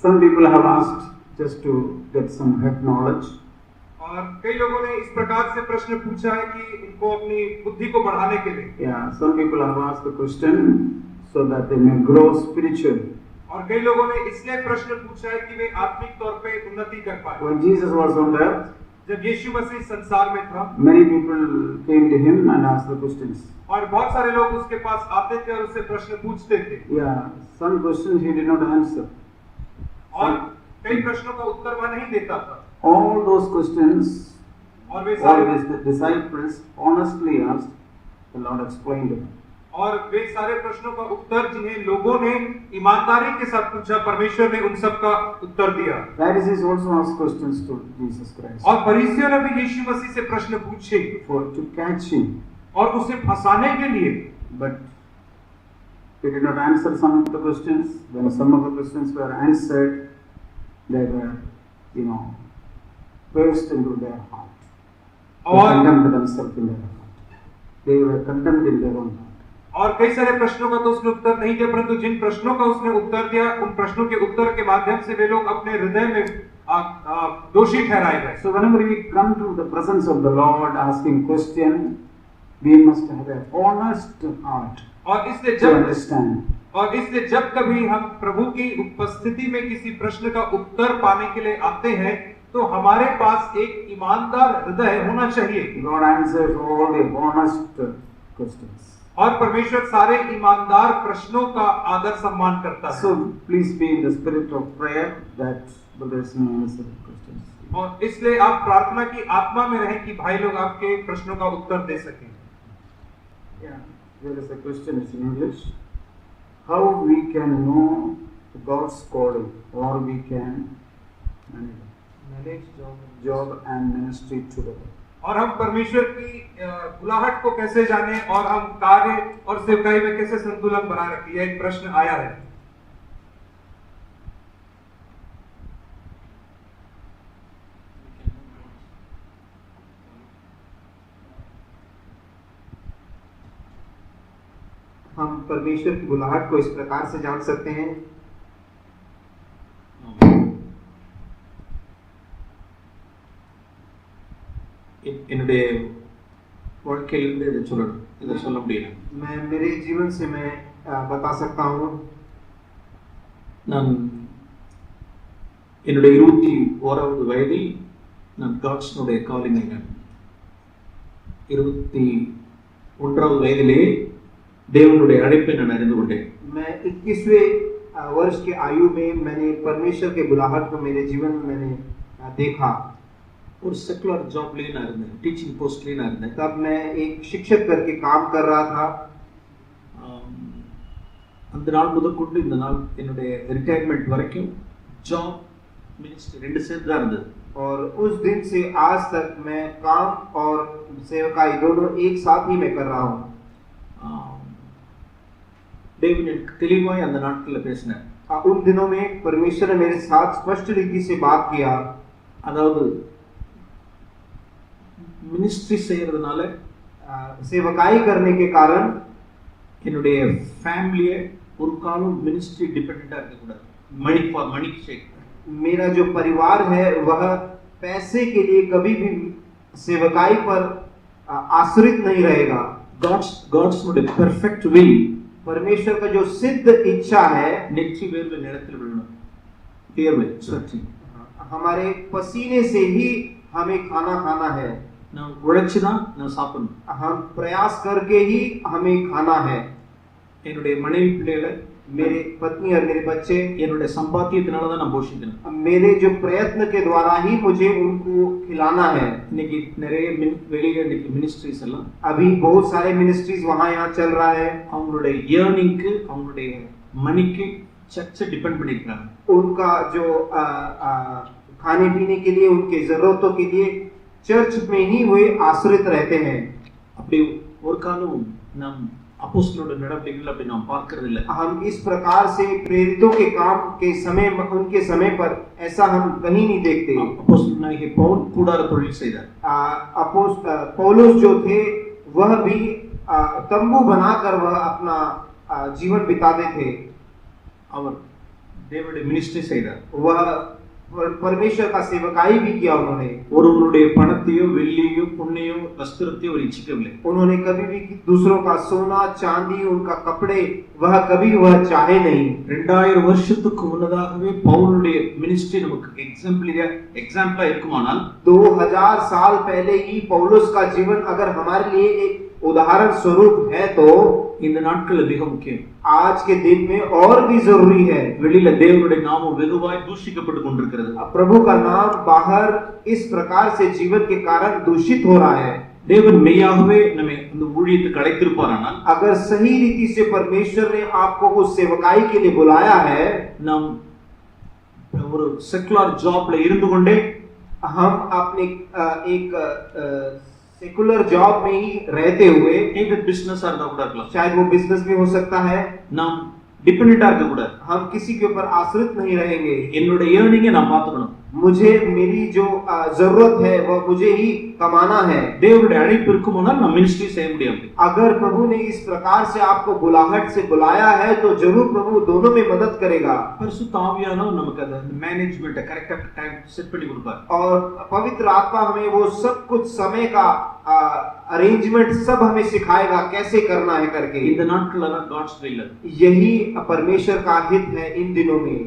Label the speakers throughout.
Speaker 1: Some people have asked just to get some head knowledge.
Speaker 2: और कई लोगों ने इस प्रकार से प्रश्न पूछा है कि उनको अपनी बुद्धि को बढ़ाने के लिए।
Speaker 1: Yeah, some people have asked the question so that they may grow spiritually.
Speaker 2: और कई लोगों ने इसलिए प्रश्न पूछा है कि वे आत्मिक तौर पे उन्नति कर पाए।
Speaker 1: When Jesus was on earth,
Speaker 2: जब यीशु मसीह संसार में था,
Speaker 1: many people came to him and asked the questions.
Speaker 2: और बहुत सारे लोग उसके पास आते थे और उससे प्रश्न पूछते थे।
Speaker 1: Yeah, some questions he did not answer.
Speaker 2: और कई प्रश्नों का उत्तर वह नहीं देता था।
Speaker 1: All those questions,
Speaker 2: और वे
Speaker 1: all
Speaker 2: सारे
Speaker 1: his disciples honestly asked, the Lord explained it.
Speaker 2: और वे सारे प्रश्नों का उत्तर जिन्हें लोगों ने ईमानदारी के साथ पूछा, परमेश्वर ने उन सब का उत्तर दिया।
Speaker 1: Pharisees also asked questions to Jesus Christ.
Speaker 2: और फरीसियों ने भी यीशु मसीह से प्रश्न पूछे
Speaker 1: To catch him.
Speaker 2: और उसे फंसाने के लिए।
Speaker 1: But he did not answer some of the questions. When some of the questions were answered, they were, pierced into their heart. They condemned themselves in their heart. They were condemned in their own heart.
Speaker 2: और कई सारे प्रश्नों का तो उसने उत्तर नहीं दिया, परंतु जिन प्रश्नों का उसने उत्तर दिया, उन प्रश्नों के उत्तर के माध्यम से वे लोग अपने हृदय में दोषी ठहराए गए।
Speaker 1: So whenever we come to the presence of the Lord asking question, we must have an honest heart
Speaker 2: और इसलिए
Speaker 1: to understand.
Speaker 2: जब कभी हम प्रभु की उपस्थिति में किसी प्रश्न का उत्तर पाने के लिए आते हैं, तो हमारे पास एक ईमानदार हृदय होना चाहिए।
Speaker 1: God answers all the honest questions.
Speaker 2: और परमेश्वर सारे ईमानदार प्रश्नों का आदर सम्मान करता है।
Speaker 1: So please be in the spirit of prayer that brothers may answer the questions.
Speaker 2: और इसलिए आप प्रार्थना की आत्मा में रहें कि भाई लोग आपके प्रश्नों का उत्तर दे सकें।
Speaker 1: Yeah, there is a question in English. How we can know God's calling, or we can manage job and ministry together.
Speaker 2: और हम परमेश्वर की बुलाहट को कैसे जाने और हम कार्य और सेवकाई में कैसे संतुलन बनाए रखें, यह एक प्रश्न आया है।
Speaker 3: हम परमेश्वर की बुलाहट को इस प्रकार से जान सकते हैं।
Speaker 4: என்னுடைய வாழ்க்கையிலிருந்து இதை சொல்லணும், இதை சொல்ல முடியல।
Speaker 3: मैं मेरे जीवन से मैं बता सकता हूँ।
Speaker 4: நான் என்னுடைய 21வது வயதில் நான் காட்ஸ்னுடைய காலிங்கை நான் 21வது வயதிலே தேவனுடைய அழைப்பை நான் அறிந்து கொண்டேன்।
Speaker 3: मैं 21वें वर्ष के आयु में मैंने परमेश्वर के बुलाहट को मेरे जीवन में मैंने देखा।
Speaker 4: ஒரு செக்குலர் ஜாப்லேயே நான் இருந்தேன், டீச்சிங் போஸ்ட்லேயே நான் இருந்தேன்।
Speaker 3: तब मैं एक शिक्षक करके काम कर रहा था।
Speaker 4: அந்த நாள் முதற்கொண்டு இந்த நாள் என்னுடைய ரிட்டையர்மெண்ட் வரைக்கும் ஜாப் மினிஸ்ட்ரி ரெண்டு சேர்ந்து தான் இருந்தது।
Speaker 3: और उस दिन से आज तक मैं काम और सेवकाई दोनों एक साथ ही मैं कर रहा हूँ।
Speaker 4: தேவன் எனக்கு தெளிவாய் அந்த நாட்களில் பேசினார்।
Speaker 3: उन दिनों में परमेश्वर ने मेरे साथ स्पष्ट रीति से बात किया।
Speaker 4: அதாவது மினிஸ்ட்ரி செய்யறதுனால
Speaker 3: सेवकाई करने के कारण
Speaker 4: என்னுடைய ஃபேமிலியை ஒரு காலம் மினிஸ்ட்ரி டிபெண்டா இருக்க கூடாது। மணி
Speaker 3: मेरा जो परिवार है वह पैसे के लिए कभी भी सेवकाई पर आश्रित नहीं रहेगा।
Speaker 4: God's perfect will,
Speaker 3: परमेश्वर का जो सिद्ध इच्छा है,
Speaker 4: நெற்றி வேர்வை நிலத்தில் விழணும், வேர்வை சற்றி
Speaker 3: हमारे पसीने से ही हमें खाना खाना है।
Speaker 4: நான் உழைச்சு தான் நான் சாப்பிடணும்,
Speaker 3: हम प्रयास करके ही हमें खाना है।
Speaker 4: என்னுடைய மனைவி பிள்ளைகளை,
Speaker 3: मेरे पत्नी और मेरे बच्चे
Speaker 4: என்னுடைய சம்பாத்தியத்தினால தான் நான் போஷிக்கணும்।
Speaker 3: मेरे जो प्रयत्न के द्वारा ही मुझे उनको खिलाना है।
Speaker 4: இன்னைக்கு நிறைய வெளியே இன்னைக்கு மினிஸ்ட்ரிஸ் எல்லாம்
Speaker 3: अभी बहुत सारे मिनिस्ट्रीज वहाँ यहाँ चल रहा है।
Speaker 4: அவங்களுடைய ஏர்னிங்க்கு, அவங்களுடைய மணிக்கு சர்ச்சை டிபெண்ட் பண்ணிருக்காங்க।
Speaker 3: उनका जो खाने पीने के लिए, उनके जरूरतों के लिए चर्च में ही वे आश्रित रहते हैं।
Speaker 4: அப்படி ஒரு காலம் நாம் அப்போஸ்தலரோட நடவடிக்கைகள் அப்படி நாம் பார்க்கிறது இல்லை।
Speaker 3: हम इस प्रकार से प्रेरितों के काम के समय, उनके समय पर ऐसा हम कहीं नहीं देखते।
Speaker 4: அப்போஸ்தலனாகிய பவுல் கூடார தொழில் செய்தார்।
Speaker 3: पौलुस जो थे वह भी तंबू बनाकर वह अपना जीवन बिताते थे।
Speaker 4: அவர் தேவனுடைய மினிஸ்ட்ரி செய்தார்.
Speaker 3: वह परमेश्वर का सेवकाई भी किया उन्होंने।
Speaker 4: ஒருவருடைய பணத்தையோ வெள்ளியோ பொன்னையோ வஸ்திரத்தையோ அவர் இச்சிக்கவில்லை.
Speaker 3: उन्होंने कभी भी दूसरों का सोना चांदी उनका कपड़े वह कभी वह चाहे नहीं।
Speaker 4: 2000 வருஷத்துக்கு முன்னதாகவே பவுலுடைய மினிஸ்ட்ரி நமக்கு எக்ஸாம்பிளா இருக்குமானால்
Speaker 3: 2000 साल पहले ही पौलुस का जीवन अगर हमारे लिए एक उदाहरण स्वरूप है तो
Speaker 4: இந்த நாட்கள் மிக முக்கியம்.
Speaker 3: आज के दिन में और भी जरूरी है।
Speaker 4: வெளியில தேவனுடைய நாமம் வெகுவாய் தூஷிக்கப்பட்டு கொண்டிருக்கிறது.
Speaker 3: प्रभु का नाम बाहर इस प्रकार से जीवन के कारण दूषित हो रहा है।
Speaker 4: தேவன் மெய்யாகவே நம்மை இந்த ஊழியத்துக்கு அழைத்திருப்பாரானால்
Speaker 3: अगर सही रीति से परमेश्वर ने आपको उस सेवकाई के लिए बुलाया है,
Speaker 4: நாம் ஒரு செக்குலர் ஜாப்ல இருந்து கொண்டே
Speaker 3: हम अपने एक सेकुलर जॉब में ही रहते हुए,
Speaker 4: एक बिजनेस இருந்தா கூட இருக்கலாம்,
Speaker 3: शायद वो बिजनेस भी हो सकता है,
Speaker 4: நாம் டிபெண்டன்ட்டா இருக்க கூடாது.
Speaker 3: हम किसी के ऊपर आश्रित नहीं रहेंगे।
Speaker 4: என்னோட ஏர்னிங்கை நான் பார்த்துக்கணும்.
Speaker 3: मुझे मेरी जो जरूरत है वह मुझे ही कमाना है।
Speaker 4: தேவனுடைய அழைப்பு இருக்குமானால் நாம் மினிஸ்ட்ரி செய்ய முடியாது.
Speaker 3: अगर प्रभु ने इस प्रकार से आपको बुलाहट से बुलाया है तो जरूर प्रभु दोनों में मदद करेगा।
Speaker 4: பரிசுத்த ஆவியானவர் நமக்கு அந்த மேனேஜ்மென்ட் கரெக்ட்டா டைம் செட் பண்ணி கொடுப்பார்.
Speaker 3: और पवित्र आत्मा हमें वो सब कुछ समय का अरेंजमेंट सब हमें सिखाएगा कैसे करना है करके।
Speaker 4: இந்த நாட்கள்ல தான் God's will.
Speaker 3: यही परमेश्वर का हित है इन दिनों में।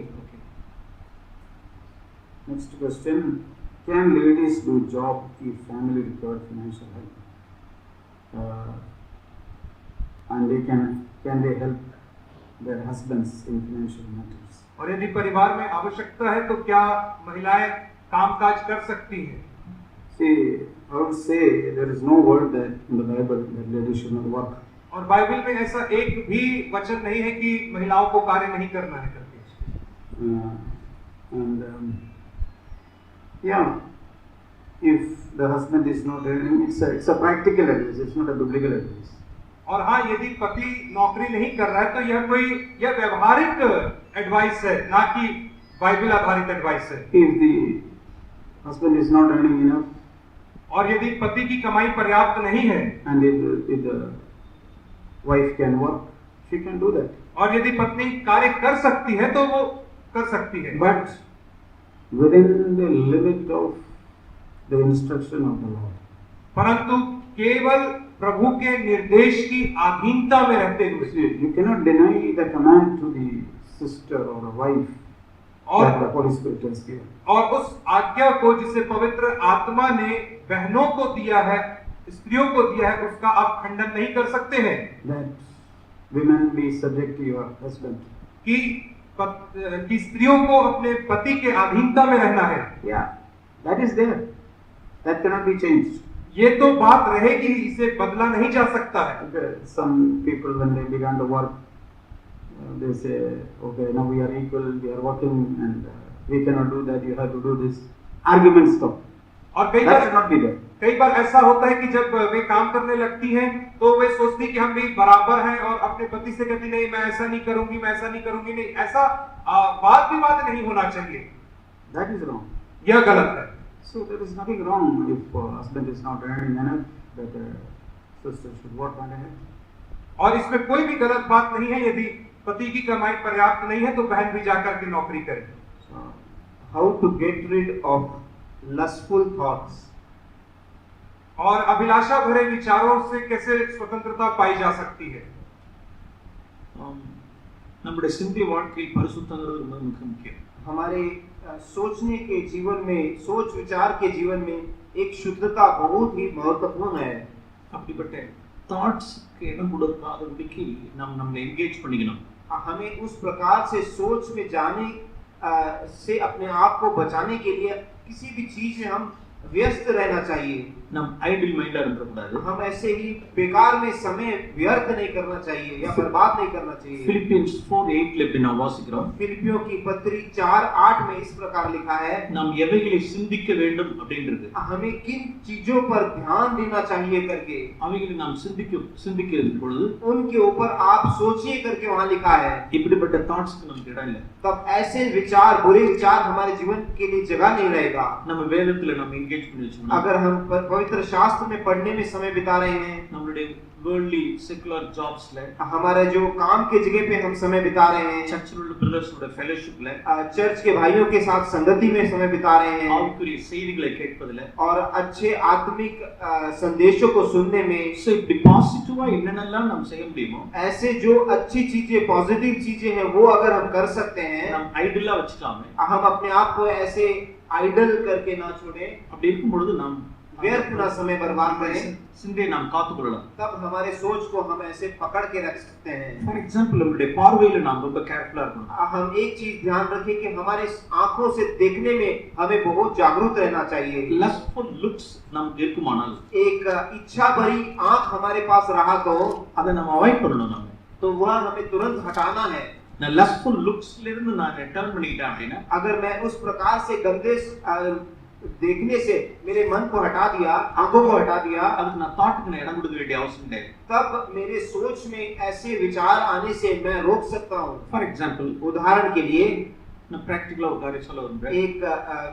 Speaker 1: Next question: can ladies do job if family require financial help? And can they help their husbands in financial matters?
Speaker 2: और यदि परिवार में आवश्यकता है तो क्या महिलाएं कामकाज कर सकती हैं?
Speaker 1: See, I would say there is no word that in the Bible that ladies should not work.
Speaker 2: और बाइबल में ऐसा एक भी वचन नहीं है कि महिलाओं को कार्य नहीं करना है करके।
Speaker 1: Yeah, if the husband is not earning, it's a practical advice, it's not a biblical advice.
Speaker 2: और हाँ, यदि पति नौकरी नहीं कर रहा है तो यह व्यवहारिक एडवाइस है, ना कि बाइबल आधारित एडवाइस है।
Speaker 1: If the husband is not earning enough,
Speaker 2: और यदि पति की कमाई पर्याप्त नहीं है,
Speaker 1: and if the wife can work, she can do that.
Speaker 2: और यदि पत्नी कार्य कर सकती है तो वो कर सकती है,
Speaker 1: But within the limit of the instruction of the Lord.
Speaker 2: परंतु केवल प्रभु के निर्देश की अधीनता में रहते हुए।
Speaker 1: You cannot deny the command to the sister or a wife that the Holy Spirit has given.
Speaker 2: और उस आज्ञा को जिसे पवित्र आत्मा ने बहनों को दिया है, स्त्रियों को दिया है, उसका आप खंडन नहीं कर सकते हैं
Speaker 1: That women be subject to your husband.
Speaker 2: कि स्त्रियों को अपने पति के अधीनता में रहना है।
Speaker 1: Yeah, that is there. That cannot be changed.
Speaker 2: ये तो बात रहेगी, इसे बदला नहीं जा सकता है।
Speaker 1: Some people when they began to work, they say, okay, now we are equal, we are working, and we cannot do that. You have to do this. Arguments stop.
Speaker 2: और
Speaker 1: That should not be there.
Speaker 2: कई बार ऐसा होता है कि जब वे काम करने लगती हैं तो वे सोचती कि हम भी बराबर हैं, और अपने पति से कहती नहीं मैं ऐसा नहीं करूंगी, मैं ऐसा नहीं करूंगी। नहीं, ऐसा वाद विवाद नहीं होना चाहिए।
Speaker 1: That is wrong.
Speaker 2: यह गलत है।
Speaker 1: So there is nothing wrong if husband is not earning enough that sister should work on it.
Speaker 2: और इसमें कोई भी गलत बात नहीं है। यदि पति की कमाई पर्याप्त नहीं है तो बहन भी जाकर के नौकरी करे।
Speaker 3: So, how to get rid of lustful thoughts?
Speaker 2: और अभिलाषा भरे विचारों से कैसे स्वतंत्रता पाई जा सकती है?
Speaker 4: நம்முடைய சிந்தை வாழ்க்கை பரிசுத்தங்கிறது ரொம்ப முக்கியம்.
Speaker 3: हमारे सोचने के जीवन में, सोच विचार के जीवन में एक शुद्धता बहुत ही महत्वपूर्ण है।
Speaker 4: அப்படிப்பட்ட தாட்ஸ்க்கு இடம் கொடுக்காதபடிக்கு நாம் நம்மை என்கேஜ் பண்ணிக்கணும்.
Speaker 3: हमें उस प्रकार से सोच में जाने से अपने आप को बचाने के लिए किसी भी चीज में हम व्यस्त रहना चाहिए।
Speaker 4: நாம் ஐடில் மைண்டா இருக்கக்கூடாது.
Speaker 3: हम ऐसे ही बेकार में समय व्यर्थ नहीं करना चाहिए या बर्बाद नहीं करना चाहिए।
Speaker 4: பிலிப்பியன்ஸ் 4:8 ல இப்படி நாம் வாசிக்கிறோம்.
Speaker 3: फिलिपियों की पत्री 4:8 में इस प्रकार लिखा है,
Speaker 4: நாம் எவைகளை சிந்திக்க வேண்டும் அப்படின்றது,
Speaker 3: हमें किन चीजों पर ध्यान देना चाहिए करके,
Speaker 4: அவைகளை நாம் சிந்திக்கிறது பொழுது
Speaker 3: उनके ऊपर आप सोचिए करके वहां लिखा है।
Speaker 4: இப்படிப்பட்ட தாட்ஸ்க்கு நமக்கு இடம் இல்லை.
Speaker 3: तब ऐसे विचार, बुरे विचार हमारे जीवन के लिए जगह नहीं रहेगा।
Speaker 4: நம்ம வேதத்துல நம்ம engage பண்ணி வச்சோம்னா
Speaker 3: अगर हम पवित्र शास्त्र में पढ़ने में समय बिता रहे हैं,
Speaker 4: நம்மளுடைய worldly secular jobsல
Speaker 3: हमारे जो काम के जगह पे हम समय बिता रहे हैं,
Speaker 4: சர்ச்சில் உள்ள பிரதர்ஸோட ஃபெலோஷிப்ல
Speaker 3: चर्च के भाइयों के साथ संगति में समय बिता रहे हैं
Speaker 4: ஆவிக்குரிய செய்திகளை கேட்பதுல
Speaker 3: और अच्छे आत्मिक संदेशों को सुनने में,
Speaker 4: சோ இப்படி பாசிட்டிவா என்னென்னலாம் நம்ம செய்ய முடியுமோ
Speaker 3: ऐसे जो अच्छी चीजें, पॉजिटिव चीजें हैं वो अगर हम कर सकते हैं,
Speaker 4: நம்ம ஐடியலா வச்சுக்காம
Speaker 3: हम अपने आप को ऐसे आइडल करके ना छोड़ें,
Speaker 4: அப்படி இருக்கும் பொழுது நாம்
Speaker 3: व्यर्थ ना समय बर्बाद करें,
Speaker 4: சிந்தையை நாம் காத்துக்கொள்ளலாம்.
Speaker 3: तब हमारे सोच को हम ऐसे पकड़ के रख सकते हैं.
Speaker 4: ஃபார் எக்ஸாம்பிள் நம்மளுடைய பார்வையில நாம் ரொம்ப கேர்ஃபுல்லா இருக்கணும்.
Speaker 3: हम एक चीज ध्यान रखें कि हमारे आंखों से देखने में हमें बहुत जागरूक रहना चाहिए.
Speaker 4: लस्टफुल लुक्स நமக்கு இருக்குமானால்
Speaker 3: एक इच्छा भरी आंख हमारे पास रहा तो
Speaker 4: அதை நம்ம அவாய்ட் பண்ணணும். நம்ம
Speaker 3: तो वह हमें तुरंत हटाना है.
Speaker 4: நான் லஸ்ட்ஃபுல் லுக்ஸ்ல இருந்து நான் டர்ன் பண்ணிட்டேன் அப்படினா
Speaker 3: अगर मैं उस प्रकार से गंदे देखने से मेरे मन को हटा दिया, आंखों को हटा दिया,
Speaker 4: அதுக்கு நான் தாட்க்கு இடம் கொடுக்க வேண்டிய அவசியம் இல்லை.
Speaker 3: तब मेरे सोच में ऐसे विचार आने से मैं रोक सकता हूँ.
Speaker 4: फॉर एग्जांपल
Speaker 3: उदाहरण के लिए
Speaker 4: நான் प्रैक्टिकल ஒரு காரியம் சொல்ல விரும்புறேன்.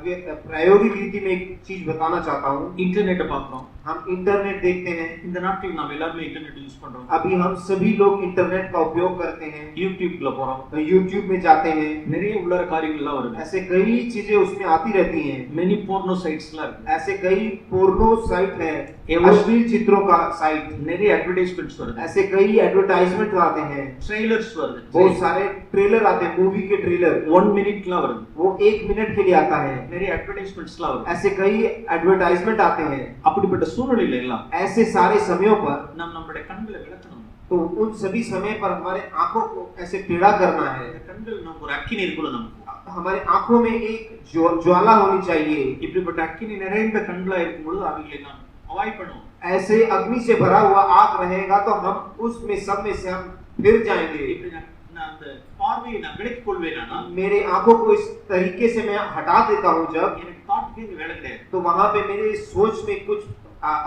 Speaker 3: एक प्रायोगिक रीति में एक चीज बताना चाहता हूँ.
Speaker 4: इंटरनेट பார்க்கறோம்.
Speaker 3: हम इंटरनेट देखते हैं.
Speaker 4: இந்த நாட்களில் நாம் எல்லாரும் इंटरनेट யூஸ் பண்றோம்.
Speaker 3: अभी हम सभी लोग इंटरनेट का उपयोग करते हैं.
Speaker 4: यूट्यूबல போறோம்.
Speaker 3: यूट्यूब में जाते हैं.
Speaker 4: நிறைய உள்ளர காரியங்கள்லாம் வருது.
Speaker 3: ऐसे कई चीजें उसमें आती रहती हैं.
Speaker 4: मेनी पोर्नो साइट्सலாம் இருக்கு.
Speaker 3: ऐसे कई पोर्नो साइट है, अश्लील चित्रों का साइट.
Speaker 4: நிறைய एडवर्टाइजमेंट्स வருது.
Speaker 3: ऐसे कई एडवर्टाइजमेंट आते हैं.
Speaker 4: ट्रेलर्स வருது.
Speaker 3: बहुत सारे ट्रेलर आते हैं, मूवी के ट्रेलर
Speaker 4: 1 मिनटலாம் வருது.
Speaker 3: वो 1 मिनट के लिए आता है.
Speaker 4: நிறைய एडवर्टाइजमेंट्सலாம் வருது.
Speaker 3: ऐसे कई एडवर्टाइजमेंट आते हैं.
Speaker 4: அப்படிப்பட்ட சூழ்நிலையில எல்லாம்
Speaker 3: ऐसे सारे समयों पर
Speaker 4: நாம் நம்மளுடைய கண்களை விளக்கணும்.
Speaker 3: तो उन सभी समय पर हमारे आंखों को ऐसे टेढ़ा करना है.
Speaker 4: கண்கள் நமக்கு ஒரு அக்கினி இருக்குல நமக்கு.
Speaker 3: हमारे आंखों में एक ज्वाला होनी चाहिए.
Speaker 4: இப்படிப்பட்ட அக்கினி நிறைந்த கண்களா இருக்கும் பொழுது அவைகளை நாம் அவாய்ட் பண்ணுவோம்.
Speaker 3: ऐसे अग्नि से भरा हुआ आंख रहेगा तो हम उसमें सब में से हम फिर जाएंगे.
Speaker 4: இப்படி நான் அந்த பார்வையை நான் விலக்கிக் கொள்வேனா
Speaker 3: मेरे आंखों को इस तरीके से मैं हटा देता हूं जब,
Speaker 4: எனக்கு தாட்க்கு வேலை கிடையாது.
Speaker 3: तो वहां पे मेरे सोच में कुछ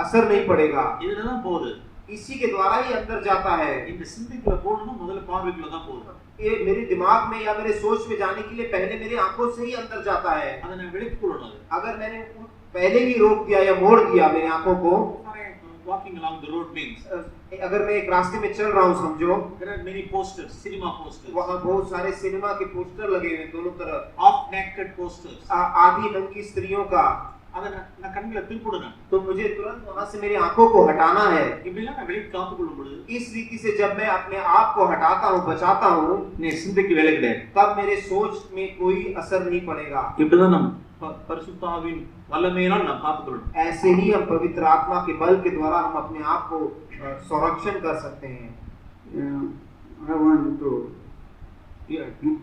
Speaker 3: असर नहीं पड़ेगा.
Speaker 4: இதுலதான் போகுது.
Speaker 3: इसी के द्वारा ही अंदर जाता है.
Speaker 4: இந்த சிந்தைக்குள்ள போறணும் முதல்ல பார்வைக்குள்ள தான் போகுது.
Speaker 3: ये मेरे दिमाग में या मेरे सोच में जाने के लिए पहले मेरे आंखों से ही अंदर जाता है.
Speaker 4: அதை நான் விலக்கிக் கொள்ளணும்.
Speaker 3: अगर मैंने पहले ही रोक दिया या मोड़ दिया मेरी आंखों को,
Speaker 4: walking along the road means
Speaker 3: अगर मैं एक रास्ते में चल रहा हूँ समझो,
Speaker 4: there are many posters, cinema posters,
Speaker 3: वहाँ बहुत सारे सिनेमा के पोस्टर लगे हुए दोनों तरफ,
Speaker 4: half naked posters,
Speaker 3: आधी नंगी स्त्रियों का.
Speaker 4: அதை நான் கண்களை திருப்பிடணும்.
Speaker 3: तो मुझे तुरंत वहाँ से मेरी आंखों को हटाना है.
Speaker 4: இப்படிலாம் நான் வெளியே காத்து கொள்ளும் பொழுது
Speaker 3: इस रीति से जब मैं अपने आप को हटाता हूँ, बचाता हूँ,
Speaker 4: நீ சிந்தைக்கு வேலை கிடையாது.
Speaker 3: तब मेरे सोच में कोई असर नहीं पड़ेगा.
Speaker 4: இப்படிதான் நம்ம பரிசுத்த ஆவியின் வல்லமையினால் நாம் காத்துக்கொள்ளணும்.
Speaker 3: ऐसे ही हम पवित्र आत्मा के बल के द्वारा हम अपने आप को संरक्षण कर सकते हैं.
Speaker 1: I want to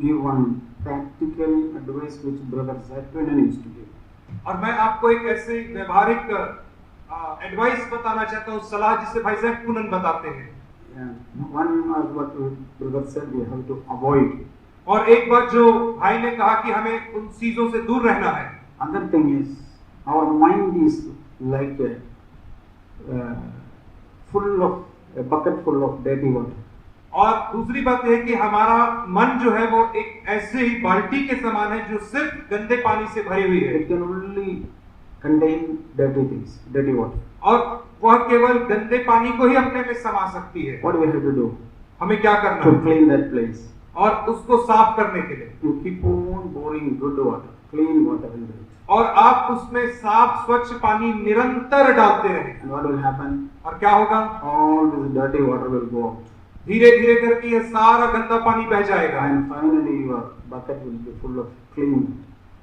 Speaker 1: give one practical advice which Brother Zatwanan used to give.
Speaker 2: और मैं आपको एक ऐसे व्यवहारिक एडवाइस बताना चाहता हूँ, सलाह जिसे भाई साहब पुनन बताते हैं.
Speaker 1: One was what Brother said, we have to avoid.
Speaker 2: और एक बात जो भाई ने कहा कि हमें उन चीजों से दूर रहना है.
Speaker 1: Other thing is our mind is like full of a bucket full of dirty water.
Speaker 2: और दूसरी बात यह है कि हमारा मन जो है वो एक ऐसे ही बाल्टी के समान है जो सिर्फ गंदे पानी से भरी हुई है.
Speaker 1: It can only contain dirty things, dirty water.
Speaker 2: और वह केवल गंदे पानी को ही अपने में समा सकती है.
Speaker 1: What do we have to do
Speaker 2: हमें क्या करना
Speaker 1: to
Speaker 2: है?
Speaker 1: clean that place?
Speaker 2: और उसको साफ करने के लिए
Speaker 1: You keep on pouring good water, clean water into it.
Speaker 2: और आप उसमें साफ स्वच्छ पानी निरंतर डालते रहें.
Speaker 1: And what will happen?
Speaker 2: और क्या होगा?
Speaker 1: All this dirty water will go out.
Speaker 2: धीरे धीरे करके यह सारा गंदा पानी बह जाएगा.
Speaker 1: And finally your bucket will be full of clean water.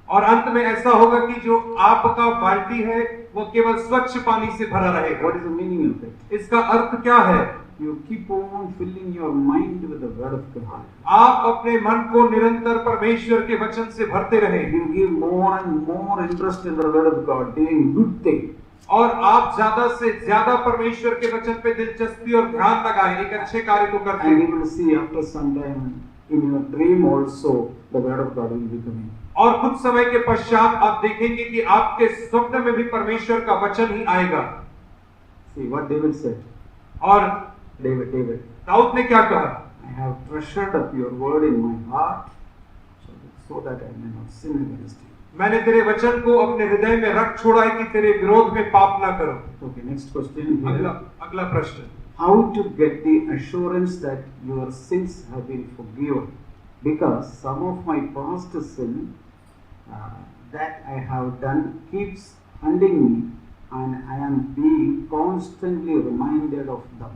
Speaker 2: और अंत में ऐसा होगा कि जो आपका बाल्टी है वो केवल स्वच्छ पानी से भरा रहेगा.
Speaker 1: What is the meaning of it?
Speaker 2: इसका अर्थ क्या है?
Speaker 1: You keep on filling your mind with the word of God.
Speaker 2: आप अपने मन को निरंतर परमेश्वर के वचन से भरते रहें.
Speaker 1: You give more and more interest in the word of God, doing good things.
Speaker 2: और आप ज्यादा से ज्यादा परमेश्वर के वचन पे दिलचस्पी और ध्यान लगाएं, एक अच्छे कार्य को करते
Speaker 1: And
Speaker 2: हैं.
Speaker 1: you will see after some time in your dream also the word of God will be coming.
Speaker 2: और कुछ समय के पश्चात आप देखेंगे कि आपके स्वप्न में भी परमेश्वर का वचन ही आएगा.
Speaker 1: See what David said.
Speaker 2: और
Speaker 1: David.
Speaker 2: दाऊद ने क्या कहा?
Speaker 1: I have treasured up your word in my heart so that I may not sin against you.
Speaker 2: मैंने तेरे वचन को अपने हृदय में रख छोड़ा है कि तेरे विरोध में पाप ना करूं।
Speaker 1: Okay, next question here.
Speaker 2: अगला प्रश्न,
Speaker 1: How to get the assurance that your sins have been forgiven? Because some of my past sin that I have done keeps hunting me, and I am being constantly reminded of them.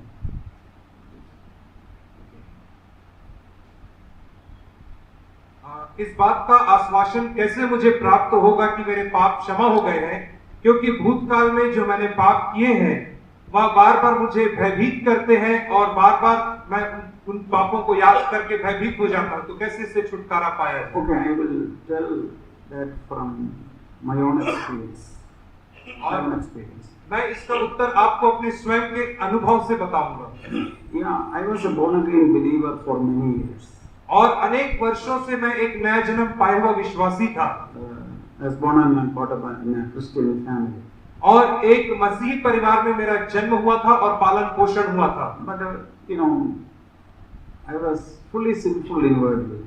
Speaker 2: इस बात का आश्वासन कैसे मुझे प्राप्त होगा कि मेरे पाप क्षमा हो गए हैं, क्योंकि भूतकाल में जो मैंने पाप किए हैं वह बार बार मुझे भयभीत करते हैं और बार बार मैं उन पापों को याद करके भयभीत हो जाता हूं। तो कैसे इससे छुटकारा पाया जाए?
Speaker 1: Okay, I will tell that from my own experience.
Speaker 2: मैं इसका उत्तर आपको अपने स्वयं के अनुभव से बताऊंगा।
Speaker 1: Yeah, I was a born again believer for many years.
Speaker 2: और अनेक वर्षों से मैं एक नया जन्म पाया हुआ विश्वासी था।
Speaker 1: I was born and brought up in a Christian family.
Speaker 2: और एक मसीही परिवार में मेरा जन्म हुआ था और पालन पोषण हुआ था।
Speaker 1: But I was fully sinful inwardly.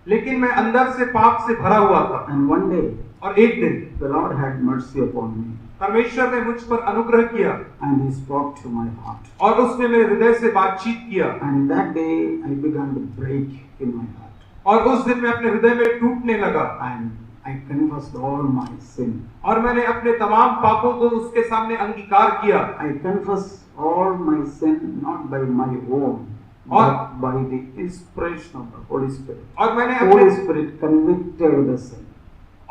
Speaker 2: लेकिन मैं अंदर से पाप से भरा हुआ था।
Speaker 1: And one day,
Speaker 2: और एक दिन
Speaker 1: the Lord had mercy upon me.
Speaker 2: परमेश्वर ने मुझ पर अनुग्रह किया
Speaker 1: And He spoke to my heart.
Speaker 2: और उसने मेरे हृदय से बातचीत किया।
Speaker 1: And that day I began to break in my heart.
Speaker 2: और उस दिन मैं अपने हृदय में टूटने लगा।
Speaker 1: And I confessed all my sin.
Speaker 2: और मैंने अपने तमाम पापों को उसके सामने अंगीकार किया।
Speaker 1: I confessed all my sin not by my own, but by the inspiration of the Holy Spirit.
Speaker 2: और मैंने
Speaker 1: Holy Spirit convicted the sin.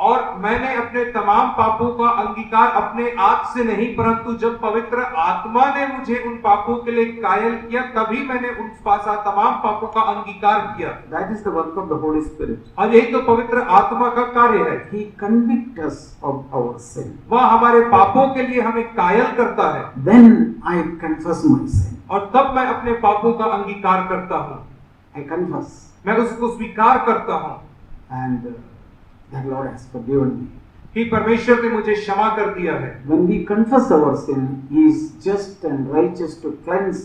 Speaker 2: और मैंने अपने तमाम पापों का अंगीकार अपने आप से नहीं, परंतु जब पवित्र आत्मा ने मुझे उन पापों के लिए कायल किया तभी मैंने उन तमाम पापों का अंगीकार किया।
Speaker 1: That is the work of the Holy Spirit.
Speaker 2: और यही तो पवित्र आत्मा का कार्य है।
Speaker 1: He convicts us of our sin.
Speaker 2: वह हमारे पापों के लिए हमें कायल करता है।
Speaker 1: Then I confess my sin.
Speaker 2: और तब मैं अपने पापों का अंगीकार करता हूँ।
Speaker 1: I confess.
Speaker 2: मैं उसको स्वीकार करता हूँ।
Speaker 1: And the Lord has forgiven me.
Speaker 2: कि परमेश्वर ने मुझे क्षमा कर दिया है।
Speaker 1: When we confess our sin, He is just and righteous to cleanse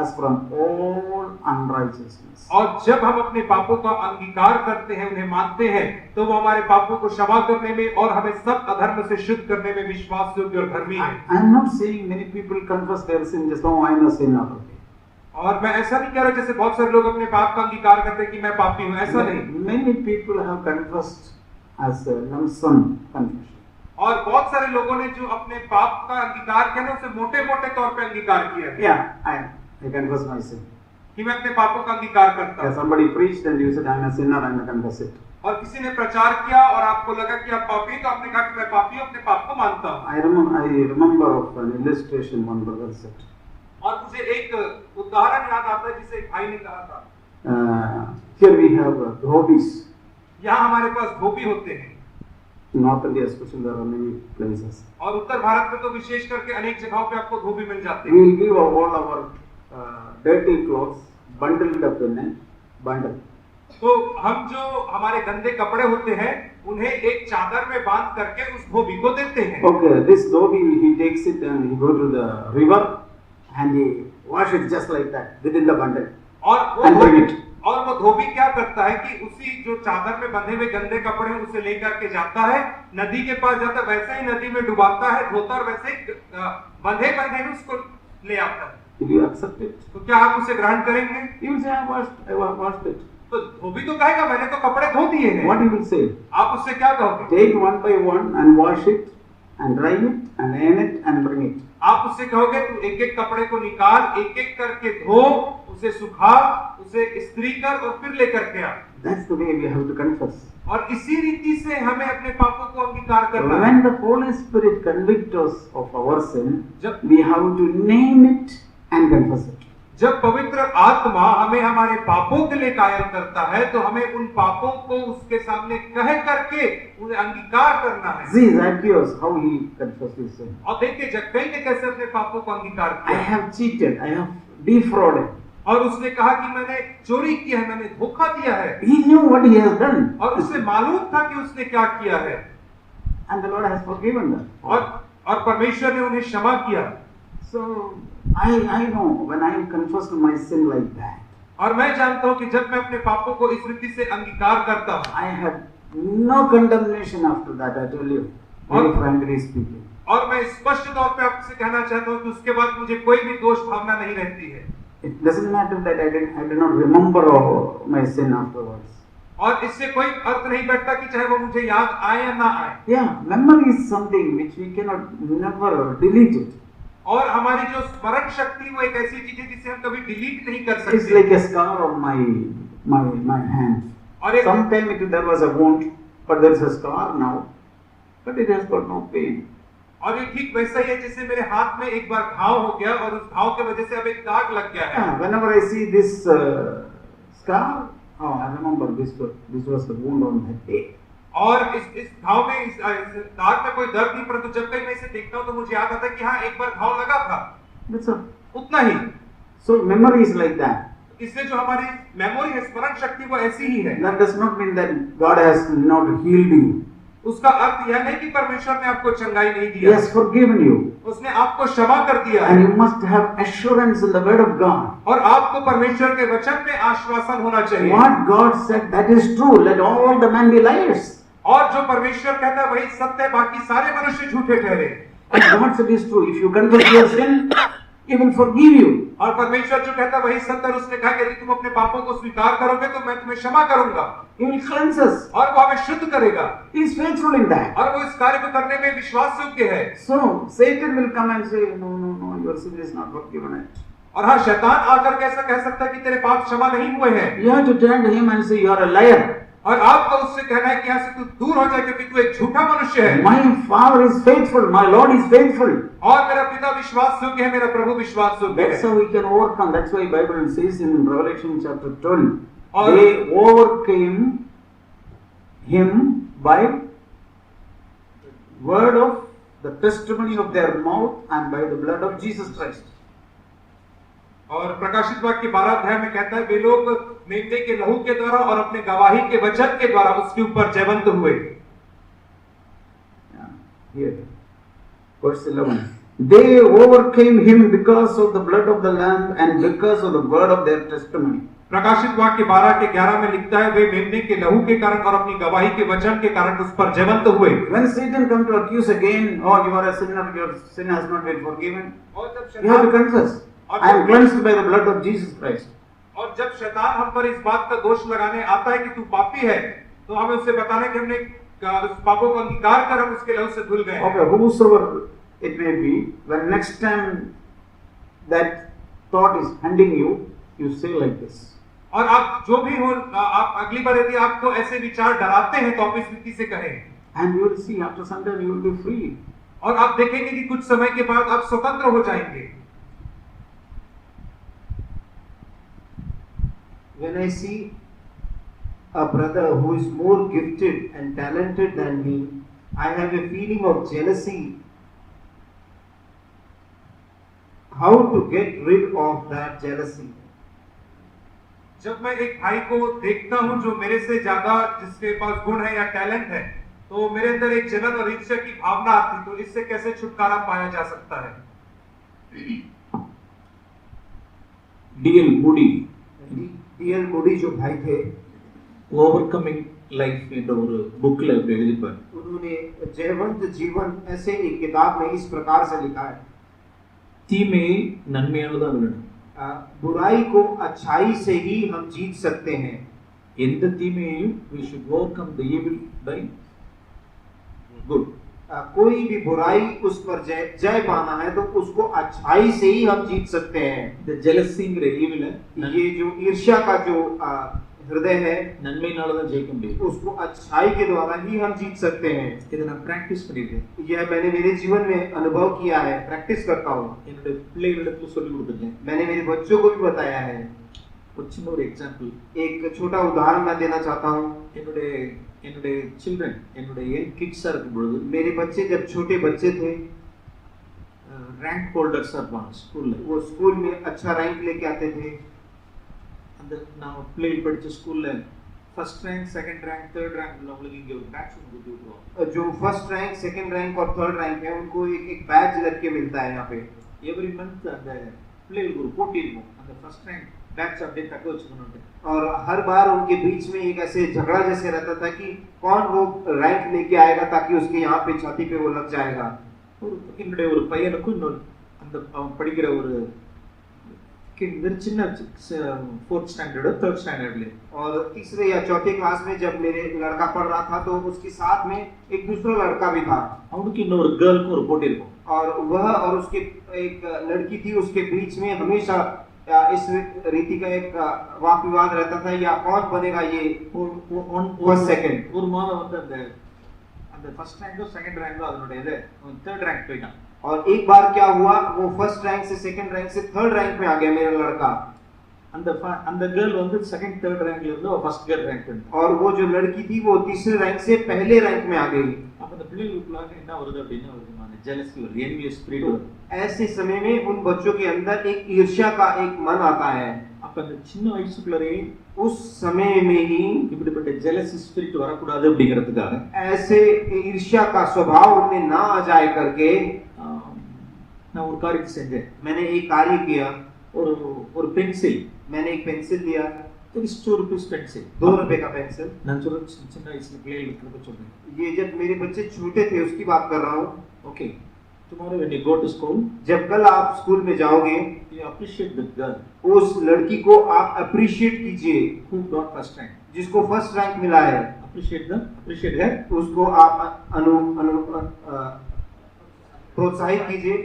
Speaker 1: us from all unrighteousness.
Speaker 2: और जब हम अपने पापों का अंगीकार करते हैं, उन्हें मानते हैं, तो वो हमारे पापों को क्षमा करने में और हमें सब अधर्म से शुद्ध करने में विश्वास योग्य और धर्मी है।
Speaker 1: I am not saying many people confess their sin just now I am a sinner.
Speaker 2: और मैं ऐसा नहीं कह रहा जैसे बहुत सारे लोग अपने पाप का अंगीकार करते हैं कि मैं पापी हूँ, ऐसा नहीं।
Speaker 1: Many people have confessed as a lump sum confession.
Speaker 2: और बहुत सारे लोगों ने जो अपने पाप का अंगीकार किया ना, उसे मोटे-मोटे तौर पे अंगीकार किया है।
Speaker 1: Yeah, I confess my sin.
Speaker 2: कि मैं अपने पापों का अंगीकार करता हूँ।
Speaker 1: Somebody preached and you said I am a sinner and I confess it.
Speaker 2: और किसी ने प्रचार किया और आपको लगा कि आप पापी हैं, तो आपने कहा कि मैं पापी हूँ, अपने पाप को मानता हूँ।
Speaker 1: I remember of an illustration one brother said.
Speaker 2: और मुझे एक उदाहरण याद आता है जिसे एक भाई ने कहा था।
Speaker 1: Here we have dhobis.
Speaker 2: यहाँ हमारे पास धोबी होते हैं।
Speaker 1: North India especially there are many places.
Speaker 2: और उत्तर भारत में तो विशेष करके अनेक जगहों पे आपको धोबी मिल जाते
Speaker 1: We
Speaker 2: हैं।
Speaker 1: will give all our dirty clothes bundled up in a bundle.
Speaker 2: तो हम जो हमारे गंदे कपड़े होते हैं उन्हें एक चादर में बांध करके उस धोबी को देते हैं।
Speaker 1: Okay, this dhobi he takes it and he go to the river and he wash it just like that within the bundle. And bring it.
Speaker 2: और वो धोबी क्या करता है कि उसी जो चादर में बंधे हुए गंदे कपड़े हैं उसे लेकर के जाता है, नदी के पास जाता है, वैसे ही नदी में डुबाता है, धोता और वैसे ही बंधे में उसको ले आता है।
Speaker 1: Will you accept it?
Speaker 2: तो क्या आप उसे ग्रहण करेंगे?
Speaker 1: He will say I washed it.
Speaker 2: तो धोबी तो कहेगा मैंने तो कपड़े धो दिए हैं।
Speaker 1: What he will say?
Speaker 2: आप उससे क्या कहोगे?
Speaker 1: Take one by one and wash it and dry it and iron it and bring it.
Speaker 2: आप उससे कहोगे तू एक एक कपड़े को निकाल, एक एक करके धो, उसे सुखा, उसे इस्त्री कर और फिर लेकर के आ।
Speaker 1: That's the way we have to confess.
Speaker 2: और इसी रीति से हमें अपने पापों को अंगीकार करना है।
Speaker 1: When the Holy Spirit convicts us of our sin,
Speaker 2: जब
Speaker 1: we have to name it and confess it.
Speaker 2: जब पवित्र आत्मा हमें हमारे पापों के लिए कायल करता है, तो हमें उन पापों को उसके सामने कह करके उन्हें अंगीकार करना है।
Speaker 1: See Zacchaeus, how he confessed his sin.
Speaker 2: और देखिए जक्कई ने कैसे अपने पापों को अंगीकार
Speaker 1: I
Speaker 2: किया।
Speaker 1: have cheated, I have defrauded.
Speaker 2: और उसने कहा कि मैंने चोरी किया है, मैंने धोखा दिया है।
Speaker 1: He knew what he has done.
Speaker 2: और उसे मालूम था कि उसने क्या किया है।
Speaker 1: And the Lord has forgiven them.
Speaker 2: और परमेश्वर ने उन्हें क्षमा किया।
Speaker 1: So I know when I confess my sin like that,
Speaker 2: और मैं जानता हूँ कि जब मैं अपने पापों को इस रीति से अंगीकार करता हूँ,
Speaker 1: I have No condemnation after that, I tell you, very frankly speaking.
Speaker 2: और मैं स्पष्ट तौर पे आपसे कहना चाहता हूँ कि उसके बाद मुझे कोई भी दोष भावना नहीं रहती है।
Speaker 1: It doesn't matter that I did not remember my sin afterwards.
Speaker 2: और इससे कोई अर्थ नहीं बैठता कि चाहे वो मुझे याद आए या ना आए।
Speaker 1: Yeah, memory is something which we cannot never delete it.
Speaker 2: और हमारी जो स्मरण शक्ति वो एक ऐसी चीज है जिसे हम कभी डिलीट नहीं कर
Speaker 1: It's
Speaker 2: सकते।
Speaker 1: like a scar on my hand.
Speaker 2: और एक
Speaker 1: Sometime there was a wound, but there is a scar now, but it has got no pain.
Speaker 2: और ये ठीक वैसा ही है जैसे मेरे हाथ में एक बार घाव हो गया और उस घाव की वजह से अब एक दाग लग गया है।
Speaker 1: Whenever I see this scar, oh, I remember this was the wound on that day.
Speaker 2: और इस घाव में इस दाग में कोई दर्द नहीं, परंतु जब कभी मैं इसे देखता हूँ तो मुझे याद आता है कि हाँ एक बार घाव लगा था।
Speaker 1: That's all.
Speaker 2: उतना ही।
Speaker 1: So memory is like that.
Speaker 2: इसलिए जो हमारी मेमोरी है, स्मरण शक्ति वो ऐसी ही है।
Speaker 1: That does not mean that God has not healed you.
Speaker 2: उसका अर्थ यह नहीं कि परमेश्वर ने आपको चंगाई नहीं
Speaker 1: He
Speaker 2: दिया।
Speaker 1: has forgiven you.
Speaker 2: उसने आपको क्षमा कर दिया
Speaker 1: And
Speaker 2: है।
Speaker 1: you must have assurance in the word of God.
Speaker 2: और आपको परमेश्वर के वचन में आश्वासन होना चाहिए।
Speaker 1: What God said, that is true. Let all the men be liars.
Speaker 2: और जो परमेश्वर कहता है वही सत्य है, बाकी सारे मनुष्य झूठे ठहरे।
Speaker 1: And God said is true. If you confess your sin, He will forgive you.
Speaker 2: और परमेश्वर जो कहता है वही सत्य है। उसने कहा कि यदि तुम अपने पापों को स्वीकार करोगे तो मैं तुम्हें क्षमा करूंगा।
Speaker 1: He will cleanse us.
Speaker 2: और वो हमें शुद्ध करेगा।
Speaker 1: He is faithful in that.
Speaker 2: और वो इस कार्य को करने में विश्वास योग्य है।
Speaker 1: So Satan will come and say, no, your sin is not forgiven.
Speaker 2: और हाँ, शैतान आकर कैसा कह सकता है कि तेरे पाप क्षमा नहीं हुए हैं।
Speaker 1: You have to turn to him and say, you are a liar.
Speaker 2: और आपको उससे कहना है कि यहाँ से तू दूर हो जाए क्योंकि तू एक झूठा मनुष्य है।
Speaker 1: My Father is faithful. My Lord is faithful.
Speaker 2: और मेरा पिता विश्वास योग्य है, मेरा प्रभु विश्वास योग्य
Speaker 1: That's
Speaker 2: है।
Speaker 1: how we can overcome. That's why Bible says in Revelation chapter 12,
Speaker 2: और
Speaker 1: they overcame him by word of the testimony of their mouth and by the blood of Jesus Christ.
Speaker 2: और प्रकाशित वाक्य 12 अध्याय में कहता है वे लोग मेमने के लहू के द्वारा और अपने गवाही के वचन के द्वारा उसके ऊपर जयवंत हुए।
Speaker 1: Here, verse 11. They overcame him because of the blood of the Lamb and because of the word of their testimony.
Speaker 2: प्रकाशित वाक्य 12 के 11 में लिखता है वे मेमने के लहू के कारण और अपनी गवाही के वचन के कारण उस पर जयवंत हुए।
Speaker 1: When Satan come to accuse again, oh, you are a sinner, your sin has not been forgiven.
Speaker 2: और जब
Speaker 1: You have to
Speaker 2: शैतान
Speaker 1: confess. I am cleansed by the blood of Jesus Christ.
Speaker 2: और जब शैतान हम पर इस बात का दोष लगाने आता है कि तू पापी है, तो हमें उससे बताना है कि हमने उस पापों को अंगीकार कर हम उसके लहू से धुल गए।
Speaker 1: Okay, whosoever it may be, when next time that thought is hunting you, you say like this.
Speaker 2: और आप जो भी हो, आप अगली बार यदि आपको ऐसे विचार डराते हैं तो आप इस रीति से कहें।
Speaker 1: And you will see after some time you will be free.
Speaker 2: और आप देखेंगे कि कुछ समय के बाद आप स्वतंत्र हो जाएंगे।
Speaker 3: When I see a brother who is more gifted and talented than me, I have a feeling of jealousy. How to get rid of that jealousy?
Speaker 2: जब मैं एक भाई को देखता हूं जो मेरे से ज्यादा जिसके पास गुण है या टैलेंट है, तो मेरे अंदर एक जलन और ईर्ष्या की भावना आती, तो इससे कैसे छुटकारा पाया जा सकता है?
Speaker 4: D.L. Moody
Speaker 3: D.L. Moody जो भाई थे,
Speaker 4: ஓவர்கமிங் லைஃப் என்ற ஒரு புக்ல எழுதிப்பார்.
Speaker 3: उन्होंने जयवंत जीवन ऐसे एक किताब में इस प्रकार से लिखा है,
Speaker 4: தீமையை நன்மையானதா விடணும்.
Speaker 3: बुराई को अच्छाई से ही हम जीत सकते हैं.
Speaker 4: எந்த தீமையையும் we should overcome the evil by good.
Speaker 3: कोई भी बुराई उस पर जय पाना है तो उसको अच्छाई से ही हम जीत सकते हैं.
Speaker 4: The jealousy-ங்கிற evil
Speaker 3: ये जो ईर्ष्या का जो हृदय है,
Speaker 4: நன்மையினாலதான் ஜெயிக்க முடியும்.
Speaker 3: उसको अच्छाई के द्वारा ही हम जीत सकते हैं.
Speaker 4: இதை நான் பிராக்டிஸ் பண்ணிருக்கேன்.
Speaker 3: यह मैंने मेरे जीवन में अनुभव किया है, प्रैक्टिस करता हूँ.
Speaker 4: என்னோட பிள்ளைகளிடத்துல சொல்லி கொடுத்துருக்கேன்.
Speaker 3: मैंने मेरे बच्चों को भी बताया है.
Speaker 4: ஒரு சின்ன ஒரு எக்ஸாம்பிள்,
Speaker 3: एक छोटा उदाहरण मैं देना चाहता हूँ.
Speaker 4: என்னுடைய சில்ட்ரன், என்னுடைய யங் கிட்ஸா இருக்கும் பொழுது,
Speaker 3: मेरे बच्चे जब छोटे बच्चे थे,
Speaker 4: ரேங்க் ஹோல்டர்ஸா இருப்பாங்க ஸ்கூல்ல.
Speaker 3: वो स्कूल में अच्छा रैंक लेके आते थे.
Speaker 4: அந்த நான் பிள்ளைகள் படிச்ச ஸ்கூல்ல first rank, second rank, third rank உள்ளவங்களுக்கு இங்க ஒரு பேட்ச் ஒன்று கொடுத்து விட்டுருவோம்.
Speaker 3: जो फर्स्ट रैंक, सेकंड रैंक और थर्ड रैंक है, उनको एक बैच लग के मिलता है यहाँ पे.
Speaker 4: எவ்ரி மந்த் அந்த பிள்ளைகளுக்கு ஒரு போட்டி இருக்கும். அந்த ஃபர்ஸ்ட் ரேங்க் బ్యాక్స్ అప్డేట్ తక్కువ వచ్చుకుని ఉంటాయి.
Speaker 3: और हर बार उनके बीच में एक ऐसे झगड़ा जैसे रहता था कि कौन वो रैंक लेके आएगा ताकि उसके यहाँ पे छाती पे वो लग जाएगा.
Speaker 4: என்னுடைய ஒரு பையனுக்கும் இன்னொரு அந்த அவன் படிக்கிற ஒரு சின்ன 4th स्टैंडर्ड 3rd स्टैंडर्ड ले
Speaker 3: और तीसरे या चौथे क्लास में जब मेरे लड़का पढ़ रहा था तो उसके साथ में एक दूसरा लड़का भी था.
Speaker 4: அவனுக்கு இன்னொரு கேர்ளுக்கும் ஒரு போட்டி இருக்கும்.
Speaker 3: और वह और उसके एक लड़की थी, उसके बीच में हमेशा इस रीति का एक वाद विवाद रहता था या कौन बनेगा ये फर्स्ट सेकंड.
Speaker 4: ஒரு மாதம் வந்து அந்த ஃபர்ஸ்ட் ரேங்கோ செகண்ட் ரேங்கோ அதனுடைய இது 3rd ரேங்க் போயிட்டான்.
Speaker 3: और एक बार क्या हुआ, वो फर्स्ट रैंक से सेकंड रैंक से थर्ड रैंक में आ गया मेरा लड़का.
Speaker 4: அந்த கேர்ள் வந்து செகண்ட் 3rd ரேங்க்ல இருந்து ஃபர்ஸ்ட் கேர்ள் ரேங்க் வந்து.
Speaker 3: और वो जो लड़की थी वो तीसरे रैंक से पहले रैंक में आ गई.
Speaker 4: அப்ப அந்த பிள்ளைகளுக்குள்ள என்ன வருது அப்படினா ஒரு jealousy ஒரு envious spirit வருது.
Speaker 3: ऐसे समय में उन बच्चों के अंदर एक ईर्ष्या का एक मन आता है.
Speaker 4: அப்ப அந்த சின்ன வயசுக்குள்ளே
Speaker 3: उस समय में ही
Speaker 4: இப்படிப்பட்ட jealousy spirit வரக்கூடாது அப்படிங்கிறதுக்காக
Speaker 3: ऐसे ईर्ष्या का स्वभाव उनमें ना आ जाए करके
Speaker 4: நான் ஒரு காரியத்தை செஞ்சேன்.
Speaker 3: मैंने एक कार्य किया.
Speaker 4: ஒரு பென்சில்
Speaker 3: मैंने एक पेंसिल लिया.
Speaker 4: ₹2 पेंसिल,
Speaker 3: ₹2 का पेंसिल.
Speaker 4: நான் சொல்ற சின்ன வயசுல பிள்ளைகளுக்கு சொல்றேன்.
Speaker 3: ये जब मेरे बच्चे छोटे थे उसकी बात कर रहा हूँ.
Speaker 4: Okay, tomorrow when you go to school,
Speaker 3: जब कल आप स्कूल में जाओगे,
Speaker 4: you appreciate the girl,
Speaker 3: उस लड़की को आप अप्रिशिएट कीजिए
Speaker 4: who got first rank,
Speaker 3: जिसको फर्स्ट रैंक मिला है.
Speaker 4: appreciate her,
Speaker 3: उसको आप प्रोत्साहित कीजिए.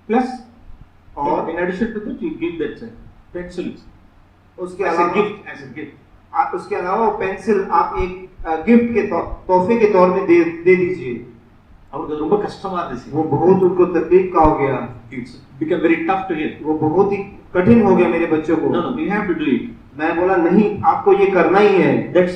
Speaker 4: plus
Speaker 3: और
Speaker 4: in addition to that you give that pencil
Speaker 3: उसके
Speaker 4: as a
Speaker 3: अलावा
Speaker 4: gift,
Speaker 3: आप उसके अलावा वो पेंसिल आप एक गिफ्ट के तोहफे के तौर में दे दीजिए.
Speaker 4: அவங்களுக்கு ரொம்ப கஷ்டமா இருந்துச்சு.
Speaker 3: वो बहुत उनको तकलीफ का हो गया.
Speaker 4: It's become very tough to hear.
Speaker 3: वो बहुत ही कठिन हो गया मेरे बच्चों को.
Speaker 4: No, we have to do it.
Speaker 3: मैं बोला नहीं, आपको ये करना ही है.
Speaker 4: That's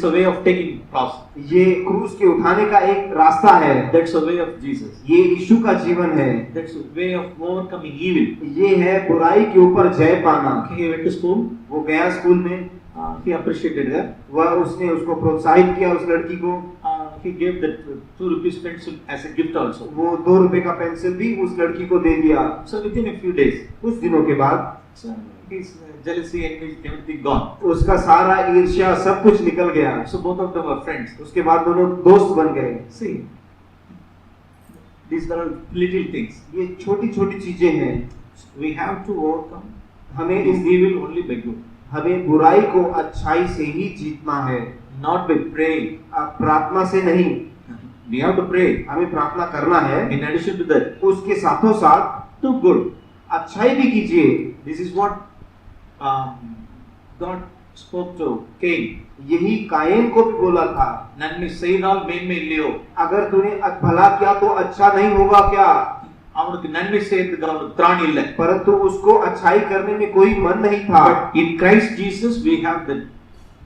Speaker 4: a way of taking cross.
Speaker 3: ये क्रूस के उठाने का एक रास्ता है.
Speaker 4: That's a way of Jesus.
Speaker 3: ये यीशु का जीवन है.
Speaker 4: That's a way of overcoming evil.
Speaker 3: ये है बुराई के ऊपर जय पाना.
Speaker 4: He went to school.
Speaker 3: वो गया स्कूल में.
Speaker 4: He appreciated her.
Speaker 3: उसने उसको प्रोत्साहित किया उस लड़की को.
Speaker 4: He gave that ₹2 pencil as a gift also.
Speaker 3: वो ₹2 का पेंसिल भी उस लड़की को दे दिया.
Speaker 4: So within a few days,
Speaker 3: कुछ दिनों के बाद
Speaker 4: his jealousy and everything gone.
Speaker 3: उसका सारा ईर्ष्या सब कुछ निकल गया.
Speaker 4: So both of them were friends.
Speaker 3: उसके बाद दोनों दोस्त बन गए.
Speaker 4: See, these are little things.
Speaker 3: ये छोटी छोटी चीजें हैं.
Speaker 4: We have to overcome.
Speaker 3: हमें
Speaker 4: this evil only by good.
Speaker 3: हमें बुराई को अच्छाई से ही जीतना है.
Speaker 4: Not by praying.
Speaker 3: प्रार्थना से नहीं.
Speaker 4: We have to pray.
Speaker 3: हमें प्रार्थना करना है.
Speaker 4: In addition to that,
Speaker 3: उसके साथों साथ
Speaker 4: do good.
Speaker 3: अच्छाई भी कीजिए.
Speaker 4: This is what God spoke to Cain.
Speaker 3: यही कायन को भी बोला था.
Speaker 4: नन्हे செய்தால் மேன்மை இல்லையோ,
Speaker 3: अगर तूने भला किया तो अच्छा नहीं होगा क्या?
Speaker 4: அவனுக்கு நன்மை செய்யறதுக்கு அவனுக்கு திராணி இல்லை.
Speaker 3: परंतु उसको अच्छाई करने में कोई मन नहीं था.
Speaker 4: But in Christ Jesus we have the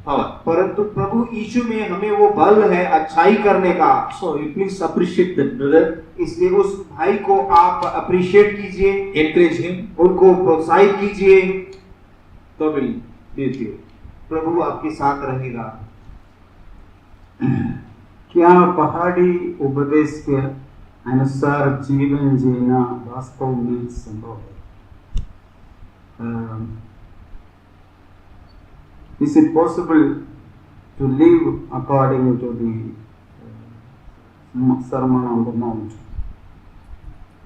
Speaker 4: power.
Speaker 3: परंतु प्रभु यीशु में हमें वो बल है अच्छाई करने का.
Speaker 4: So you please appreciate that brother.
Speaker 3: इसलिए उस भाई को आप अप्रिशिएट कीजिए.
Speaker 4: Encourage him.
Speaker 3: उनको प्रोत्साहित कीजिए.
Speaker 4: God will be with you.
Speaker 3: प्रभु आपके साथ रहेगा.
Speaker 1: क्या पहाड़ी उपदेश के अनुसार जीवन जीना वास्तव में संभव है? Is it possible to live according to the Sermon on the Mount?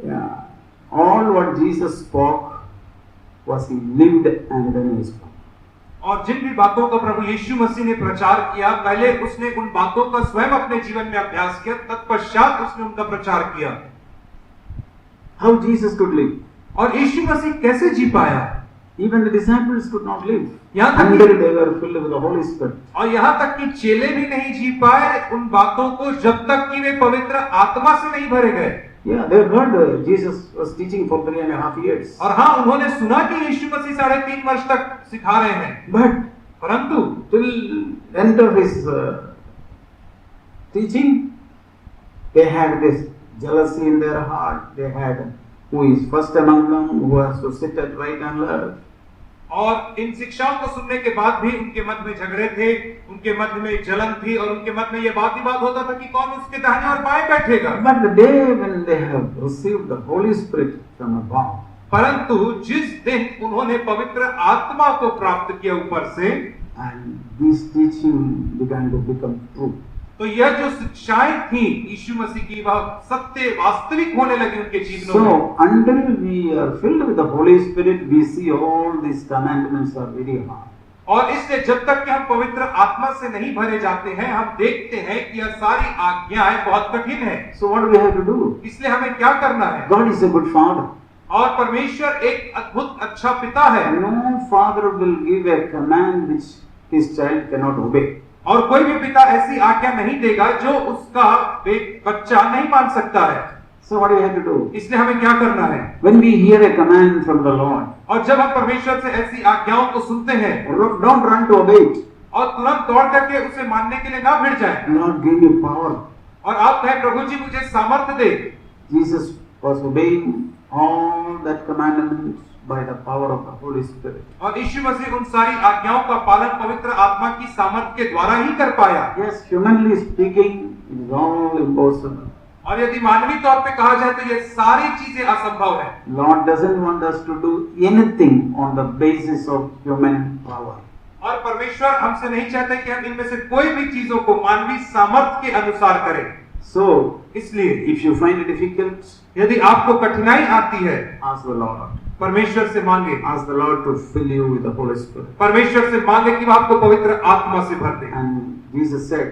Speaker 1: Yeah. All what Jesus spoke was he lived and then he spoke.
Speaker 2: और जिन भी बातों का प्रभु यीशु मसीह ने प्रचार किया, पहले उसने उन बातों का स्वयं अपने जीवन में अभ्यास किया, तत्पश्चात उसने उनका प्रचार किया.
Speaker 1: How Jesus could live?
Speaker 2: और यीशु मसीह कैसे जी पाया?
Speaker 1: Even the disciples could not live
Speaker 2: until
Speaker 1: they were filled with the Holy Spirit.
Speaker 2: और यहाँ तक कि चेले भी नहीं जी पाए उन बातों को जब तक कि वे पवित्र आत्मा से नहीं भरे गए.
Speaker 1: Yeah, they heard Jesus was teaching for 3.5 years.
Speaker 2: और हाँ, उन्होंने सुना कि यीशु मसीह 3.5 वर्ष तक सिखा रहे हैं.
Speaker 1: But
Speaker 2: परंतु
Speaker 1: till end of his teaching, they had this jealousy in their heart. They had who is first among them, who has to sit at right and left.
Speaker 2: और इन शिक्षाओं को सुनने के बाद भी उनके मन में झगड़े थे, उनके मन में जलन थी और उनके मन में ये बात ही बात होता था कि कौन उसके दाहिने और बाएं बैठेगा.
Speaker 1: But the day when they have received the Holy Spirit from above,
Speaker 2: परंतु जिस दिन उन्होंने पवित्र आत्मा को प्राप्त किया ऊपर से,
Speaker 1: and this teaching began to become true.
Speaker 2: तो यह जो शिक्षाएं थी यीशु मसीह की, वह सत्य वास्तविक होने लगी उनके जीवनों में।
Speaker 1: So until we are filled with the Holy Spirit, we see all these commandments are very hard.
Speaker 2: और इसलिए जब तक कि हम पवित्र आत्मा से नहीं भरे जाते हैं, हम देखते हैं कि यह सारी आज्ञाएं बहुत कठिन है।
Speaker 1: So what do we have to do?
Speaker 2: इसलिए हमें क्या करना है?
Speaker 1: God is a good father.
Speaker 2: और परमेश्वर एक अद्भुत अच्छा पिता है।
Speaker 1: No father will give a command which his child cannot obey.
Speaker 2: और कोई भी पिता ऐसी आज्ञा नहीं देगा जो उसका बच्चा नहीं मान सकता है।
Speaker 1: So what do we have to do?
Speaker 2: इसलिए हमें क्या करना है?
Speaker 1: When we hear a command from the Lord,
Speaker 2: और जब हम परमेश्वर से ऐसी आज्ञाओं को सुनते हैं,
Speaker 1: don't run to obey it.
Speaker 2: और तुरंत दौड़ करके उसे मानने के लिए ना भिड़ जाए।
Speaker 1: Lord, give me power.
Speaker 2: और आप कहें, प्रभु जी मुझे सामर्थ्य दे।
Speaker 1: Jesus was obeying all that commandments by the power of the Holy Spirit.
Speaker 2: और यीशु मसीह उन सारी आज्ञाओं का पालन पवित्र आत्मा की सामर्थ्य के द्वारा ही कर पाया।
Speaker 1: Yes, humanly speaking, it is all impossible.
Speaker 2: और यदि मानवीय तौर पे कहा जाए तो ये सारी चीजें असंभव है।
Speaker 1: Lord doesn't want us to do anything on the basis of human power.
Speaker 2: और परमेश्वर हमसे नहीं चाहते कि हम इनमें से कोई भी चीजों को मानवीय सामर्थ्य के अनुसार करें।
Speaker 1: So,
Speaker 2: इसलिए
Speaker 1: if you find it difficult,
Speaker 2: यदि आपको कठिनाई आती है,
Speaker 1: ask the Lord.
Speaker 2: परमेश्वर से मांगे।
Speaker 1: Ask the Lord to fill you with the Holy Spirit.
Speaker 2: परमेश्वर से मांगे कि वो आपको पवित्र आत्मा से भर दे।
Speaker 1: And Jesus said,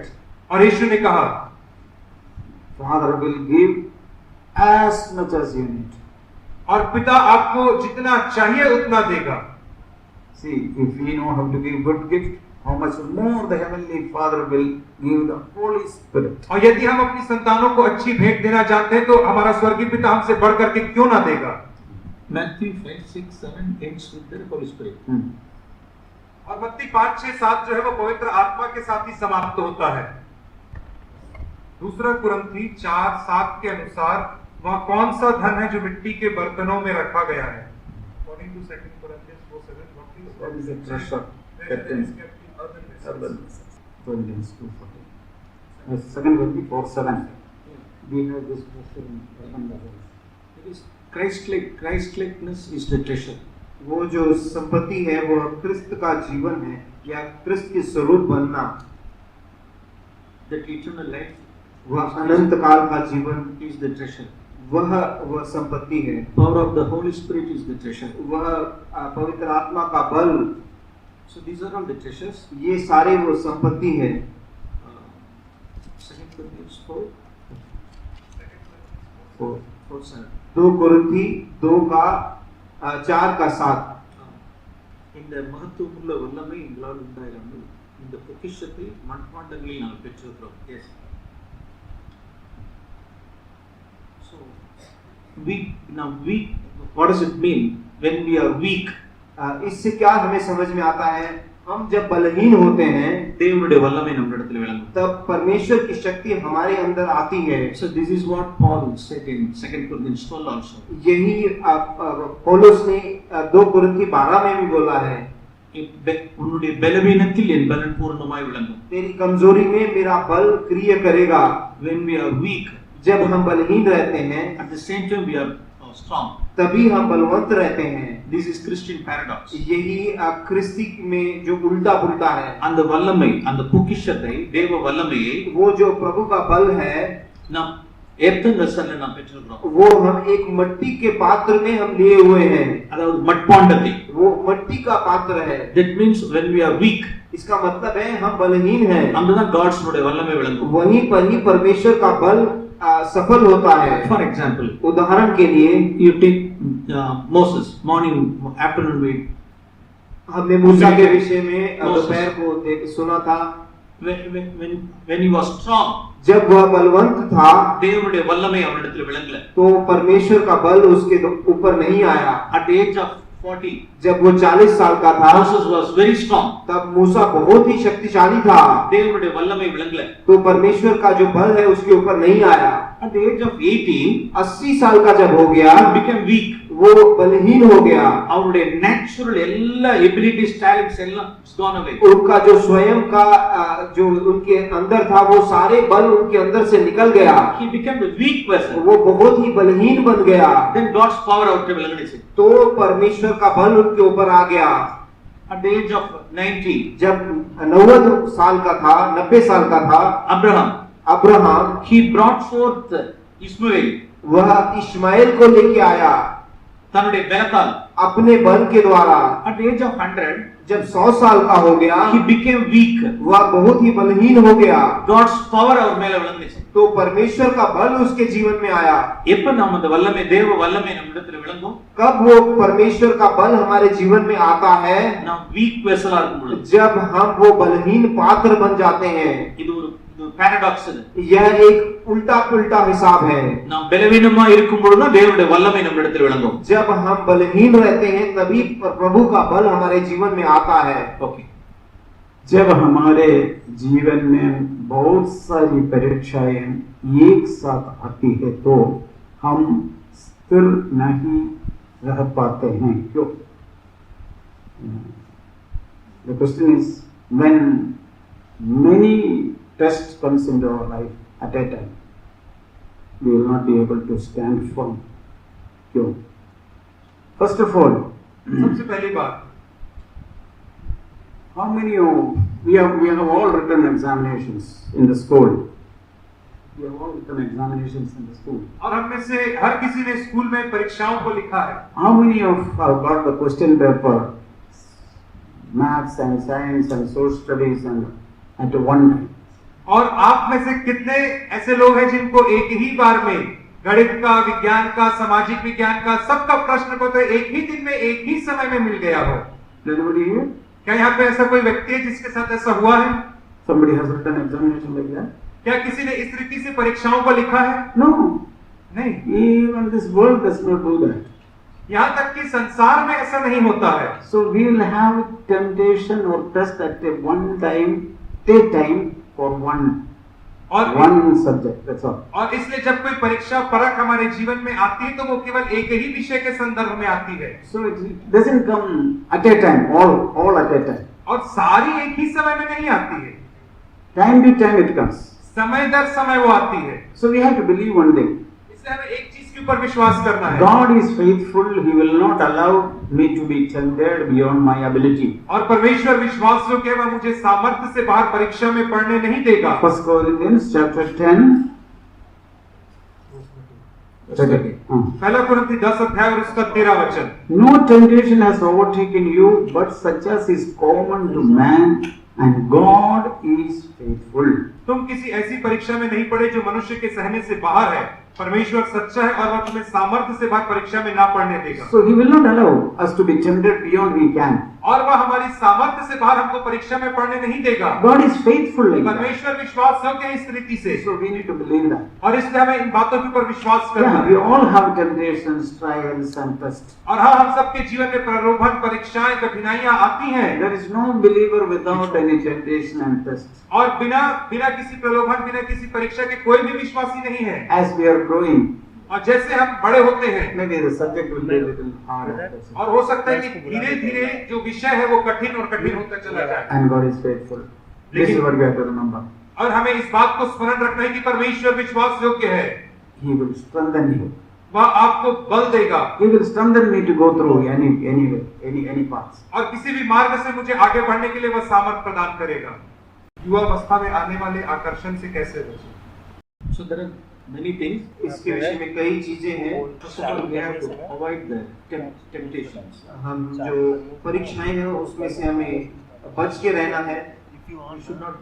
Speaker 2: और यीशु ने कहा,
Speaker 1: Father will give as much as you need.
Speaker 2: और पिता आपको जितना चाहिए उतना देगा।
Speaker 1: See, if we know how to give good gift, how much more the Heavenly Father will give the Holy Spirit.
Speaker 2: और यदि हम अपनी संतानों को अच्छी भेंट देना चाहते हैं तो हमारा स्वर्गीय पिता हमसे बढ़ करके क्यों ना देगा।
Speaker 4: Matthew 5, 6, 7 ends with the Holy Spirit.
Speaker 2: और मत्ती 5, 6, 7 जो है वो पवित्र आत्मा के साथ ही समाप्त होता है। दूसरा कुरिन्थी 4, 7 के अनुसार वह कौन सा धन है जो मिट्टी के बर्तनों में रखा गया है? According to 2 Corinthians 4:7,
Speaker 1: What is the treasure kept in earthen vessels? 2 Corinthians 4:7. We have this treasure in earthen vessels.
Speaker 4: It is Christ-likeness is the treasure.
Speaker 3: वो जो संपत्ति है वो क्रिस्त का जीवन है या क्रिस्त के स्वरूप बनना,
Speaker 4: That eternal life,
Speaker 3: वह अनंत काल का जीवन
Speaker 4: is the treasure.
Speaker 3: वह संपत्ति है।
Speaker 4: Power of the Holy Spirit is the treasure.
Speaker 3: वह पवित्र आत्मा का बल,
Speaker 4: So these are all the treasures.
Speaker 3: ये सारे वो संपत्ति है।
Speaker 4: 2 Corinthians 4, 4:7.
Speaker 3: 2 कुरिन्थी 2 का 4 का 7.
Speaker 4: இந்த மகத்துவமுள்ள வல்லமை எங்களால் உண்டாயிராமல் இந்த பொக்கிஷத்தை மண்பாண்டங்களில் நாங்கள் பெற்றிருக்கிறோம். Yes. So weak. What does it mean when we are weak?
Speaker 3: इससे क्या हमें समझ में आता है? हम जब बलहीन होते हैं
Speaker 4: தேவனுடைய வல்லமை நம்மிடத்தில் விளங்கும்.
Speaker 3: तब परमेश्वर की शक्ति हमारे अंदर आती है।
Speaker 4: So this is what Paul said in 2 Corinthians 12 also.
Speaker 3: यही पौलुस ने 2 कुरिन्थी 12 में भी बोला है,
Speaker 4: உன்னுடைய பலவீனத்தில் என் பலன் பூரணமாய் விளங்கும்.
Speaker 3: तेरी कमजोरी में मेरा बल क्रिया करेगा।
Speaker 4: When we are weak,
Speaker 3: जब हम बलहीन रहते हैं,
Speaker 4: at the same time we are strong.
Speaker 3: तभी हम बलवंत रहते हैं।
Speaker 4: This is Christian paradox.
Speaker 3: यही क्रिस्ती में जो उल्टा पुल्टा है,
Speaker 4: அந்த வல்லமை, அந்த பொக்கிஷத்தை, தேவ வல்லமையை
Speaker 3: वो जो प्रभु का बल है,
Speaker 4: நாம் எர்த்தன் வெசல்ல நாம் பெற்றிருக்கிறோம்.
Speaker 3: वो हम एक मिट्टी के पात्र में हम लिए हुए हैं।
Speaker 4: அதாவது மட்பாண்டத்தை.
Speaker 3: वो मिट्टी का पात्र है।
Speaker 4: That means when we are weak,
Speaker 3: इसका मतलब है हम बलहीन हैं।
Speaker 4: அங்கதான் God's வல்லமை விளங்கும்.
Speaker 3: वहीं पर ही परमेश्वर का बल सफल होता है।
Speaker 4: For example,
Speaker 3: उदाहरण के लिए
Speaker 4: you take Moses, morning, afternoon we
Speaker 3: हमने मूसा के विषय में दोपहर को सुना था।
Speaker 4: when he was strong,
Speaker 3: जब वह बलवंत था,
Speaker 4: தேவனுடைய வல்லமை அவனிடத்தில் விளங்கல.
Speaker 3: तो परमेश्वर का बल उसके ऊपर नहीं आया।
Speaker 4: At the age of 40,
Speaker 3: जब वो 40 साल का था,
Speaker 4: Moses was very strong.
Speaker 3: तब मूसा बहुत ही शक्तिशाली था,
Speaker 4: தேவனுடைய வல்லமை விளங்கல.
Speaker 3: तो परमेश्वर का जो बल है उसके ऊपर नहीं आया।
Speaker 4: At the age of 80,
Speaker 3: 80 साल का जब हो गया,
Speaker 4: he became weak.
Speaker 3: वो बलहीन हो गया।
Speaker 4: அவருடைய நேச்சுரல் எல்லா எபிலிட்டிஸ் டேலண்ட்ஸ் எல்லாம் gone away.
Speaker 3: उनका जो स्वयं का जो उनके अंदर था वो सारे बल उनके अंदर से निकल गया।
Speaker 4: He became a weak person.
Speaker 3: वो बहुत ही बलहीन बन गया।
Speaker 4: Then God's power அவர்கிட்ட விளங்குச்சு.
Speaker 3: तो परमेश्वर का बल उनके ऊपर आ गया।
Speaker 4: At the age of 90,
Speaker 3: जब 90 साल का था, 90 साल का था, Abraham
Speaker 4: he brought forth Ishmael.
Speaker 3: वह इश्माएल को लेके आया
Speaker 4: தன்னுடைய பலத்தால்,
Speaker 3: अपने बल के द्वारा।
Speaker 4: at the age of 100,
Speaker 3: जब 100 साल का हो गया,
Speaker 4: he became weak.
Speaker 3: वह बहुत ही बलहीन हो गया।
Speaker 4: God's power அவர் மேல விளங்குச்சு.
Speaker 3: तो परमेश्वर का बल उसके जीवन में आया।
Speaker 4: எப்ப நாம் அந்த வல்லமை, தேவ வல்லமை நம்மிடத்துல விளங்கும்?
Speaker 3: कब वो परमेश्वर का बल हमारे जीवन में आता है?
Speaker 4: நாம் வீக் வெசலா இருக்கும் பொழுது।
Speaker 3: जब हम वो बलहीन पात्र बन जाते हैं।
Speaker 4: இது ஒரு பாராடாக்ஸ் இது।
Speaker 3: यह एक उल्टा पुल्टा हिसाब है।
Speaker 4: நாம் பலவீனமா இருக்கும் பொழுது தான் தேவனுடைய வல்லமை நம்மிடத்துல விளங்கும்।
Speaker 3: जब हम बलहीन रहते हैं तभी प्रभु का बल हमारे जीवन में आता है।
Speaker 4: ओके।
Speaker 1: जब हमारे जीवन में बहुत सारी परीक्षाएं एक साथ आती है तो हम स्थिर नहीं रह पाते हैं। क्यों? The question is, when many tests comes into our life at a time, we will not be able to stand firm. क्यों? First of all,
Speaker 2: सबसे पहली बात,
Speaker 1: how many of we have all written examinations in the school. We have all written examinations in the school.
Speaker 2: और हम में से हर किसी ने स्कूल में परीक्षाओं को लिखा है।
Speaker 1: How many of have got the question paper, maths and science and social studies and at one time?
Speaker 2: और आप में से कितने ऐसे लोग हैं जिनको एक ही बार में गणित का, विज्ञान का, सामाजिक विज्ञान का सबका प्रश्न को तो एक ही दिन में, एक ही समय में मिल गया हो?
Speaker 1: Anybody here?
Speaker 2: क्या यहाँ पे ऐसा कोई व्यक्ति है जिसके साथ ऐसा हुआ है?
Speaker 1: Somebody has written examination like that?
Speaker 2: क्या किसी ने इस रीति से परीक्षाओं को लिखा है?
Speaker 1: No.
Speaker 2: नहीं।
Speaker 1: Even this world does not do that.
Speaker 2: यहाँ तक कि संसार में ऐसा नहीं होता है।
Speaker 1: So we will have temptation or test at a one time, take time for one subject. That's all.
Speaker 2: और इसलिए जब कोई परीक्षा परख हमारे जीवन में आती है तो वो केवल एक ही विषय के संदर्भ में आती है।
Speaker 1: So it doesn't come at a time, all at a time.
Speaker 2: और सारी एक ही समय में नहीं आती है।
Speaker 1: Time to time it comes.
Speaker 2: समय दर समय वो आती है।
Speaker 1: So we have to believe one thing.
Speaker 2: इसलिए हमें एक चीज के ऊपर विश्वास करना है।
Speaker 1: God is faithful. He will not allow me to be tempted beyond my ability.
Speaker 2: और परमेश्वर विश्वास योग्य है, वह मुझे सामर्थ्य से बाहर परीक्षा में पढ़ने नहीं देगा।
Speaker 1: 1 Corinthians chapter 10.
Speaker 2: पहला कुरिन्थी 10 अध्याय और उसका 13 वचन।
Speaker 1: No temptation has overtaken you, but such as is common to man, and God is faithful.
Speaker 2: तुम किसी ऐसी परीक्षा में नहीं पड़े जो मनुष्य के सहने से बाहर है। परमेश्वर सच्चा है और वह तुम्हें सामर्थ्य से बाहर परीक्षा में ना पढ़ने देगा।
Speaker 1: So he will not allow us to be tempted beyond we can.
Speaker 2: और वह हमारी सामर्थ्य से बाहर हमको परीक्षा में पढ़ने नहीं देगा।
Speaker 1: God is faithful like that.
Speaker 2: परमेश्वर विश्वास योग्य है इस रीति से।
Speaker 1: So we need to believe that.
Speaker 2: और इसलिए हमें इन बातों के ऊपर विश्वास करना
Speaker 1: Yeah,
Speaker 2: है।
Speaker 1: we all have temptations, trials and tests.
Speaker 2: और हाँ, हम सबके जीवन में प्रलोभन, परीक्षाएं, कठिनाइयां आती हैं।
Speaker 1: There is no believer without any temptation and tests.
Speaker 2: और बिना किसी प्रलोभन, बिना किसी परीक्षा के कोई भी विश्वासी नहीं है।
Speaker 1: As we are growing,
Speaker 2: और जैसे हम बड़े होते हैं,
Speaker 1: maybe the subject will be a little harder.
Speaker 2: और हो सकता है कि धीरे-धीरे जो विषय है वो कठिन और कठिन होता चला जाए।
Speaker 1: And God is faithful. This is what we have to remember.
Speaker 2: और हमें इस बात को स्मरण रखना है कि परमेश्वर विश्वास योग्य है।
Speaker 1: He will strengthen you.
Speaker 2: वह आपको बल देगा।
Speaker 1: He will strengthen me to go through any paths.
Speaker 2: और किसी भी मार्ग से मुझे आगे बढ़ने के लिए वह सामर्थ प्रदान करेगा। युवावस्था में आने वाले आकर्षण से कैसे बचें?
Speaker 4: So there are many things.
Speaker 3: इसके विषय में कई चीजें हैं।
Speaker 4: First of all, we have to avoid the temptations.
Speaker 3: हम जो परीक्षाएं हैं उसमें से हमें बच के रहना है।
Speaker 4: You should not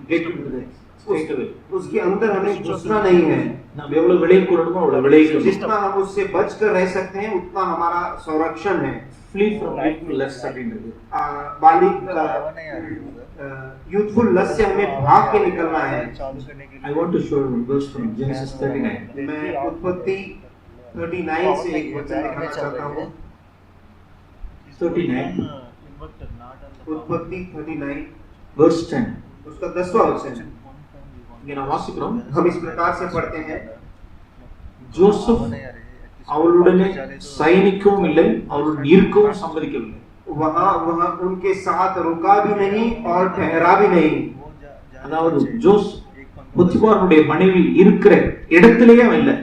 Speaker 4: get into the state of it.
Speaker 3: उसके अंदर हमें घुसना नहीं है।
Speaker 4: நாம் எவ்வளவு விலகி கொள்ளணுமோ அவ்வளவு விலகி
Speaker 3: जितना हम उससे बच कर रह सकते हैं उतना हमारा संरक्षण है।
Speaker 4: flee from youthful lusts அப்படின்றது।
Speaker 3: बालिक youthful lust से हमें भाग के निकलना है।
Speaker 4: I want to show you a verse from Genesis 39.
Speaker 3: मैं उत्पत्ति 39 से एक वचन दिखाना चाहता हूँ।
Speaker 4: 39
Speaker 3: उत्पत्ति 39
Speaker 4: verse 10.
Speaker 3: उसका 10वां वचन।
Speaker 4: இங்க நான் வாசிக்கிறோம்।
Speaker 3: हम इस प्रकार से पढ़ते हैं।
Speaker 4: जोसेफ அவளுடனே சயனிக்கவும் இல்லை, அவளுடன் இருக்கவும் சம்மதிக்கவில்லை.
Speaker 3: वहां वहां उनके साथ रुका भी नहीं और ठहरा भी नहीं.
Speaker 4: அதாவது ஜோஸ் பொத்திபாருடைய மனைவி இருக்கிற இடத்திலேயே அவன் இல்லை.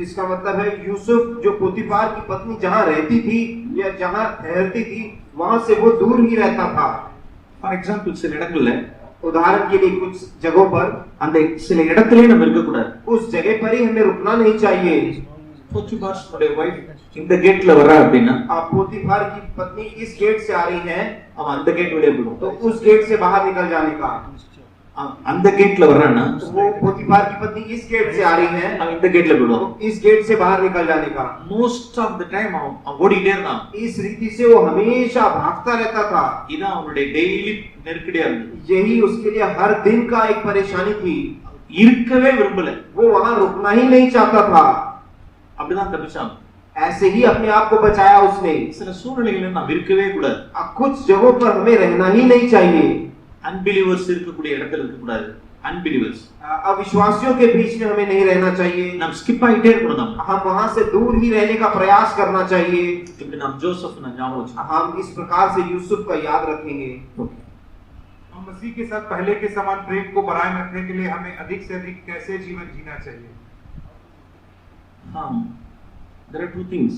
Speaker 3: इसका मतलब है यूसुफ जो पोतीफार की पत्नी जहां रहती थी या जहां ठहरती थी वहां से वो दूर ही रहता था.
Speaker 4: ஃபார் எக்ஸாம்பிள் சில இடங்கள்ல,
Speaker 3: उदाहरण के लिए कुछ जगहों पर,
Speaker 4: அந்த சில இடத்திலே நம்ம இருக்க கூடாது.
Speaker 3: उस जगह पर ही हमें रुकना नहीं चाहिए.
Speaker 4: போத்திபாருடைய வைஃப் இந்த கேட்ல வரா அப்படின்னா,
Speaker 3: पोतीफार की पत्नी इस गेट से आ रही है,
Speaker 4: அவன் அந்த கேட் வழியா போயிடும்.
Speaker 3: तो उस गेट से बाहर निकल जाने का.
Speaker 4: அந்த கேட்ல வர்றான்னா,
Speaker 3: वो पोतीफार की पत्नी इस गेट से आ रही है,
Speaker 4: அவன் இந்த கேட்ல போயிடும்.
Speaker 3: इस गेट से बाहर निकल जाने का.
Speaker 4: மோஸ்ட் ஆஃப் தி டைம் அவன் ஓடிட்டே இருந்தான்.
Speaker 3: इस रीति से वो हमेशा भागता रहता था.
Speaker 4: இதான் அவனுடைய டெய்லி நெருக்கடியா இருந்தது.
Speaker 3: यही उसके लिए हर दिन का एक परेशानी थी.
Speaker 4: இருக்கவே விரும்பல.
Speaker 3: वो वहां रुकना ही नहीं चाहता था.
Speaker 4: அப்படிதான் தப்பிச்சான்.
Speaker 3: ऐसे ही अपने आप को बचाया उसने.
Speaker 4: சில சூழ்நிலைகளில் நாம் இருக்கவே கூடாது.
Speaker 3: कुछ जगहों पर हमें रहना ही नहीं चाहिए.
Speaker 4: अनबिलीवर्स இருக்கக்கூடிய இடத்துல இருக்க கூடாது. अनबिलीवर्स
Speaker 3: अविश्वासियों के बीच में हमें नहीं रहना चाहिए.
Speaker 4: நாம் ஸ்கிப் ஆயிட்டே இருக்கணும்.
Speaker 3: हम वहां से दूर ही रहने का प्रयास करना चाहिए.
Speaker 4: இப்படி நாம் ஜோசப் நான் ஞாபகம் வச்சுக்கோங்க.
Speaker 3: हम इस प्रकार से यूसुफ का याद रखेंगे.
Speaker 2: हम मसीह के साथ पहले के समान प्रेम को बनाए रखने के लिए हमें अधिक से अधिक कैसे जीवन जीना चाहिए?
Speaker 4: हाँ, there are two things.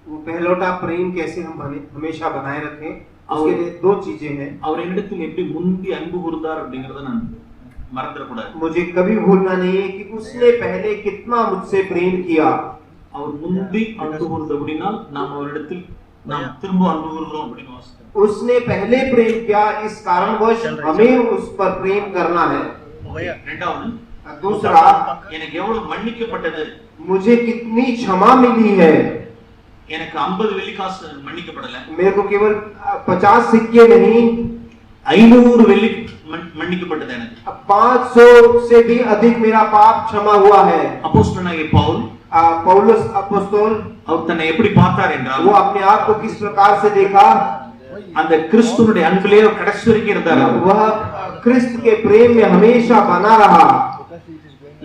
Speaker 3: वो पहलोटा प्रेम कैसे हम हमेशा बनाए रखें, उसके लिए दो चीजें हैं.
Speaker 4: அவர் என்னிடத்தில் எப்படி முந்தி அன்பு கூர்ந்தார் அப்படிங்கறத நான் மறந்துடக்கூடாது.
Speaker 3: मुझे कभी भूलना नहीं है कि उसने पहले कितना मुझसे प्रेम किया.
Speaker 4: அவர் முந்தி அன்பு கூர்ந்தபடினால் நாம் அவரிடத்தில் நாம் திரும்ப அன்பு கூர்கிறோம் அப்படின்னு வாசிக்கிறோம்.
Speaker 3: उसने पहले प्रेम किया, इस कारणवश हमें उस पर प्रेम करना है.
Speaker 4: இரண்டாவது,
Speaker 3: दूसरा,
Speaker 4: எனக்கு எவ்வளவு மன்னிக்கப்பட்டது,
Speaker 3: मुझे कितनी क्षमा मिली है.
Speaker 4: எனக்கு 50 வெள்ளிக்காசு மன்னிக்கப்படல,
Speaker 3: मेरे को केवल 50 सिक्के नहीं,
Speaker 4: 500 வெள்ளி மன்னிக்கப்பட்டது. எனக்கு
Speaker 3: 500 से भी अधिक मेरा पाप क्षमा हुआ है.
Speaker 4: அப்போஸ்தலனாகிய பவுல்
Speaker 3: पौलुस अपोस्तल
Speaker 4: அவர் தன்னை எப்படி பார்த்தார் என்றால்,
Speaker 3: वो अपने आप को किस प्रकार से देखा,
Speaker 4: அந்த கிறிஸ்துவினுடைய அன்பிலே கடைசி வரைக்கும் இருந்தார்.
Speaker 3: वह क्रिस्त के प्रेम में हमेशा बना रहा.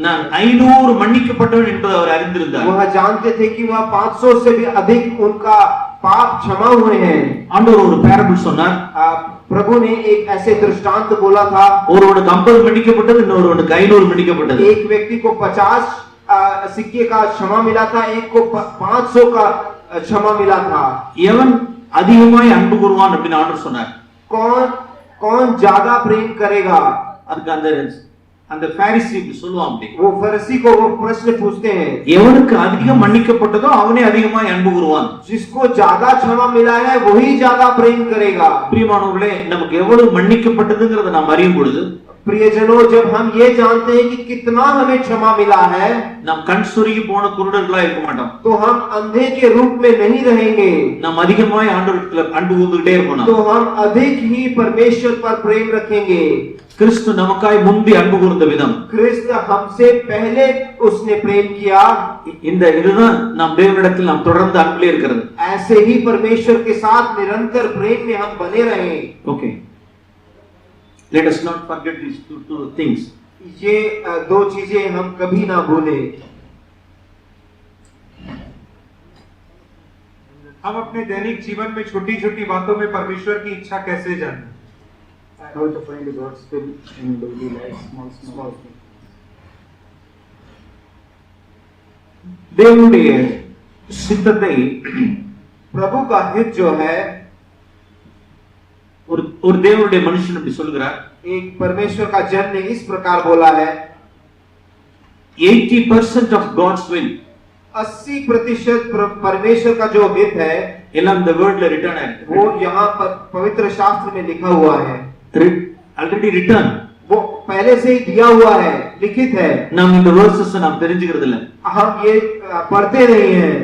Speaker 4: நான் 500 மன்னிக்கப்பட்டவன் என்பதை அவர் அறிந்திருந்தார்.
Speaker 3: वह जानते थे कि वह 500 से भी अधिक उनका पाप क्षमा हुए हैं.
Speaker 4: ஆண்டவர் ஒரு பேரபிள் சொன்னார்.
Speaker 3: प्रभु ने एक ऐसे दृष्टांत बोला था.
Speaker 4: ஒருவனுக்கு 50 மன்னிக்கப்பட்டது, இன்னொருவனுக்கு 500 மன்னிக்கப்பட்டது.
Speaker 3: एक व्यक्ति को 50 सिक्के का क्षमा मिला था, एक को 500 का क्षमा मिला था.
Speaker 4: எவன் அதிகமாய் அன்பு கூறுவான் அப்படின்னு ஆண்டவர் சொன்னார்.
Speaker 3: कौन कौन ज्यादा प्रेम करेगा?
Speaker 4: அதுக்கு அந்த பாரிசி சொல்லுவான். அப்படி
Speaker 3: वो फरीसी को वो प्रश्न पूछते हैं.
Speaker 4: எவனுக்கு அதிகம் மன்னிக்கப்பட்டதோ அவனே அதிகமாய் அன்பு கூறுவான்.
Speaker 3: जिसको ज्यादा क्षमा मिला है वही ज्यादा प्रेम करेगा.
Speaker 4: பிரியமானவர்களே, நமக்கு எவ்வளவு மன்னிக்கப்பட்டதுங்கிறத நாம் அறியும் பொழுது,
Speaker 3: प्रियजनों, जब हम ये जानते हैं कि कितना हमें क्षमा मिला है,
Speaker 4: நாம் கண் சுருங்கி போன குருடர்களா இருக்க மாட்டோம்.
Speaker 3: तो हम अंधे के रूप में नहीं रहेंगे.
Speaker 4: நாம் அதிகமாய் ஆண்டவரிடத்தில் அன்பு கூர்ந்துட்டே இருப்போம்.
Speaker 3: तो हम अधिक ही परमेश्वर पर प्रेम रखेंगे.
Speaker 4: கிறிஸ்து நமக்காய் முந்தி அன்பு கூர்ந்த விதம்,
Speaker 3: क्रिस्त हमसे पहले उसने प्रेम किया.
Speaker 4: இதுதான் நாம் தேவனிடத்தில் நாம் தொடர்ந்து அன்பிலே இருக்கிறது.
Speaker 3: ऐसे ही परमेश्वर के साथ निरंतर प्रेम में हम बने रहें.
Speaker 4: Okay, let us not forget these two things.
Speaker 3: ये दो चीजें हम कभी ना भूलें.
Speaker 2: हम अपने दैनिक जीवन में छोटी छोटी बातों में परमेश्वर की इच्छा कैसे जानें?
Speaker 1: How to find God's will in daily life, small things.
Speaker 4: தேவனுடைய சித்தத்தை,
Speaker 3: प्रभु का हित जो है,
Speaker 4: ஒரு தேவனுடைய மனுஷன் அப்படி சொல்கிறார்.
Speaker 3: एक परमेश्वर का जन ने इस प्रकार बोला है,
Speaker 4: 80% of God's will,
Speaker 3: 80% परमेश्वर का जो हित है,
Speaker 4: எல்லாம் இந்த வேர்ட்ல ரிட்டர்ன் ஆயிருக்கு.
Speaker 3: वो यहाँ पर पवित्र शास्त्र में लिखा हुआ है.
Speaker 4: ஆல்ரெடி ரிட்டர்ன்,
Speaker 3: वो पहले से ही दिया हुआ है, लिखित है.
Speaker 4: நாம் இந்த வேர்சஸ் நாம் தெரிஞ்சுக்கிறது இல்ல.
Speaker 3: हम ये पढ़ते नहीं हैं.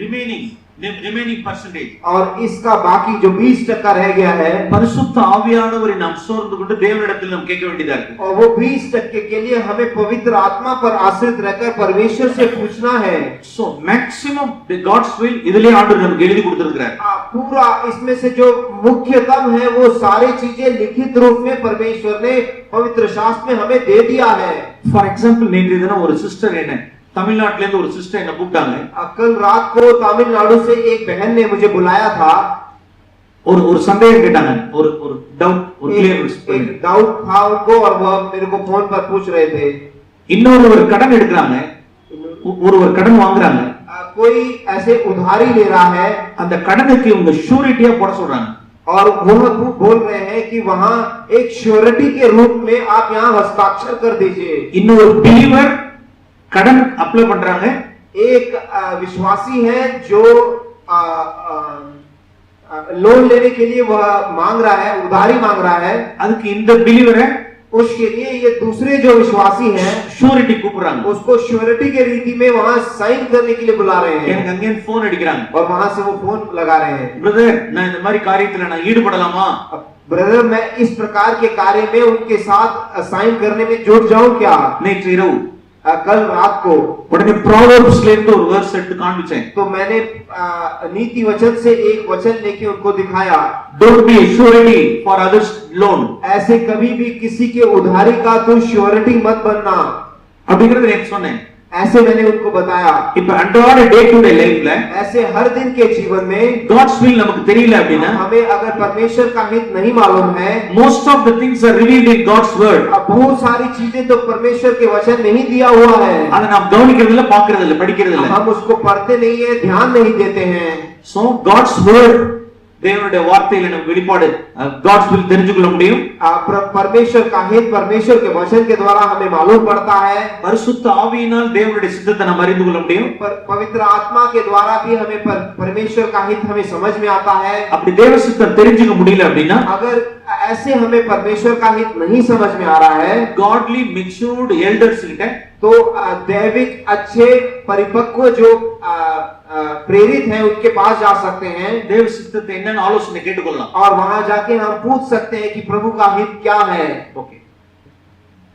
Speaker 4: ரிமைனிங் பர்சன்டேஜ்,
Speaker 3: और इसका बाकी जो 20% रह गया है,
Speaker 4: பரிசுத்த ஆவியானவரை நாம் சோர்ந்து கொண்டு தேவனிடத்தில் நாம் கேட்க வேண்டியதா இருக்கு.
Speaker 3: और वो 20% के लिए हमें पवित्र आत्मा पर आश्रित रहकर परमेश्वर से पूछना है.
Speaker 4: So maximum the God's will இதிலே ஆண்டவர் நமக்கு எழுதி கொடுத்திருக்கிறார்.
Speaker 3: पूरा इसमें से जो मुख्यतम है वो सारी चीजें लिखित रूप में परमेश्वर ने पवित्र शास्त्र में हमें दे दिया है.
Speaker 4: For example, நேற்று தினம் ஒரு சிஸ்டர் என்ன தமிழ்நாட்டுல இருந்து ஒரு சிஸ்டர் என்ன கூப்பிட்டாங்க.
Speaker 3: कल रात को तमिलनाडु से एक बहन ने मुझे बुलाया था.
Speaker 4: ஒரு சந்தேகம் கேட்டாங்க, ஒரு டவுட், ஒரு கிளியர்
Speaker 3: एक डाउट था उनको और वो मेरे को फोन पर पूछ रहे थे.
Speaker 4: இன்னொரு கடன் எடுக்கறாங்க, ஒருவர் கடன் வாங்குறாங்க.
Speaker 3: कोई ऐसे उधारी ले रहा है,
Speaker 4: அந்த கடனுக்கு இவங்க ஷூரிட்டியா போட சொல்றாங்க.
Speaker 3: और वो बोल रहे हैं कि वहां एक श्योरिटी के रूप में आप यहाँ हस्ताक्षर कर दीजिए.
Speaker 4: இன்னொரு बिलीवर कடன் अप्लाई பண்றாங்க.
Speaker 3: एक विश्वासी है जो लोन लेने के लिए वह मांग रहा है, उधारी मांग रहा है.
Speaker 4: அதுக்கு இந்த बिलीवर है,
Speaker 3: उसके लिए ये दूसरे जो विश्वासी हैं
Speaker 4: ஷூரிட்டி கூப்பிடுறாங்க.
Speaker 3: उसको श्योरिटी के रीति में वहां साइन करने के लिए बुला रहे हैं.
Speaker 4: எனக்கு அங்க போன் அடிக்கறாங்க
Speaker 3: और वहां से वो फोन लगा रहे हैं.
Speaker 4: பிரதர், நான் இந்த மாதிரி காரியத்துல நான் ஈடுபடலாமா?
Speaker 3: ब्रदर, मैं इस प्रकार के कार्य में उनके साथ साइन करने में जुट जाऊं क्या?
Speaker 4: நேற்று இரவு
Speaker 3: कल रात को
Speaker 4: உடனே ப்ராவர்ப்ஸ்ல இருந்து ஒரு வேர்ஸ் எடுத்து காண்பிச்சேன்.
Speaker 3: तो मैंने नीति वचन से एक वचन लेके उनको दिखाया.
Speaker 4: Don't be surety for others loan.
Speaker 3: ऐसे कभी भी किसी के उधारी का तू श्योरिटी मत बनना.
Speaker 4: அப்படிங்கறது நேற்று சொன்னேன்.
Speaker 3: ऐसे मैंने उनको बताया.
Speaker 4: இப்ப அன்றாட डे टू डे लाइफல
Speaker 3: ऐसे हर दिन के जीवन में
Speaker 4: God's will நமக்கு தெரியல அப்படினா,
Speaker 3: हमें अगर परमेश्वर का हित नहीं मालूम है,
Speaker 4: most of the things are revealed in God's word.
Speaker 3: अब बहुत सारी चीजें तो परमेश्वर के वचन में ही दिया हुआ है.
Speaker 4: அத நாம் கவனிக்கிறது இல்ல, பார்க்கிறது இல்ல, படிக்கிறது இல்ல.
Speaker 3: हम उसको पढ़ते नहीं है, ध्यान नहीं देते हैं.
Speaker 4: So God's word, தேவனுடைய வார்த்தையில நம்ம வெளிப்பாடு God's will தெரிஞ்சுக்கொள்ள முடியும்.
Speaker 3: परमेश्वर का हित परमेश्वर के वचन के द्वारा हमें मालूम पड़ता है.
Speaker 4: பரிசுத்த ஆவியினால் தேவனுடைய சித்தத்தை நாம் அறிந்து கொள்ள முடியும்.
Speaker 3: पवित्र आत्मा के द्वारा भी हमें परमेश्वर का हित हमें समझ में आता है.
Speaker 4: அப்படி தேவ சித்தம் தெரிஞ்சுக்க முடியல அப்படினா,
Speaker 3: अगर ऐसे हमें परमेश्वर का हित नहीं समझ में आ रहा है,
Speaker 4: godly matured elders கிட்ட
Speaker 3: तो दैविक अच्छे परिपक्व जो प्रेरित हैं उनके पास जा सकते हैं.
Speaker 4: தேவ சித்தத்தை என்னன்னு ஆலோசனை கேட்டுக்கொள்ளலாம்.
Speaker 3: और वहां जाके हम पूछ सकते हैं कि प्रभु का हित क्या है.
Speaker 4: ओके.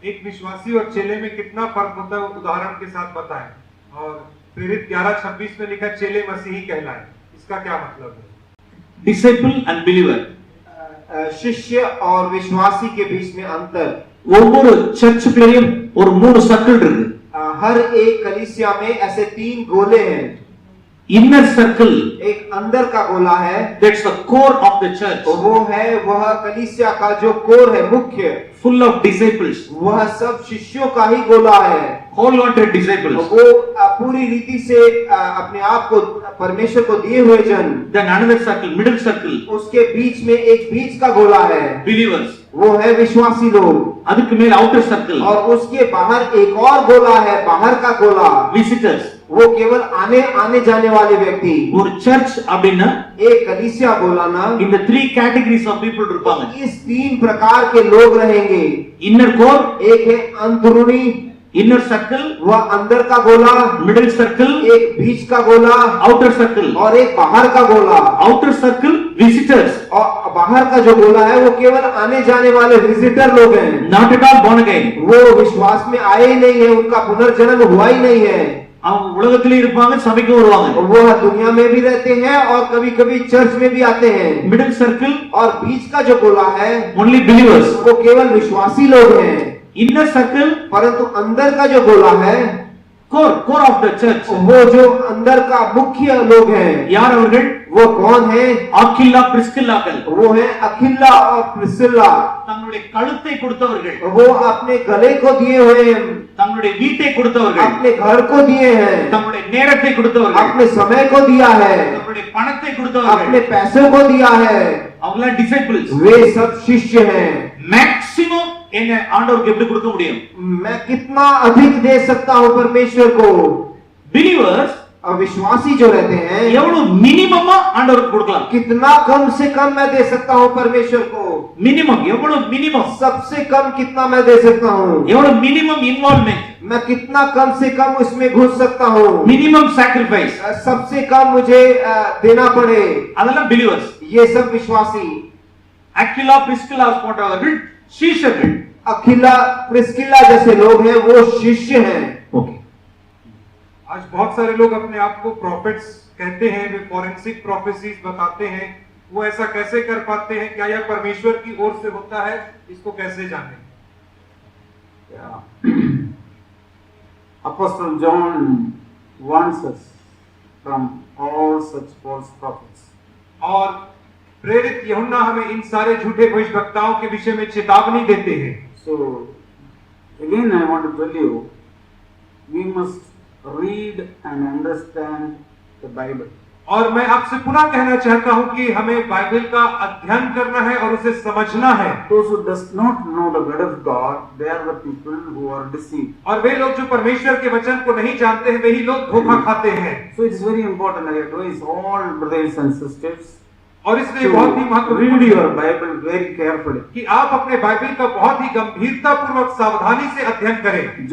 Speaker 2: एक विश्वासी और चेले में कितना फर्क होता है उदाहरण के साथ बताएं. और प्रेरित 11:26 में लिखा चेले मसीही कहलाए, इसका क्या मतलब है?
Speaker 4: Disciple and believer.
Speaker 3: शिष्य और विश्वासी के बीच में अंतर.
Speaker 4: ஒவ்வொரு சர்ச்சுக்குள்ளேயும் ஒரு 3 சர்க்கிள் இருக்கு.
Speaker 3: हर एक कलीसिया में ऐसे 3 गोले हैं.
Speaker 4: इनर सर्कल,
Speaker 3: एक अंदर का गोला है,
Speaker 4: that's the core of the church.
Speaker 3: वो है वह कलीसिया का जो कोर है, मुख्य,
Speaker 4: फुल ऑफ डिसाइपल्स.
Speaker 3: वह सब शिष्यों का ही गोला है.
Speaker 4: Whole hearted disciples.
Speaker 3: वो पूरी रीति से अपने आप को परमेश्वर को दिए हुए जन.
Speaker 4: Then another circle, middle circle,
Speaker 3: उसके बीच में एक बीच का गोला है,
Speaker 4: बिलीवर्स.
Speaker 3: वो है विश्वासी लोग.
Speaker 4: அதுக்கு மேல आउटर सर्कल,
Speaker 3: और उसके बाहर एक और गोला है, बाहर का गोला,
Speaker 4: विजिटर्स.
Speaker 3: वो केवल आने जाने वाले व्यक्ति.
Speaker 4: ஒரு சர்ச் அப்படினா
Speaker 3: एक कलीसिया बोला ना,
Speaker 4: இந்த 3 कैटेगरीज ऑफ पीपल இருப்பாங்க.
Speaker 3: इस 3 प्रकार के लोग रहेंगे.
Speaker 4: इनर कोर,
Speaker 3: एक है अंदरूनी,
Speaker 4: इनर सर्कल,
Speaker 3: वह अंदर का गोला,
Speaker 4: मिडिल सर्कल,
Speaker 3: एक बीच का गोला,
Speaker 4: आउटर सर्कल.
Speaker 3: और एक बाहर का गोला.
Speaker 4: आउटर सर्कल विजिटर्स,
Speaker 3: और बाहर का जो गोला है वो केवल आने जाने वाले विजिटर लोग हैं.
Speaker 4: Not at all born again.
Speaker 3: वो विश्वास में आए ही नहीं है, उनका पुनर्जन्म हुआ ही नहीं है.
Speaker 4: அவங்க உலகத்திலே இருப்பாங்க, சபைக்கு வருவாங்க.
Speaker 3: वो दुनिया में भी रहते हैं और कभी-कभी चर्च में भी आते हैं.
Speaker 4: मिडिल सर्कल
Speaker 3: और बीच का जो गोला है
Speaker 4: ओनली बिलीवर्स.
Speaker 3: वो केवल विश्वासी लोग हैं.
Speaker 4: इनर सर्कल,
Speaker 3: परंतु अंदर का जो गोला है,
Speaker 4: कोर ऑफ द चर्च,
Speaker 3: वो जो अंदर का मुख्य लोग हैं,
Speaker 4: यार அவர்கள்
Speaker 3: वो कौन है?
Speaker 4: ஆக்கில்லா பிரிஸ்கில்லாக்கள்.
Speaker 3: वो है अखिला और प्रिस्किल्ला.
Speaker 4: தங்களுடைய கழுத்தை கொடுத்தவர்கள்,
Speaker 3: वो अपने गले को दिए हुए हैं,
Speaker 4: தங்களுடைய வீட்டை கொடுத்தவர்கள்,
Speaker 3: अपने घर को दिए हैं,
Speaker 4: தங்களுடைய நேரத்தை கொடுத்தவர்கள்,
Speaker 3: अपने समय को दिया है,
Speaker 4: தங்களுடைய பணத்தை
Speaker 3: अपने
Speaker 4: கொடுத்தவர்கள்,
Speaker 3: पैसों को दिया है.
Speaker 4: அவங்கள டிசைபிள்ஸ்.
Speaker 3: वे सब शिष्य हैं.
Speaker 4: मैक्सिमम என்ன ஆண்டவருக்கு எப்படி கொடுக்க முடியும்?
Speaker 3: मैं कितना अधिक दे सकता हूं परमेश्वर को?
Speaker 4: बिलीवर्स
Speaker 3: विश्वासी जो रहते हैं,
Speaker 4: எவ்வளவு மினிமமா ஆண்டவருக்கு கொடுக்கலாம்?
Speaker 3: कितना कम से कम मैं दे सकता हूं परमेश्वर को?
Speaker 4: மினிமம் எவ்வளவு மினிமம்?
Speaker 3: सबसे कम कितना मैं दे सकता हूं?
Speaker 4: எவ்வளவு மினிமம் இன்வால்வ்மென்ட்?
Speaker 3: मैं कितना कम से कम उसमें घुस सकता हूं?
Speaker 4: Minimum sacrifice.
Speaker 3: सबसे कम मुझे देना पड़े.
Speaker 4: அதெல்லாம் பிலீவர்ஸ்.
Speaker 3: ये सब विश्वासी.
Speaker 4: அக்விலா பிரிஸ்கில்லா போன்றவர்கள் शिष्यர்கள்.
Speaker 3: अखिला प्रिस्किल्ला जैसे लोग हैं वो शिष्य हैं.
Speaker 4: ओके.
Speaker 2: आज बहुत सारे लोग अपने आप को प्रॉफिट्स कहते हैं, वे फॉरेंसिक प्रोफेसीज बताते हैं. वो ऐसा कैसे कर पाते हैं? क्या यह परमेश्वर की ओर से होता है? इसको कैसे जानें?
Speaker 1: Apostle John warns us from all such false prophets.
Speaker 2: और प्रेरित यूहन्ना हमें इन सारे झूठे भविष्यवक्ताओं के विषय में चेतावनी देते हैं।
Speaker 1: So again I want to tell you, we must read and understand the Bible.
Speaker 2: और मैं आपसे पुनः कहना चाहता हूं कि हमें बाइबल का अध्ययन करना है और उसे समझना है।
Speaker 1: Those who does not know the word of God, they are the people who are deceived.
Speaker 2: और वे लोग जो परमेश्वर के वचन को नहीं जानते हैं वही लोग धोखा खाते हैं।
Speaker 1: So it is very important, I advise all brothers and sisters
Speaker 2: और इसलिए बहुत ही
Speaker 1: to
Speaker 2: महत्वपूर्ण
Speaker 1: read your
Speaker 2: है
Speaker 1: Bible very carefully.
Speaker 2: कि आप अपने बाइबल का बहुत ही गंभीरता पूर्वक सावधानी से अध्ययन करें।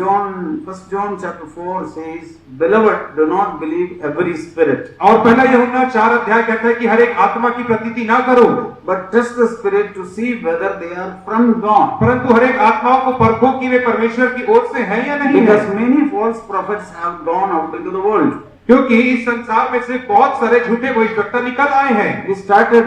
Speaker 1: First John chapter 4 says, Beloved, do not believe every spirit,
Speaker 2: और पहला यूहन्ना 4 अध्याय कहता है कि हर एक आत्मा की प्रतीति ना करो,
Speaker 1: but test the spirit to see whether they are from God.
Speaker 2: परंतु हर एक आत्माओं को परखो कि वे परमेश्वर की ओर से हैं या नहीं
Speaker 1: Because
Speaker 2: है,
Speaker 1: many false prophets have gone out into the world.
Speaker 2: क्योंकि इस संसार में से बहुत सारे झूठे भविष्यवक्ता निकल आए हैं।
Speaker 1: It started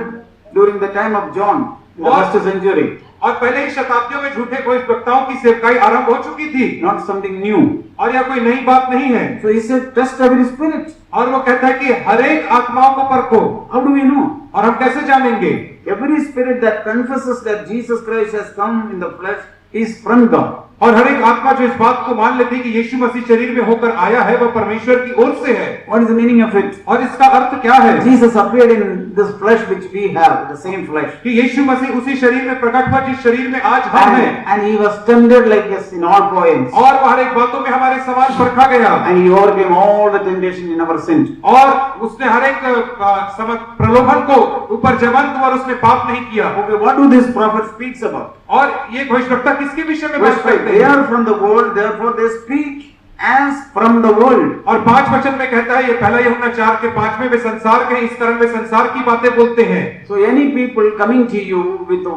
Speaker 1: during the time of John in the
Speaker 2: और-
Speaker 1: first century.
Speaker 2: और पहले ही शताब्दियों में झूठे भविष्यवक्ताओं की सेवकाई आरंभ हो चुकी थी
Speaker 1: Not something new.
Speaker 2: और यह कोई नई बात नहीं है।
Speaker 1: So he said, test every spirit.
Speaker 2: और वो कहता है कि हर एक आत्माओं को परखो।
Speaker 1: How do we know?
Speaker 2: और हम कैसे जानेंगे?
Speaker 1: Every spirit that confesses that Jesus Christ has come in the flesh is from God.
Speaker 2: और हर एक आत्मा जो इस बात को मान लेती है कि यीशु मसीह शरीर में होकर आया है वह परमेश्वर की ओर से है।
Speaker 1: What is the meaning of it?
Speaker 2: और इसका अर्थ क्या है?
Speaker 1: Jesus appeared in this flesh which we have, the same flesh.
Speaker 2: कि यीशु मसीह उसी शरीर में प्रकट हुआ जिस शरीर में आज हम हैं,
Speaker 1: And he was tempted like us in all points.
Speaker 2: और वह हर एक बातों में हमारे समान परखा गया,
Speaker 1: And he overcame all the temptation, he never sinned.
Speaker 2: और उसने हर एक प्रलोभन को ऊपर जबंत और उसने पाप नहीं किया।
Speaker 1: Okay, what do this prophet speaks about?
Speaker 2: और ये भविष्यवक्ता किसके विषय में
Speaker 1: Verse
Speaker 2: बात
Speaker 1: 5,
Speaker 2: करते
Speaker 1: they
Speaker 2: हैं?
Speaker 1: are from the world, therefore they speak as from the world.
Speaker 2: और 5 वचन में कहता है, ये पहला यूहन्ना 4 के 5 में वे संसार के हैं, इस कारण वे संसार की बातें बोलते हैं।
Speaker 1: So any people coming to you with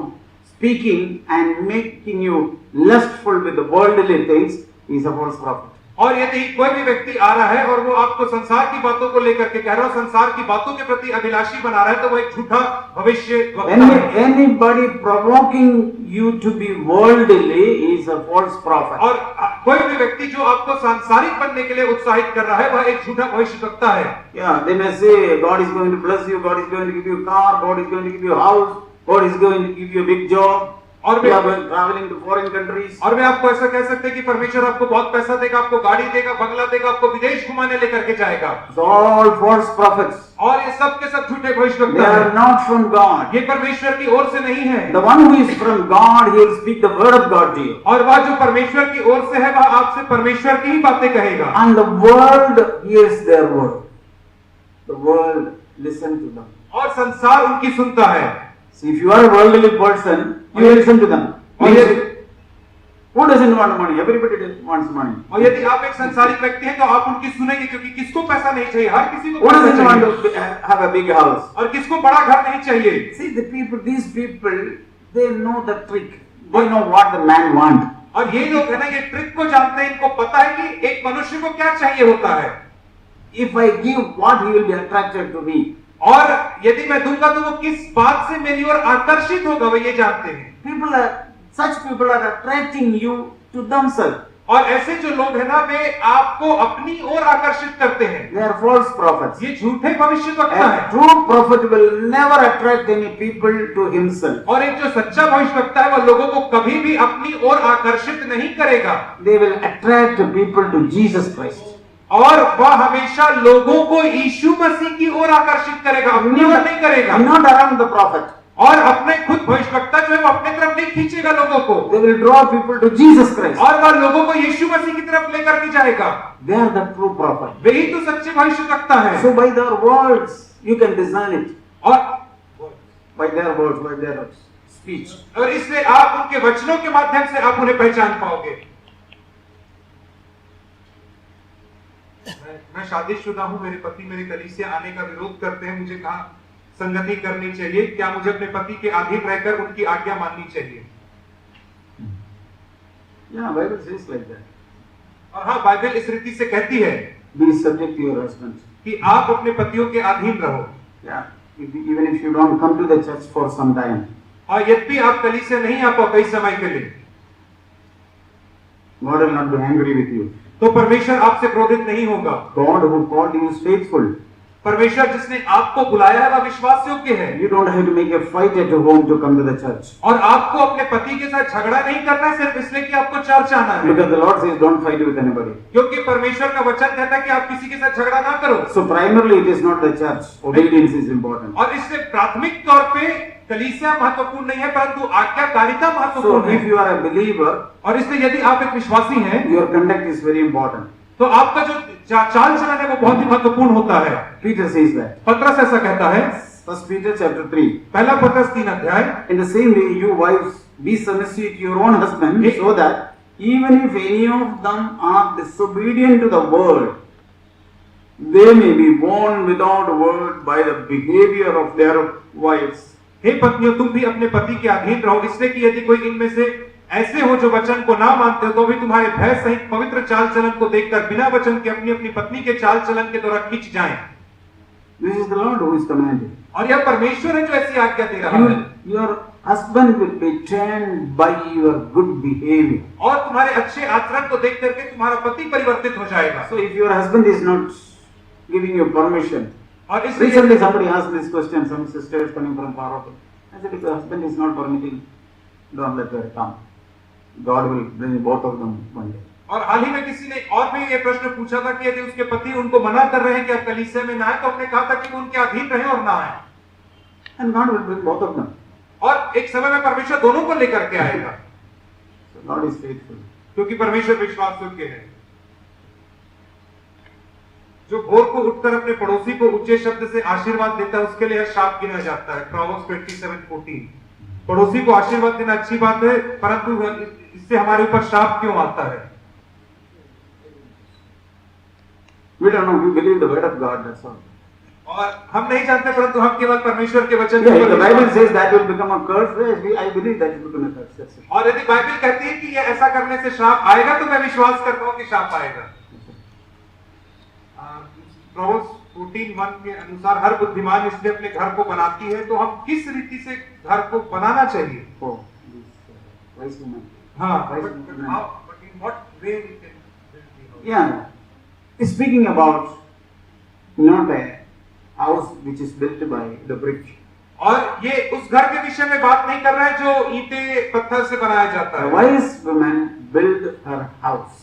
Speaker 1: speaking and making you lustful with the worldly things is a false prophet.
Speaker 2: और यदि कोई भी व्यक्ति आ रहा है और वो आपको संसार की बातों को लेकर के कह रहा है, संसार की बातों के प्रति अभिलाषी बना रहा है, तो वो एक झूठा भविष्यवक्ता है।
Speaker 1: Anybody provoking you to be worldly is a false prophet.
Speaker 2: और कोई भी व्यक्ति जो आपको सांसारिक बनने के लिए उत्साहित कर रहा है वह एक झूठा भविष्यवक्ता है।
Speaker 1: Yeah, they may say God is going to bless you, God is going to give you a car, God is going to give you a house, God is going to give you a big job.
Speaker 2: और
Speaker 1: We are going traveling to foreign countries.
Speaker 2: और वे आपको ऐसा कह सकते हैं कि परमेश्वर आपको बहुत पैसा देगा, आपको गाड़ी देगा, बंगला देगा, आपको विदेश घुमाने लेकर के जाएगा।
Speaker 1: It's all false prophets.
Speaker 2: और ये सब के सब झूठे
Speaker 1: They
Speaker 2: भविष्यवक्ता
Speaker 1: are
Speaker 2: हैं।
Speaker 1: not from God.
Speaker 2: ये परमेश्वर की ओर से नहीं है।
Speaker 1: The one who is from God, he will speak the word of God to you.
Speaker 2: और वह जो परमेश्वर की ओर से है वह आपसे परमेश्वर की ही बातें कहेगा।
Speaker 1: And the world hears their word. The world listen to them.
Speaker 2: और संसार उनकी सुनता है।
Speaker 1: See, if you are a worldly person, you will listen to them.
Speaker 2: और यदि
Speaker 1: Who doesn't want money? Everybody wants money.
Speaker 2: और यदि आप एक संसारिक व्यक्ति हैं तो आप उनकी सुनेंगे, क्योंकि किसको पैसा नहीं चाहिए? हर किसी को
Speaker 1: Who
Speaker 2: पैसा
Speaker 1: doesn't want
Speaker 2: चाहिए।
Speaker 1: to have a big house?
Speaker 2: और किसको बड़ा घर नहीं चाहिए?
Speaker 1: See, these people, they know the trick. They know what the man wants.
Speaker 2: और ये लोग है ना, ये ट्रिक को जानते हैं, इनको पता है कि एक मनुष्य को क्या चाहिए होता है।
Speaker 1: If I give, what he will be attracted to me.
Speaker 2: और यदि मैं दूंगा तो वो किस बात से मेरी ओर आकर्षित होगा, वो ये जानते हैं।
Speaker 1: Such people are attracting you to themselves.
Speaker 2: और ऐसे जो लोग हैं ना, वे आपको अपनी ओर आकर्षित करते हैं।
Speaker 1: They are false prophets.
Speaker 2: ये झूठे भविष्यवक्ता
Speaker 1: A
Speaker 2: है।
Speaker 1: true prophet will never attract any people to himself.
Speaker 2: और एक जो सच्चा भविष्यवक्ता है वह लोगों को कभी भी अपनी ओर आकर्षित नहीं करेगा।
Speaker 1: They will attract people to Jesus Christ.
Speaker 2: और वह हमेशा लोगों को यीशु मसीह की ओर आकर्षित करेगा, अपनी ओर नहीं करेगा।
Speaker 1: Not around the prophet.
Speaker 2: और अपने खुद भविष्यवक्ता जो है वो अपने तरफ नहीं खींचेगा लोगों को,
Speaker 1: They will draw people to Jesus Christ.
Speaker 2: और वह लोगों को यीशु मसीह की तरफ लेकर के जाएगा।
Speaker 1: They are the true prophet.
Speaker 2: वे ही तो सच्चे भविष्यवक्ता है।
Speaker 1: So by their words, you can discern it.
Speaker 2: और
Speaker 1: By their words, by their speech.
Speaker 2: और इसलिए आप उनके वचनों के माध्यम से आप उन्हें पहचान पाओगे। मैं शादीशुदा हूं, मेरे पति मेरी कलीसिया आने का विरोध करते हैं, मुझे कहाँ संगति करनी चाहिए? क्या मुझे अपने पति के अधीन रहकर उनकी आज्ञा माननी चाहिए?
Speaker 1: Yeah, Bible says like that.
Speaker 2: और हाँ, बाइबल इस रीति से कहती है
Speaker 1: Be subject to your husband.
Speaker 2: कि आप अपने पतियों के अधीन रहो।
Speaker 1: Yeah. Even if you don't come to the church for some time.
Speaker 2: और यद्यपि आप कलीसिया नहीं आ पाओ कई समय के लिए,
Speaker 1: God will not be angry with you.
Speaker 2: तो परमेश्वर आपसे क्रोधित नहीं होगा।
Speaker 1: God who called you is faithful.
Speaker 2: परमेश्वर जिसने आपको बुलाया है वह विश्वास योग्य है।
Speaker 1: You don't have to make a fight at home to come to the church.
Speaker 2: और आपको अपने पति के साथ झगड़ा नहीं करना है सिर्फ इसलिए कि आपको चर्च आना है।
Speaker 1: Because the Lord says don't fight with anybody.
Speaker 2: क्योंकि परमेश्वर का वचन कहता है कि आप किसी के साथ झगड़ा ना करो।
Speaker 1: So primarily it is not the church. Obedience is important.
Speaker 2: और इसलिए प्राथमिक तौर पे कलीसिया महत्वपूर्ण नहीं है परंतु आज्ञाकारिता
Speaker 1: So
Speaker 2: महत्वपूर्ण
Speaker 1: if
Speaker 2: है।
Speaker 1: you are a believer,
Speaker 2: और इसलिए यदि आप एक विश्वासी हैं
Speaker 1: your conduct is very important.
Speaker 2: तो आपका जो चाल चलन है वो बहुत ही महत्वपूर्ण होता है।
Speaker 1: Peter says that.
Speaker 2: पतरस ऐसा कहता है,
Speaker 1: 1 Peter chapter 3.
Speaker 2: पहला पतरस 3 अध्याय,
Speaker 1: In the same way, you wives, be submissive to your own husband, so that even if any of them are disobedient to the word, they may be won without word by the behavior of their wives.
Speaker 2: हे पत्नियों तुम भी अपने पति के अधीन रहो, इसलिए कि यदि कोई इनमें से ऐसे हो जो वचन को ना मानते हो तो भी तुम्हारे भय सहित पवित्र चाल चलन को देखकर बिना वचन के अपनी अपनी पत्नी के चाल चलन के द्वारा खींच जाएं।
Speaker 1: This is the Lord who is commanding.
Speaker 2: और यह परमेश्वर है जो ऐसी आज्ञा दे रहा है।
Speaker 1: Your husband will be trained by your good behavior.
Speaker 2: और तुम्हारे अच्छे आचरण को देख करके तुम्हारा पति परिवर्तित हो जाएगा।
Speaker 1: So if your husband is not giving you permission,
Speaker 2: और इसलिए
Speaker 1: recently somebody asked this question, some sisters coming from far away. I said, if your husband is not permitting, don't let her come. God will bring both of them one day.
Speaker 2: और हाल ही में किसी ने और भी ये प्रश्न पूछा था कि यदि उसके पति उनको मना कर रहे हैं कि आप कलीसिया में ना आए, तो हमने कहा था कि वो उनके अधीन रहे और ना आए।
Speaker 1: And God will bring both of them.
Speaker 2: और एक समय में परमेश्वर दोनों को लेकर के आएगा।
Speaker 1: So God is faithful.
Speaker 2: क्योंकि परमेश्वर विश्वास योग्य है। जो भोर को उठकर अपने पड़ोसी को ऊंचे शब्द से आशीर्वाद देता है उसके लिए शाप गिना जाता है। Proverbs 27:14। पड़ोसी को आशीर्वाद देना अच्छी बात है, परंतु इससे हमारे ऊपर शाप क्यों आता है?
Speaker 1: We don't know. We believe the word of God. That's all.
Speaker 2: और हम नहीं जानते, परंतु हम केवल परमेश्वर के वचन
Speaker 1: Yeah,
Speaker 2: पर
Speaker 1: if the
Speaker 2: विश्वास
Speaker 1: Bible
Speaker 2: करते
Speaker 1: says
Speaker 2: हैं।
Speaker 1: that will become a curse, yes, I believe that will become a curse. That's it.
Speaker 2: और यदि बाइबल कहती है कि ये ऐसा करने से श्राप आएगा तो मैं विश्वास करता हूँ कि श्राप आएगा। Proverbs 14:1 के अनुसार हर बुद्धिमान इसलिए अपने घर को बनाती है, तो हम किस रीति से घर को बनाना चाहिए?
Speaker 1: Oh, this wise woman.
Speaker 2: हाँ,
Speaker 1: Wise
Speaker 2: but
Speaker 1: woman.
Speaker 2: how, but in what way we can build the house?
Speaker 1: Yeah. Speaking about not a house which is built by the brick.
Speaker 2: और ये उस घर के विषय में बात नहीं कर रहा है जो ईंटें पत्थर से बनाया जाता
Speaker 1: A
Speaker 2: है।
Speaker 1: wise woman built her house.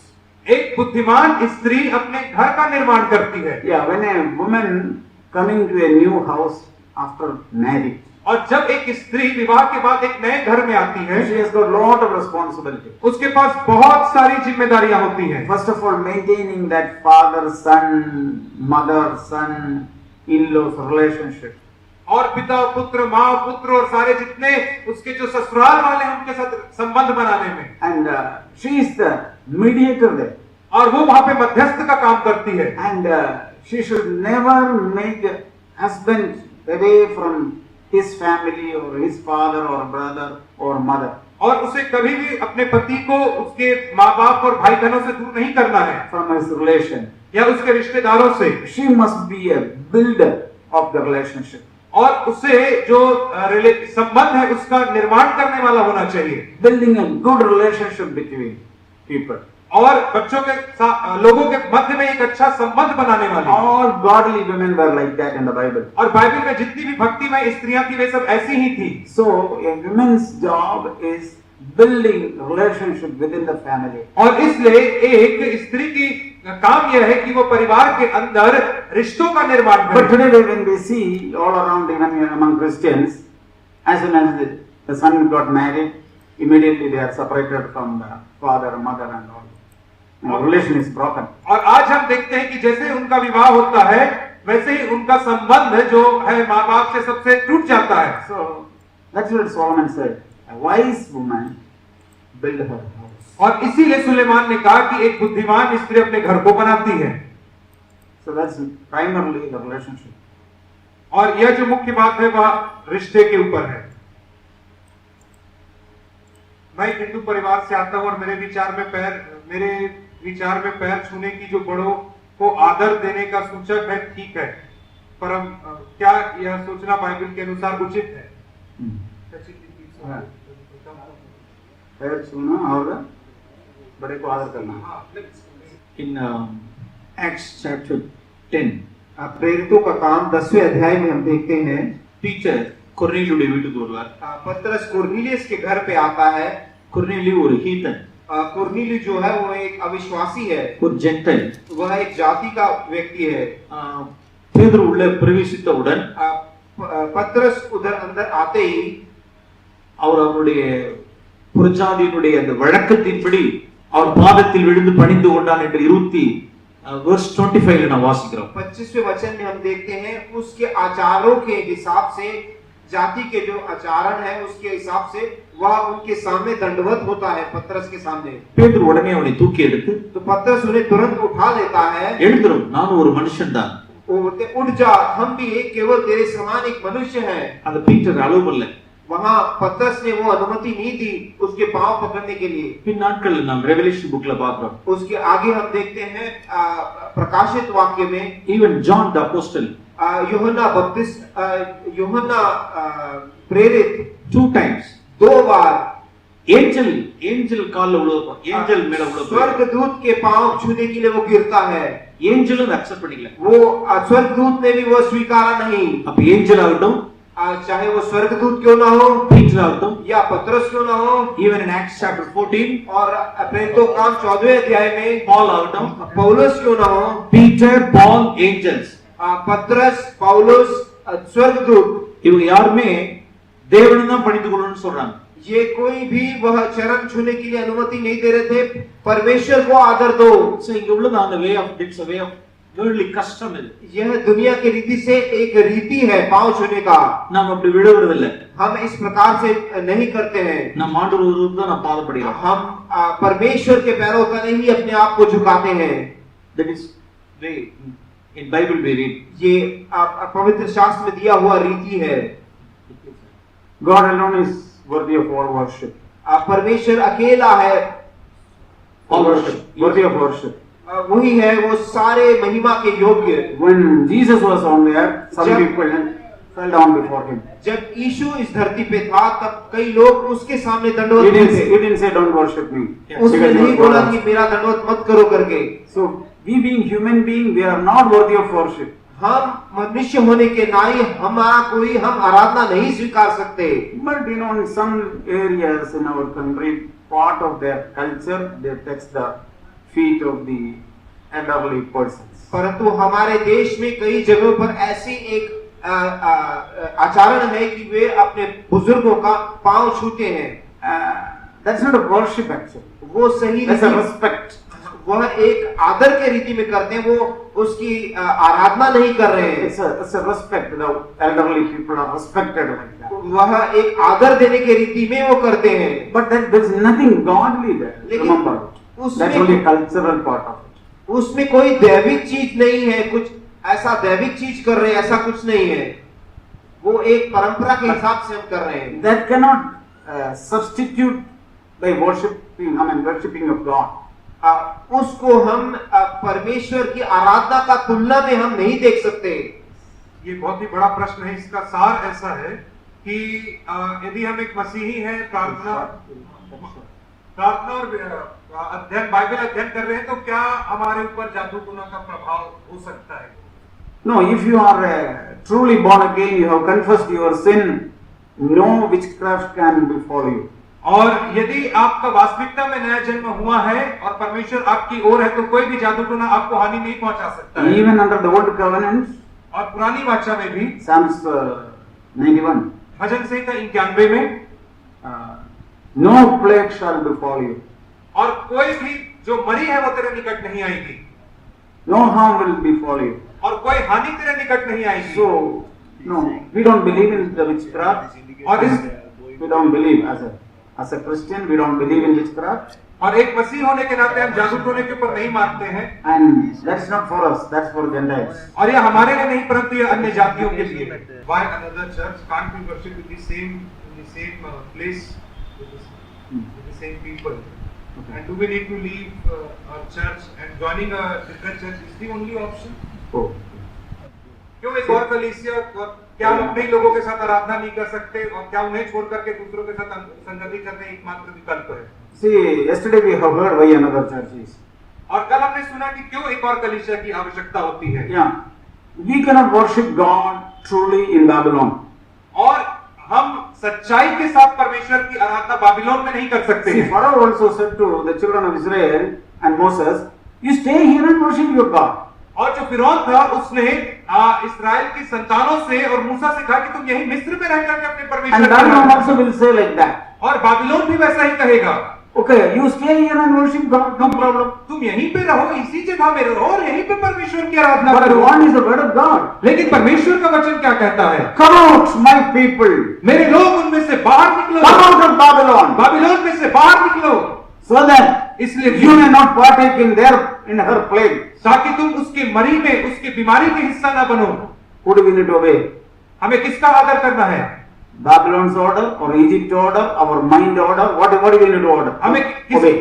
Speaker 2: एक बुद्धिमान स्त्री अपने घर का निर्माण करती है।
Speaker 1: Yeah, when a woman coming to a new house after marriage,
Speaker 2: और जब एक स्त्री विवाह के बाद एक नए घर में आती है,
Speaker 1: she has got lot of responsibility.
Speaker 2: उसके पास बहुत सारी जिम्मेदारियां होती हैं।
Speaker 1: First of all, maintaining that father-son, mother-son, in-laws relationship.
Speaker 2: और पिता पुत्र, माँ पुत्र और सारे जितने उसके जो ससुराल वाले हैं उनके साथ संबंध बनाने में।
Speaker 1: And she is the mediator there.
Speaker 2: और वो वहां पे मध्यस्थ का काम करती है।
Speaker 1: And she should never make a husband away from his family or his father or brother or mother.
Speaker 2: और उसे कभी भी अपने पति को उसके माँ बाप और भाई बहनों से दूर नहीं करना है,
Speaker 1: From his relation.
Speaker 2: या उसके रिश्तेदारों से।
Speaker 1: She must be a builder of the relationship.
Speaker 2: और उसे जो संबंध है उसका निर्माण करने वाला होना चाहिए।
Speaker 1: Building a good relationship between people.
Speaker 2: और बच्चों के लोगों के मध्य में एक अच्छा संबंध बनाने वाली।
Speaker 1: All godly women were like that in the Bible.
Speaker 2: और बाइबल में जितनी भी भक्तिमय स्त्रियां थी वे सब ऐसी ही थी।
Speaker 1: So a woman's job is building relationship within the family.
Speaker 2: और इसलिए एक स्त्री की काम यह है कि वो परिवार के अंदर रिश्तों का निर्माण
Speaker 1: But
Speaker 2: करे।
Speaker 1: today when we see all around, even among Christians, as soon as the son got married, immediately they are separated from the father, mother and all. And relation is broken.
Speaker 2: और आज हम देखते हैं कि जैसे उनका विवाह होता है वैसे ही उनका संबंध जो है माँ बाप से सबसे टूट जाता है।
Speaker 1: So that's what Solomon said. A wise woman build her house.
Speaker 2: और इसीलिए सुलेमान ने कहा कि एक बुद्धिमान स्त्री अपने घर को बनाती है।
Speaker 1: So that's primarily the relationship.
Speaker 2: और यह जो मुख्य बात है वह रिश्ते के ऊपर है। मैं हिंदू परिवार से आता हूं और मेरे विचार में पैर छूने की जो बड़ों को आदर देने का सूचक है, ठीक है, पर क्या यह सोचना बाइबल के अनुसार उचित है?
Speaker 1: पैर छूना और बड़े को आदर करना।
Speaker 4: In Acts chapter 10,
Speaker 3: प्रेरितों का काम 10वें अध्याय में हम देखते हैं
Speaker 4: Peter கொர்நேலியுடைய வீட்டுக்கு வருவார்.
Speaker 3: पतरस कुरनेलियस के घर पे आता है.
Speaker 4: கொர்நேலியு ஒரு heathen,
Speaker 3: कुरनेलियस जो है वो एक अविश्वासी है,
Speaker 4: ஒரு Gentile.
Speaker 3: वह एक जाति का व्यक्ति है.
Speaker 4: பேதுரு உள்ளே பிரவேசித்தவுடன்
Speaker 3: पतरस उधर अंदर आते ही
Speaker 4: அவர் அவருடைய புறஜாதியினுடைய அந்த வழக்கத்தின்படி அவர் பாதத்தில் விழுந்து பணிந்து கொண்டான் என்று 25 நான் வாசிக்கிறோம்.
Speaker 3: 25वें वचन में हम देखते हैं उसके आचारों के हिसाब से, जाति के जो आचरण है उसके हिसाब से वह उनके सामने दंडवत होता है पतरस के सामने.
Speaker 4: பேதுரு உடனே அவனை தூக்கி எடுத்து,
Speaker 3: तो पतरस उन्हें तुरंत उठा लेता है.
Speaker 4: எழுந்திரும், நான் ஒரு மனுஷன் தான்.
Speaker 3: उठ जा, हम भी एक केवल तेरे समान एक मनुष्य हैं.
Speaker 4: அந்த பீட்டர் அலோவல்ல.
Speaker 3: वहां पतरस ने वो अनुमति नहीं दी उसके पांव पकड़ने के लिए.
Speaker 4: பின் நாட்கள் நாம் ரெவெலேஷன் புக்ல பார்க்கிறோம்.
Speaker 3: उसके आगे हम देखते हैं प्रकाशित वाक्य में
Speaker 4: even John the apostle,
Speaker 3: यूहन्ना बपतिस्म, यूहन्ना प्रेरित
Speaker 4: 2 times
Speaker 3: 2 बार
Speaker 4: ஏஞ்சல் கால்ல உழுவ, ஏஞ்சல் மேல உழுவ,
Speaker 3: स्वर्गदूत के पांव छूने के लिए वो गिरता है.
Speaker 4: ஏஞ்சலும் அக்செப்ட் பண்ணிக்கல.
Speaker 3: वो स्वर्गदूत ने भी वो स्वीकारा नहीं.
Speaker 4: அப்ப ஏஞ்சல் ஆகட்டும்,
Speaker 3: चाहे वो स्वर्गदूत क्यों ना हो,
Speaker 4: पीटर आगतम
Speaker 3: या पतरस क्यों ना हो,
Speaker 4: even in Acts chapter 14
Speaker 3: और प्रेरितों का काम 14वें अध्याय में
Speaker 4: Paul आगतम,
Speaker 3: पौलुस क्यों ना हो,
Speaker 4: Peter, Paul, angels,
Speaker 3: पतरस, पौलुस, स्वर्गदूत,
Speaker 4: இவங்க யாருமே தேவனை தான் பணிந்து கொள்ளணும்னு சொல்றாங்க.
Speaker 3: ये कोई भी वह चरण छूने के लिए अनुमति नहीं दे रहे थे. परमेश्वर को आदर दो.
Speaker 4: So இங்க உள்ளது அந்த way of, it's a way of worldly custom இது.
Speaker 3: यह दुनिया की रीति से एक रीति है पांव छूने का.
Speaker 4: நாம் அப்படி விடுவதில்ல.
Speaker 3: हम इस प्रकार से नहीं करते हैं.
Speaker 4: நாம் ஆண்டவர் ஒருவருக்கு தான் நாம் பாதப்படுகிறோம்.
Speaker 3: हम परमेश्वर के पैरों तले ही अपने आप को झुकाते हैं.
Speaker 4: That is way in Bible we read.
Speaker 3: ये पवित्र शास्त्र में दिया हुआ रीति है.
Speaker 1: God alone is worthy of all worship.
Speaker 3: परमेश्वर अकेला है
Speaker 4: All worship.
Speaker 1: Worthy of worship.
Speaker 3: वही है वो सारे महिमा के योग्य.
Speaker 1: When Jesus was on the earth, some people fell down before him.
Speaker 3: जब यीशु इस धरती पे था तब कई लोग उसके सामने दंडवत
Speaker 1: He
Speaker 3: थे.
Speaker 1: didn't say don't worship me.
Speaker 3: उसने नहीं बोला कि मेरा दंडवत मत करो करके.
Speaker 1: So we being human being, we are not worthy of worship.
Speaker 3: हम मनुष्य होने के नाते हमारा कोई हम आराधना नहीं स्वीकार सकते.
Speaker 1: But in some areas in our country, part of their culture, they touch the feet of the elderly persons.
Speaker 3: परंतु हमारे देश में कई जगहों पर ऐसी एक आचरण है कि वे अपने बुजुर्गों का पांव छूते हैं.
Speaker 1: That's not a worship actually.
Speaker 3: वो सही
Speaker 1: That's a
Speaker 3: नहीं.
Speaker 1: respect.
Speaker 3: वह एक आदर के रीति में करते हैं, वो उसकी आराधना नहीं कर रहे हैं.
Speaker 1: It's a respect. The elderly people are respected like that.
Speaker 3: वह एक आदर देने के रीति में वो करते हैं.
Speaker 1: But there's nothing godly there. Remember, that's only a cultural part of it.
Speaker 3: उसमें कोई दैविक चीज नहीं है, कुछ ऐसा दैविक चीज कर रहे हैं ऐसा कुछ नहीं है. वो एक परंपरा के हिसाब से हम कर रहे हैं.
Speaker 1: That cannot substitute by worshiping of God.
Speaker 3: उसको हम परमेश्वर की आराधना का तुलना में हम नहीं देख सकते.
Speaker 2: ये बहुत ही बड़ा प्रश्न है. इसका सार ऐसा है कि यदि हम एक मसीही हैं, प्रार्थना और अध्ययन, बाइबल अध्ययन कर रहे हैं, तो क्या हमारे ऊपर जादू टोना का प्रभाव हो सकता है?
Speaker 1: No, if you are truly born again, you have confessed your sin, no witchcraft can befall you.
Speaker 2: और यदि आपका वास्तविकता में नया जन्म हुआ है और परमेश्वर आपकी ओर है, तो कोई भी जादू टोना आपको हानि नहीं पहुंचा सकता है.
Speaker 1: Even under the old covenant,
Speaker 2: और पुरानी वाचा में भी,
Speaker 1: Psalms 91,
Speaker 2: भजन संहिता 91 में,
Speaker 1: no plague shall befall you.
Speaker 2: और कोई भी जो मरी है वो तेरे निकट नहीं आएगी.
Speaker 1: No harm will befall you.
Speaker 2: और कोई हानि तेरे निकट नहीं आएगी.
Speaker 1: So, no, we don't believe in the witchcraft.
Speaker 2: और
Speaker 1: We don't believe as a Christian, we don't believe in witchcraft.
Speaker 2: और एक मसीह होने के नाते हम जादू टोने के ऊपर नहीं मानते हैं.
Speaker 1: And that's not for us, that's for Gentiles.
Speaker 2: और ये हमारे लिए नहीं, परंतु ये अन्य जातियों के लिए. Why another church can't be worshipped in the same place with the same people? And do we need to leave our church and joining a different church is the only option?
Speaker 1: Oh.
Speaker 2: क्यों एक और कलीसिया, क्या हम अपने लोगों के साथ आराधना नहीं कर सकते, और क्या उन्हें छोड़ करके दूसरों के साथ संगति करने एकमात्र विकल्प है?
Speaker 1: See, yesterday we have heard why another church is.
Speaker 2: और कल हमने सुना कि क्यों एक और कलीसिया की आवश्यकता होती है।
Speaker 1: Yeah, we cannot worship God truly in Babylon.
Speaker 2: और हम सच्चाई के साथ परमेश्वर की आराधना बाबिलोन में नहीं कर सकते
Speaker 1: See,
Speaker 2: हैं।
Speaker 1: Pharaoh also said to the children of Israel and Moses, "You stay here and worship your God."
Speaker 2: और जो फिरौन था उसने इस्राएल की संतानों से और मूसा से कहा कि तुम यही मिस्र में रहकर के अपने
Speaker 1: And
Speaker 2: परमेश्वर की
Speaker 1: Babylon
Speaker 2: Aradhana
Speaker 1: also will say like that.
Speaker 2: और बाबिलोन भी वैसा ही कहेगा।
Speaker 1: Okay, you stay here and worship God, no problem.
Speaker 2: तुम यहीं पे रहो, इसी जगह में रहो और यहीं पे परमेश्वर की आराधना
Speaker 1: But
Speaker 2: करो।
Speaker 1: one is the word of God.
Speaker 2: लेकिन परमेश्वर का वचन क्या कहता है?
Speaker 1: Come out, my people.
Speaker 2: मेरे लोग उनमें से बाहर निकलो,
Speaker 1: Come out of Babylon,
Speaker 2: Babylon में से बाहर निकलो,
Speaker 1: so that
Speaker 2: इसलिए
Speaker 1: you may not partake in her plague.
Speaker 2: ताकि तुम उसके मरी में, उसकी बीमारी के हिस्सा ना बनो।
Speaker 1: Who do we need to obey?
Speaker 2: हमें किसका आदर करना है?
Speaker 1: Babylon's order or Egypt order, our mind order, what do we need to order?
Speaker 2: हमें
Speaker 1: Obey.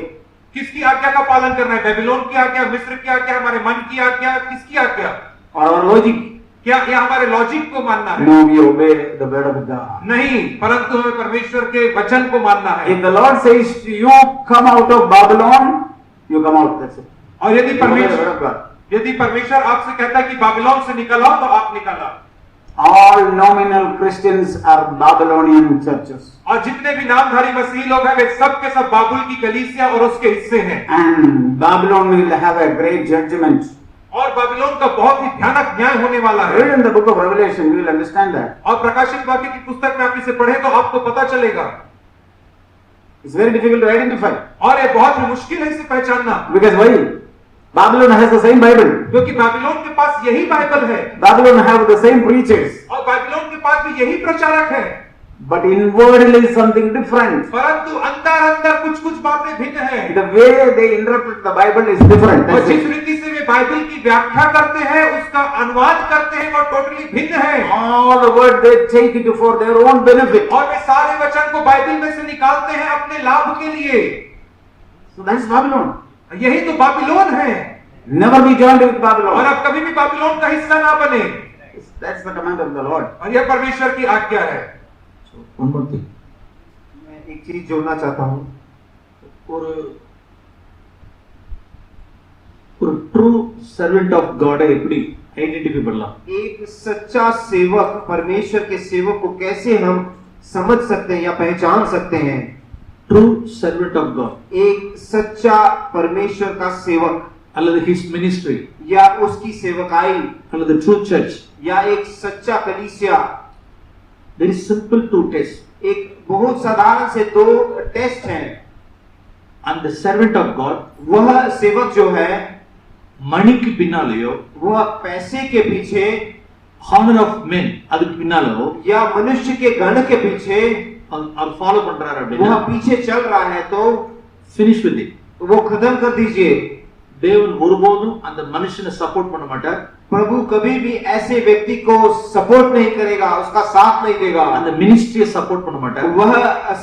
Speaker 2: किसकी आज्ञा का पालन करना है? बेबीलोन की आज्ञा, मिस्र की आज्ञा, हमारे मन की आज्ञा, किसकी आज्ञा?
Speaker 1: Or our logic?
Speaker 2: क्या या हमारे लॉजिक को मानना है?
Speaker 1: No, we obey the word of God.
Speaker 2: नहीं, परंतु हमें परमेश्वर के वचन को मानना है।
Speaker 1: If the Lord says to you, come out of Babylon, you come out. That's it.
Speaker 2: और यदि
Speaker 1: You obey the word
Speaker 2: परमेश्वर
Speaker 1: of God.
Speaker 2: आपसे कहता है कि बाबिलोन से निकल आओ, तो आप निकल आओ।
Speaker 1: All nominal Christians are Babylonian churches.
Speaker 2: और जितने भी नामधारी मसीही लोग हैं, वे सब के सब बाबुल की कलीसिया और उसके हिस्से हैं।
Speaker 1: And Babylon will have a great judgment.
Speaker 2: और बाबिलोन का बहुत ही भयानक न्याय होने वाला है।
Speaker 1: Read in the book of Revelation, you will understand that.
Speaker 2: और प्रकाशित वाक्य की पुस्तक में आप इसे पढ़ें तो आपको पता चलेगा।
Speaker 1: It's very difficult to identify.
Speaker 2: और ये बहुत ही मुश्किल है इसे पहचानना।
Speaker 1: Because why? Babylon has the same Bible.
Speaker 2: क्योंकि बाबिलोन के पास यही बाइबल है
Speaker 1: Babylon have the same preachers.
Speaker 2: और बाबिलोन के पास भी यही प्रचारक है,
Speaker 1: But inwardly something different.
Speaker 2: परंतु अंदर अंदर कुछ कुछ बातें भिन्न हैं।
Speaker 1: The way they interpret the Bible is different.
Speaker 2: और
Speaker 1: That's
Speaker 2: जिस
Speaker 1: it.
Speaker 2: रीति से वे बाइबल की व्याख्या करते हैं, उसका अनुवाद करते हैं, वो टोटली भिन्न है।
Speaker 1: All the word they take it for their own benefit.
Speaker 2: और वे सारे वचन को बाइबल में से निकालते हैं अपने लाभ के लिए।
Speaker 1: So that's Babylon.
Speaker 2: यही तो बाबिलोन है।
Speaker 1: Never be joined with
Speaker 2: और
Speaker 1: Babylon.
Speaker 2: अब कभी भी बाबिलोन का हिस्सा ना बने।
Speaker 1: That's the command of the Lord.
Speaker 2: और यह परमेश्वर की आज्ञा है।
Speaker 4: One more thing.
Speaker 3: मैं एक चीज जोड़ना चाहता हूँ।
Speaker 4: ஒரு ட்ரூ சர்வெண்ட் ஆஃப் காட் எப்படி ஐடென்டிஃபை பண்ணலாம்?
Speaker 3: एक सच्चा सेवक, परमेश्वर के सेवक को कैसे हम समझ सकते हैं या पहचान सकते हैं?
Speaker 4: ட்ரூ சர்வெண்ட் ஆஃப் காட்
Speaker 3: एक सच्चा परमेश्वर का सेवक
Speaker 4: அல்லது his ministry
Speaker 3: या उसकी सेवकाई
Speaker 4: அல்லது ட்ரூ சர்ச்,
Speaker 3: या एक सच्चा कलीसिया।
Speaker 4: there is simple two tests.
Speaker 3: एक बहुत साधारण से दो टेस्ट हैं।
Speaker 4: and the servant of God
Speaker 3: वह सेवक जो है,
Speaker 4: மணிக்கு பின்னாலேயோ
Speaker 3: वह पैसे के पीछे
Speaker 4: honor of men அதுக்கு பின்னாலோ
Speaker 3: या मनुष्य के गण के पीछे
Speaker 4: அவர் ஃபாலோ பண்றாரு
Speaker 3: वह
Speaker 4: அப்படின்னா
Speaker 3: पीछे चल रहा है तो
Speaker 4: finish with it.
Speaker 3: वो खत्म कर दीजिए।
Speaker 4: தேவன் ஒருபோதும் அந்த மனுஷனை சப்போர்ட் பண்ண மாட்டார்.
Speaker 3: प्रभु कभी भी ऐसे व्यक्ति को सपोर्ट नहीं करेगा, उसका साथ नहीं देगा।
Speaker 4: அந்த மினிஸ்ட்ரியை சப்போர்ட் பண்ண மாட்டார்.
Speaker 3: वह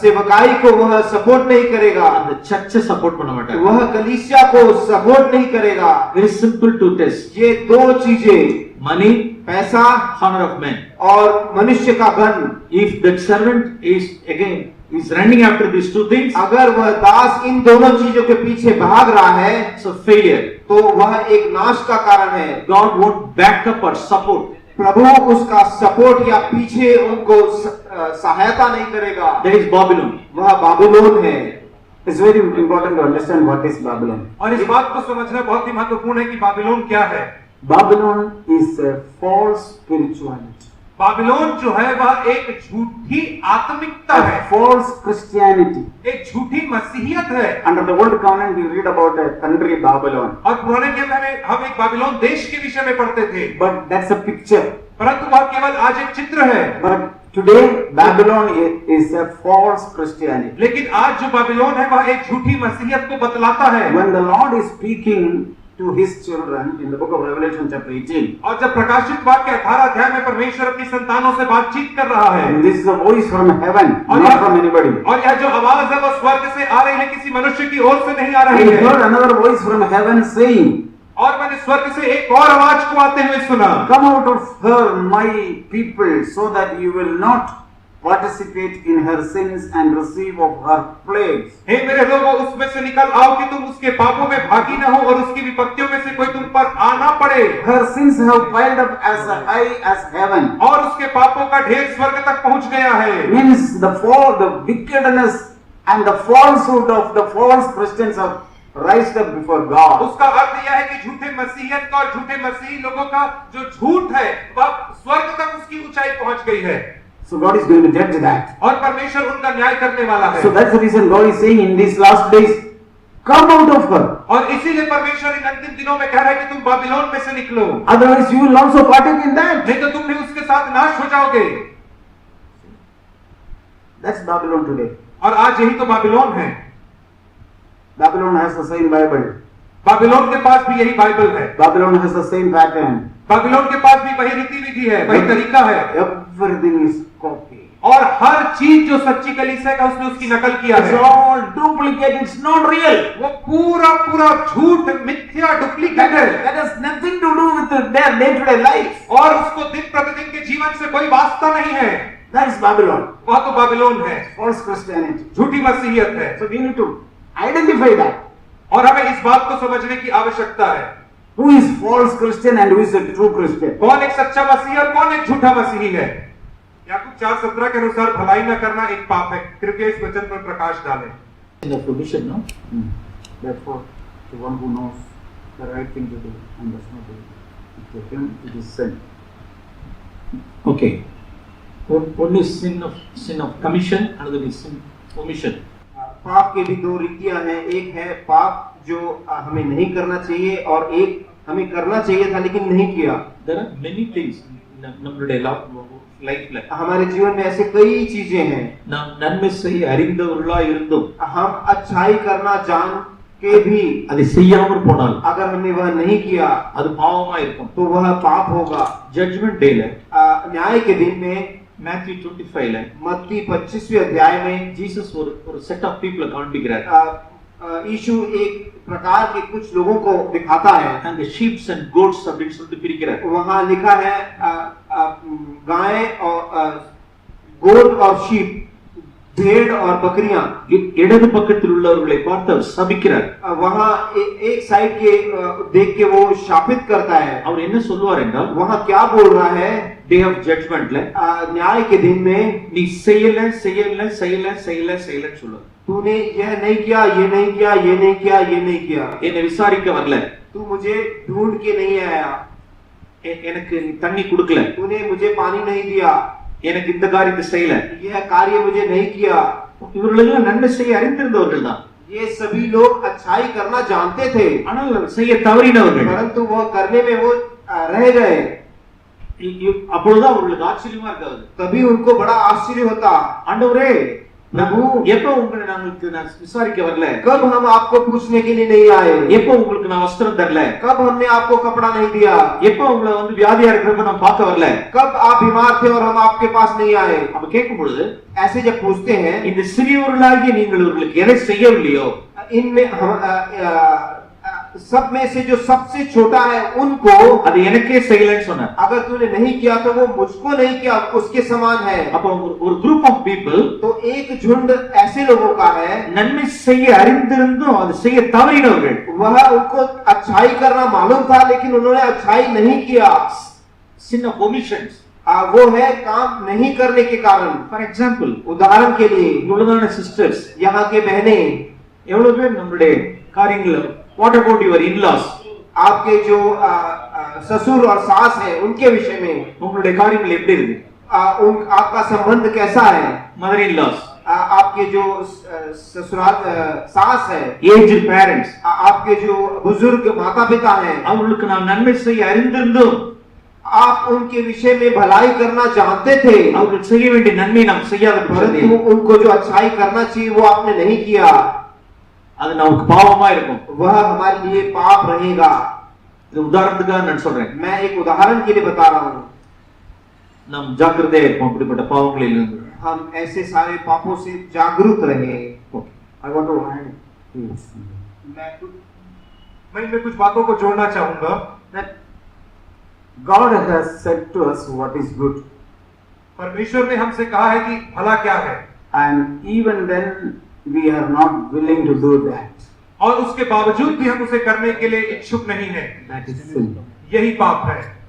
Speaker 3: सेवकाई को वह सपोर्ट नहीं करेगा,
Speaker 4: அந்த சர்ச்சை சப்போர்ட் பண்ண மாட்டார்.
Speaker 3: वह कलीसिया को सपोर्ट नहीं करेगा।
Speaker 4: very simple two tests.
Speaker 3: ये दो चीजें,
Speaker 4: money,
Speaker 3: पैसा
Speaker 4: honor of men.
Speaker 3: और मनुष्य का गण,
Speaker 4: if that servant is again is running after these two things,
Speaker 3: अगर वह दास इन दोनों चीजों के पीछे भाग रहा है
Speaker 4: it's a failure.
Speaker 3: तो वह एक नाश का कारण है।
Speaker 4: God won't back up or support.
Speaker 3: प्रभु उसका सपोर्ट या पीछे उनको सहायता नहीं करेगा।
Speaker 4: That is Babylon.
Speaker 3: वह बाबिलोन है।
Speaker 1: It's very important to understand what is Babylon.
Speaker 2: और इस बात को समझना बहुत ही महत्वपूर्ण है कि बाबिलोन क्या है।
Speaker 1: Babylon is a false spirituality.
Speaker 2: Babylon जो है वह एक झूठी आत्मिकता है,
Speaker 1: A false Christianity.
Speaker 2: एक झूठी मसीहियत है।
Speaker 1: Under the old covenant, we read about a country Babylon.
Speaker 2: और पुराने नियम में हम एक बाबिलोन देश के विषय में पढ़ते थे,
Speaker 1: But that's a picture.
Speaker 2: परंतु वह केवल आज एक चित्र है।
Speaker 1: But today, Babylon is a false Christianity.
Speaker 2: लेकिन आज जो बाबिलोन है वह एक झूठी मसीहियत को बतलाता है।
Speaker 1: When the Lord is speaking to his children in the book of Revelation chapter 18,
Speaker 2: और जब प्रकाशित वाक्य 18 अध्याय में परमेश्वर अपनी संतानों से बातचीत कर रहा है,
Speaker 1: and this is a voice from heaven,
Speaker 2: और
Speaker 1: not from anybody.
Speaker 2: और यह जो आवाज है वह स्वर्ग से आ रही है, किसी मनुष्य की ओर से नहीं आ
Speaker 1: I
Speaker 2: रही है।
Speaker 1: heard another voice from heaven saying,
Speaker 2: और मैंने स्वर्ग से एक और आवाज को आते हुए सुना,
Speaker 1: come out of her, my people, so that you will not participate in her sins and receive of her plagues.
Speaker 2: हे मेरे लोगों, उसमें से निकल आओ कि तुम उसके पापों में भागी न हो और उसकी विपत्तियों में से कोई तुम पर आना पड़े।
Speaker 1: Her sins have piled up as high as heaven.
Speaker 2: और उसके पापों का ढेर स्वर्ग तक पहुंच गया है।
Speaker 1: Means the wickedness and the falsehood of the false Christians have rised up before God.
Speaker 2: उसका अर्थ यह है कि झूठे मसीहत का और झूठे मसीही लोगों का जो झूठ है वह स्वर्ग तक उसकी ऊंचाई पहुंच गई है।
Speaker 1: So God is going to judge that.
Speaker 2: और परमेश्वर उनका न्याय करने वाला है।
Speaker 1: So that's the reason God is saying in these last days, come out of her.
Speaker 2: और इसीलिए परमेश्वर इन अंतिम दिनों में कह रहा है कि तुम बाबिलोन में से निकलो,
Speaker 1: Otherwise you will also partake in that.
Speaker 2: नहीं तो तुम भी उसके साथ नाश हो जाओगे।
Speaker 1: That's Babylon today.
Speaker 2: और आज यही तो बाबिलोन है।
Speaker 1: Babylon has the same Bible.
Speaker 2: Babylon के पास भी यही बाइबल है।
Speaker 1: Babylon has the same pattern.
Speaker 2: Babylon के पास भी वही रीति विधि है, वही तरीका है।
Speaker 1: Everything is copy.
Speaker 2: और हर चीज जो सच्ची कलीसिया का उसने उसकी नकल किया
Speaker 1: It's
Speaker 2: है।
Speaker 1: all duplicate. It's not real.
Speaker 2: वो पूरा झूठ, मिथ्या, डुप्लीकेट है।
Speaker 1: That has nothing to do with their day-to-day life.
Speaker 2: और उसको दिन प्रतिदिन के जीवन से कोई वास्ता नहीं है।
Speaker 1: That's Babylon.
Speaker 2: वह तो बाबिलोन है,
Speaker 1: False Christianity.
Speaker 2: झूठी मसीहियत है।
Speaker 1: So we need to identify that.
Speaker 2: और हमें इस बात को समझने की आवश्यकता है,
Speaker 1: Who is false Christian and who is a true Christian?
Speaker 2: कौन एक सच्चा मसीही और कौन एक झूठा मसीही है। याकूब 4:17 के अनुसार भलाई न करना एक पाप है। कृपया इस वचन पर प्रकाश डालें।
Speaker 4: In the provision, no?
Speaker 1: Therefore, the one who knows the right thing to do and does not do it, to him it is sin.
Speaker 4: Okay. One is sin of commission, another is sin of omission.
Speaker 3: पाप के भी दो रीतियां हैं। एक है पाप जो हमें नहीं करना चाहिए और एक हमें करना चाहिए था लेकिन नहीं किया।
Speaker 4: There are many things நம்மளுடைய லைஃப்ல
Speaker 3: हमारे जीवन में ऐसे कई चीजें हैं।
Speaker 4: நாம் நன்மை செய்ய அறிந்தவர்களா இருந்தும்
Speaker 3: हम अच्छाई करना जान के भी
Speaker 4: அதை செய்யாமல் போனால்
Speaker 3: अगर हमने वह नहीं किया
Speaker 4: அது பாவமா இருக்கும்।
Speaker 3: तो वह पाप होगा।
Speaker 4: जजमेंट डेல
Speaker 3: न्याय के दिन में
Speaker 4: मैथ्यू 25 ல
Speaker 3: मत्ती 25वें अध्याय में
Speaker 4: जीसस ஒரு செட் ஆஃப் பீப்பிள் காண்பிக்கிறார்।
Speaker 3: यीशु एक प्रकार के कुछ लोगों को दिखाता है।
Speaker 4: and the sheep and goats அப்படின்னு சொல்லிட்டு பிரிக்கிறார்।
Speaker 3: वहां लिखा है गाय और गोट और शीप, भेड़ और बकरियां।
Speaker 4: இடது பக்கத்தில் உள்ளவர்களை பார்த்து அவர் சபிக்கிறார்।
Speaker 3: वहां एक साइड के देख के वो शापित करता है।
Speaker 4: அவர் என்ன சொல்வார் என்றால்
Speaker 3: वहां क्या बोल रहा है?
Speaker 4: डे ऑफ जजमेंटல
Speaker 3: न्याय के दिन में
Speaker 4: நீ செய்யல செய்யல செய்யல செய்யல செய்யலன்னு சொல்லுவார்।
Speaker 3: तूने यह नहीं किया, ये नहीं किया, ये नहीं किया, ये नहीं किया।
Speaker 4: என்னை விசாரிக்க வரல,
Speaker 3: तू मुझे ढूंढ के नहीं आया,
Speaker 4: எனக்கு நீ தண்ணி கொடுக்கல,
Speaker 3: तूने मुझे पानी नहीं दिया,
Speaker 4: எனக்கு இந்த காரியத்தை செய்யல,
Speaker 3: यह कार्य मुझे नहीं किया।
Speaker 4: இவர்களெல்லாம் நன்மை செய்ய அறிந்திருந்தவர்கள் தான்।
Speaker 3: ये सभी लोग अच्छाई करना जानते थे,
Speaker 4: ஆனால் செய்ய தவறினவர்கள்।
Speaker 3: परंतु वह करने में वो रह गए।
Speaker 4: அப்பொழுதுதான் அவர்களுக்கு ஆச்சரியமா இருக்காது।
Speaker 3: तभी उनको बड़ा आश्चर्य होता,
Speaker 4: ஆண்டவரே எப்ப உங்களை நான் விசாரிக்க வரல,
Speaker 3: कब हम आपको पूछने के लिए नहीं आए,
Speaker 4: எப்ப உங்களுக்கு நான் வஸ்திரம் தரல,
Speaker 3: कब हमने आपको कपड़ा नहीं दिया,
Speaker 4: எப்ப உங்களை வந்து வியாதியா இருக்கிறப்ப நான் பார்க்க வரல,
Speaker 3: कब आप बीमार थे और हम आपके पास नहीं आए।
Speaker 4: அப்ப கேட்கும் பொழுது
Speaker 3: ऐसे जब पूछते हैं,
Speaker 4: இந்த சிறியவர்களாகிய நீங்கள் இவர்களுக்கு எதை செய்யவில்லையோ
Speaker 3: इनमें सब में से जो सबसे छोटा है उनको
Speaker 4: அது எனக்கே செய்யலன்னு சொன்னார்।
Speaker 3: अगर तूने नहीं किया तो वो मुझको नहीं किया, उसके समान है।
Speaker 4: அப்ப ஒரு group of people,
Speaker 3: तो एक झुंड ऐसे लोगों का है,
Speaker 4: நன்மை செய்ய அறிந்திருந்தும் அது செய்ய தவறினவர்கள்।
Speaker 3: वह उनको अच्छाई करना मालूम था लेकिन उन्होंने अच्छाई नहीं किया।
Speaker 4: sin of omissions,
Speaker 3: वो है काम नहीं करने के कारण।
Speaker 4: for example,
Speaker 3: उदाहरण के लिए
Speaker 4: இவ்வளவுதான sisters,
Speaker 3: यहाँ के बहनें,
Speaker 4: எவ்வளவு பேர் நம்மளுடைய காரியங்கள், what about your in-laws,
Speaker 3: आपके जो ससुर और सास है उनके विषय में
Speaker 4: உங்களுடைய காரியங்கள் எப்படி இருக்கு?
Speaker 3: आपका संबंध कैसा है?
Speaker 4: mother in-laws,
Speaker 3: आपके जो ससुराल सास है,
Speaker 4: aged parents,
Speaker 3: आपके जो बुजुर्ग माता पिता हैं,
Speaker 4: அவங்களுக்கு நாம் நன்மை செய்ய அறிந்திருந்தும்
Speaker 3: आप उनके विषय में भलाई करना जानते थे,
Speaker 4: அவர்கள் செய்ய வேண்டிய நன்மை நாம் செய்யாத
Speaker 3: परंतु उनको जो अच्छाई करना चाहिए वो आपने नहीं किया,
Speaker 4: அது நமக்கு பாவமா இருக்கும்।
Speaker 3: वह हमारे लिए पाप रहेगा।
Speaker 4: இது உதாரணத்துக்காக நான் சொல்றேன்।
Speaker 3: मैं एक उदाहरण के लिए बता रहा हूँ।
Speaker 4: நாம் ஜாக்கிரதையா இருப்போம் அப்படிப்பட்ட பாவங்களில் இருந்து।
Speaker 3: हम ऐसे सारे पापों से जागरूक रहे।
Speaker 1: I want to add this.
Speaker 2: मैं कुछ बातों को जोड़ना चाहूंगा।
Speaker 1: That God has said to us what is good.
Speaker 2: परमेश्वर ने हमसे कहा है कि भला क्या है,
Speaker 1: and even then we are not willing to do that.
Speaker 2: और उसके बावजूद भी हम उसे करने के लिए इच्छुक नहीं है।
Speaker 1: That is sin.
Speaker 2: यही पाप है।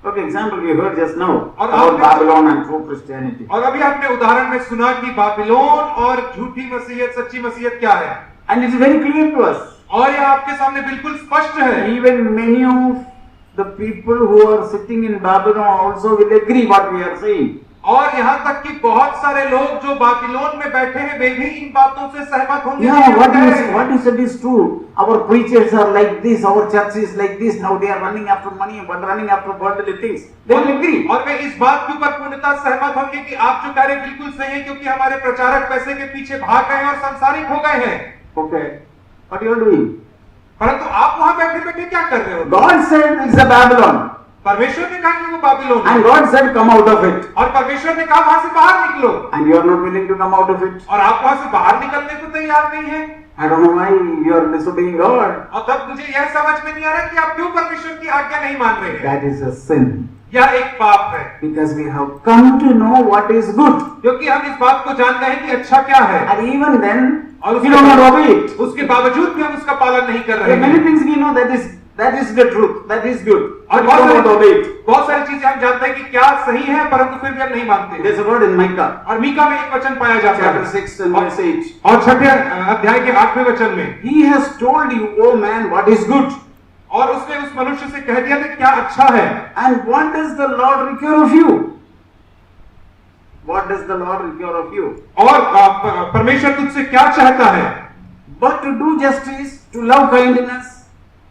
Speaker 1: Okay, example we heard just now
Speaker 2: और
Speaker 1: about
Speaker 2: आपने-
Speaker 1: Babylon and true Christianity.
Speaker 2: और अभी आपने उदाहरण में सुना कि बाबिलोन और झूठी मसीहत, सच्ची मसीहत क्या है,
Speaker 1: And it is very clear to us.
Speaker 2: और यह आपके सामने बिल्कुल स्पष्ट है।
Speaker 1: Even many of the people who are sitting in Babylon also will agree what we are saying.
Speaker 2: और यहाँ तक कि बहुत सारे लोग जो बाबिलोन में बैठे हैं वे भी इन बातों से सहमत होंगे।
Speaker 1: Yeah, what you said is true. Our preachers are like this, our church is like this. Now they are running after money, but running after worldly things. They will agree.
Speaker 2: और वे इस बात के ऊपर पूर्णतः सहमत होंगे कि आप जो कह रहे हैं बिल्कुल सही है, क्योंकि हमारे प्रचारक पैसे के पीछे भाग गए हैं और सांसारिक हो गए हैं।
Speaker 1: Okay, what you are doing?
Speaker 2: परंतु आप वहां बैठे बैठे क्या कर रहे हो?
Speaker 1: God said it's a Babylon,
Speaker 2: परमेश्वर ने कहा कि वो बाबिलोन है,
Speaker 1: and God said come out of it,
Speaker 2: और परमेश्वर ने कहा वहां से बाहर निकलो,
Speaker 1: and you are not willing to come out of it.
Speaker 2: और आप वहां से बाहर निकलने को तैयार नहीं है।
Speaker 1: I don't know why you are disobeying God.
Speaker 2: और तब मुझे यह समझ में नहीं आ रहा कि आप क्यों परमेश्वर की आज्ञा नहीं मान रहे हैं।
Speaker 1: That is a sin,
Speaker 2: यह एक पाप है,
Speaker 1: because we have come to know what is good,
Speaker 2: क्योंकि हम इस बात को जान गए हैं कि अच्छा क्या है,
Speaker 1: and even then
Speaker 2: और
Speaker 1: we do not obey it.
Speaker 2: उसके बावजूद भी हम उसका पालन नहीं कर रहे
Speaker 1: There are many
Speaker 2: हैं।
Speaker 1: things we know that is the truth, that is good,
Speaker 2: और
Speaker 1: but we do not obey it.
Speaker 2: बहुत सारी चीजें हम जानते हैं कि क्या सही है, परंतु फिर भी हम नहीं मानते।
Speaker 1: There's a word in Micah,
Speaker 2: और मीका में एक वचन पाया जाता
Speaker 1: chapter
Speaker 2: है
Speaker 1: 6 and verse 8.
Speaker 2: और 6 अध्याय के 8वें वचन में,
Speaker 1: He has told you, O man, what is good,
Speaker 2: और उसने उस मनुष्य से कह दिया कि क्या अच्छा है,
Speaker 1: and what does the Lord require of you? What does the Lord require of you?
Speaker 2: और परमेश्वर तुझसे क्या चाहता है,
Speaker 1: But to do justice, to love kindness,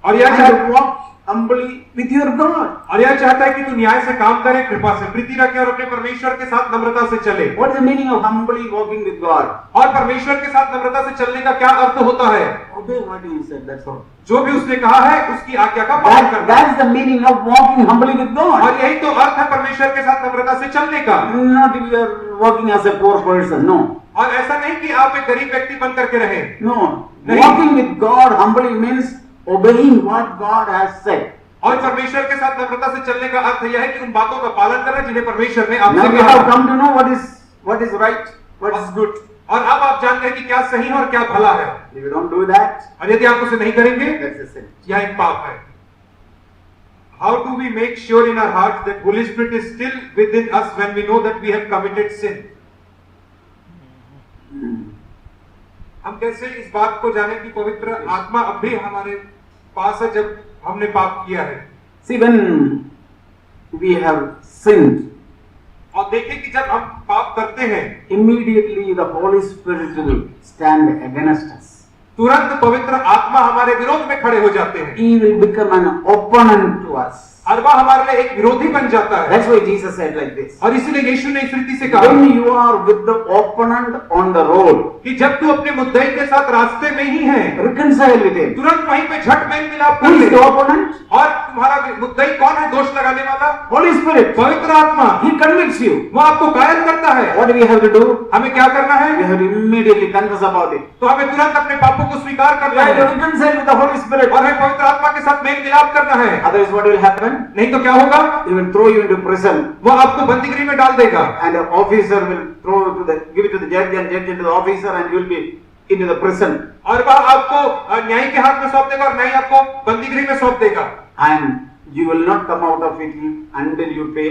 Speaker 2: और यह
Speaker 1: and
Speaker 2: चाहता
Speaker 1: to walk humbly with your God.
Speaker 2: और यह चाहता है कि तू न्याय से काम करे, कृपा से प्रीति रखे और अपने परमेश्वर के साथ नम्रता से चले।
Speaker 1: What is the meaning of humbly walking with God?
Speaker 2: और परमेश्वर के साथ नम्रता से चलने का क्या अर्थ होता है?
Speaker 1: Obey what He said, that's all.
Speaker 2: जो भी उसने कहा है उसकी आज्ञा का पालन करना।
Speaker 1: That is the meaning of walking humbly with God.
Speaker 2: और यही तो अर्थ है परमेश्वर के साथ नम्रता से चलने का।
Speaker 1: Not if you are walking as a poor person, no.
Speaker 2: और ऐसा नहीं कि आप एक गरीब व्यक्ति बन करके रहे।
Speaker 1: No.
Speaker 2: नहीं।
Speaker 1: Walking with God humbly means obeying what God has said.
Speaker 2: और परमेश्वर के साथ नम्रता से चलने का अर्थ यह है कि उन बातों का पालन करना जिन्हें परमेश्वर ने आपसे
Speaker 1: Now you
Speaker 2: कहा।
Speaker 1: have come to know what is right, what is good.
Speaker 2: और अब आप जानते हैं कि क्या सही है और क्या भला है।
Speaker 1: If you don't do that,
Speaker 2: और यदि आप उसे नहीं करेंगे,
Speaker 1: that's a sin.
Speaker 2: यह एक पाप है। How do we make sure in our hearts that Holy Spirit is still within us when we know that we have committed sin? हम कैसे इस बात को जाने कि पवित्र आत्मा अब भी हमारे पास है जब हमने पाप किया है?
Speaker 1: See, when we have sinned,
Speaker 2: और देखें कि जब हम पाप करते हैं,
Speaker 1: immediately the Holy Spirit will stand against us.
Speaker 2: तुरंत पवित्र आत्मा हमारे विरोध में खड़े हो जाते हैं
Speaker 1: He will become an opponent to us.
Speaker 2: और वह हमारे लिए एक विरोधी बन जाता है।
Speaker 1: That's why Jesus said like this.
Speaker 2: और इसीलिए यीशु ने इस रीति से कहा
Speaker 1: When you are with the opponent on the road,
Speaker 2: कि जब तू अपने मुद्दई के साथ रास्ते में ही है,
Speaker 1: reconcile with him.
Speaker 2: तुरंत वहीं पे झट मेल मिलाप कर
Speaker 1: Who
Speaker 2: ले।
Speaker 1: is the opponent?
Speaker 2: और तुम्हारा मुद्दई कौन है दोष लगाने वाला?
Speaker 1: Holy Spirit.
Speaker 2: पवित्र आत्मा।
Speaker 1: He convicts you.
Speaker 2: वो आपको कायल करता है।
Speaker 1: What do we have to do?
Speaker 2: हमें क्या करना है?
Speaker 1: We have to immediately confess about it.
Speaker 2: तो हमें तुरंत अपने पापों को स्वीकार
Speaker 1: We
Speaker 2: करना
Speaker 1: have to
Speaker 2: है
Speaker 1: reconcile with the Holy Spirit.
Speaker 2: और हमें पवित्र आत्मा के साथ मेल मिलाप करना है।
Speaker 1: Otherwise, what will happen?
Speaker 2: नहीं तो क्या होगा?
Speaker 1: He will throw you into prison,
Speaker 2: वो आपको बंदीगृह में डाल देगा
Speaker 1: and the officer will give it to the judge, and judge into the officer, and you will be into the prison.
Speaker 2: और वह आपको न्याय के हाथ में सौंप देगा और न्याय आपको बंदीगृह में सौंप देगा
Speaker 1: And you will not come out of it until you pay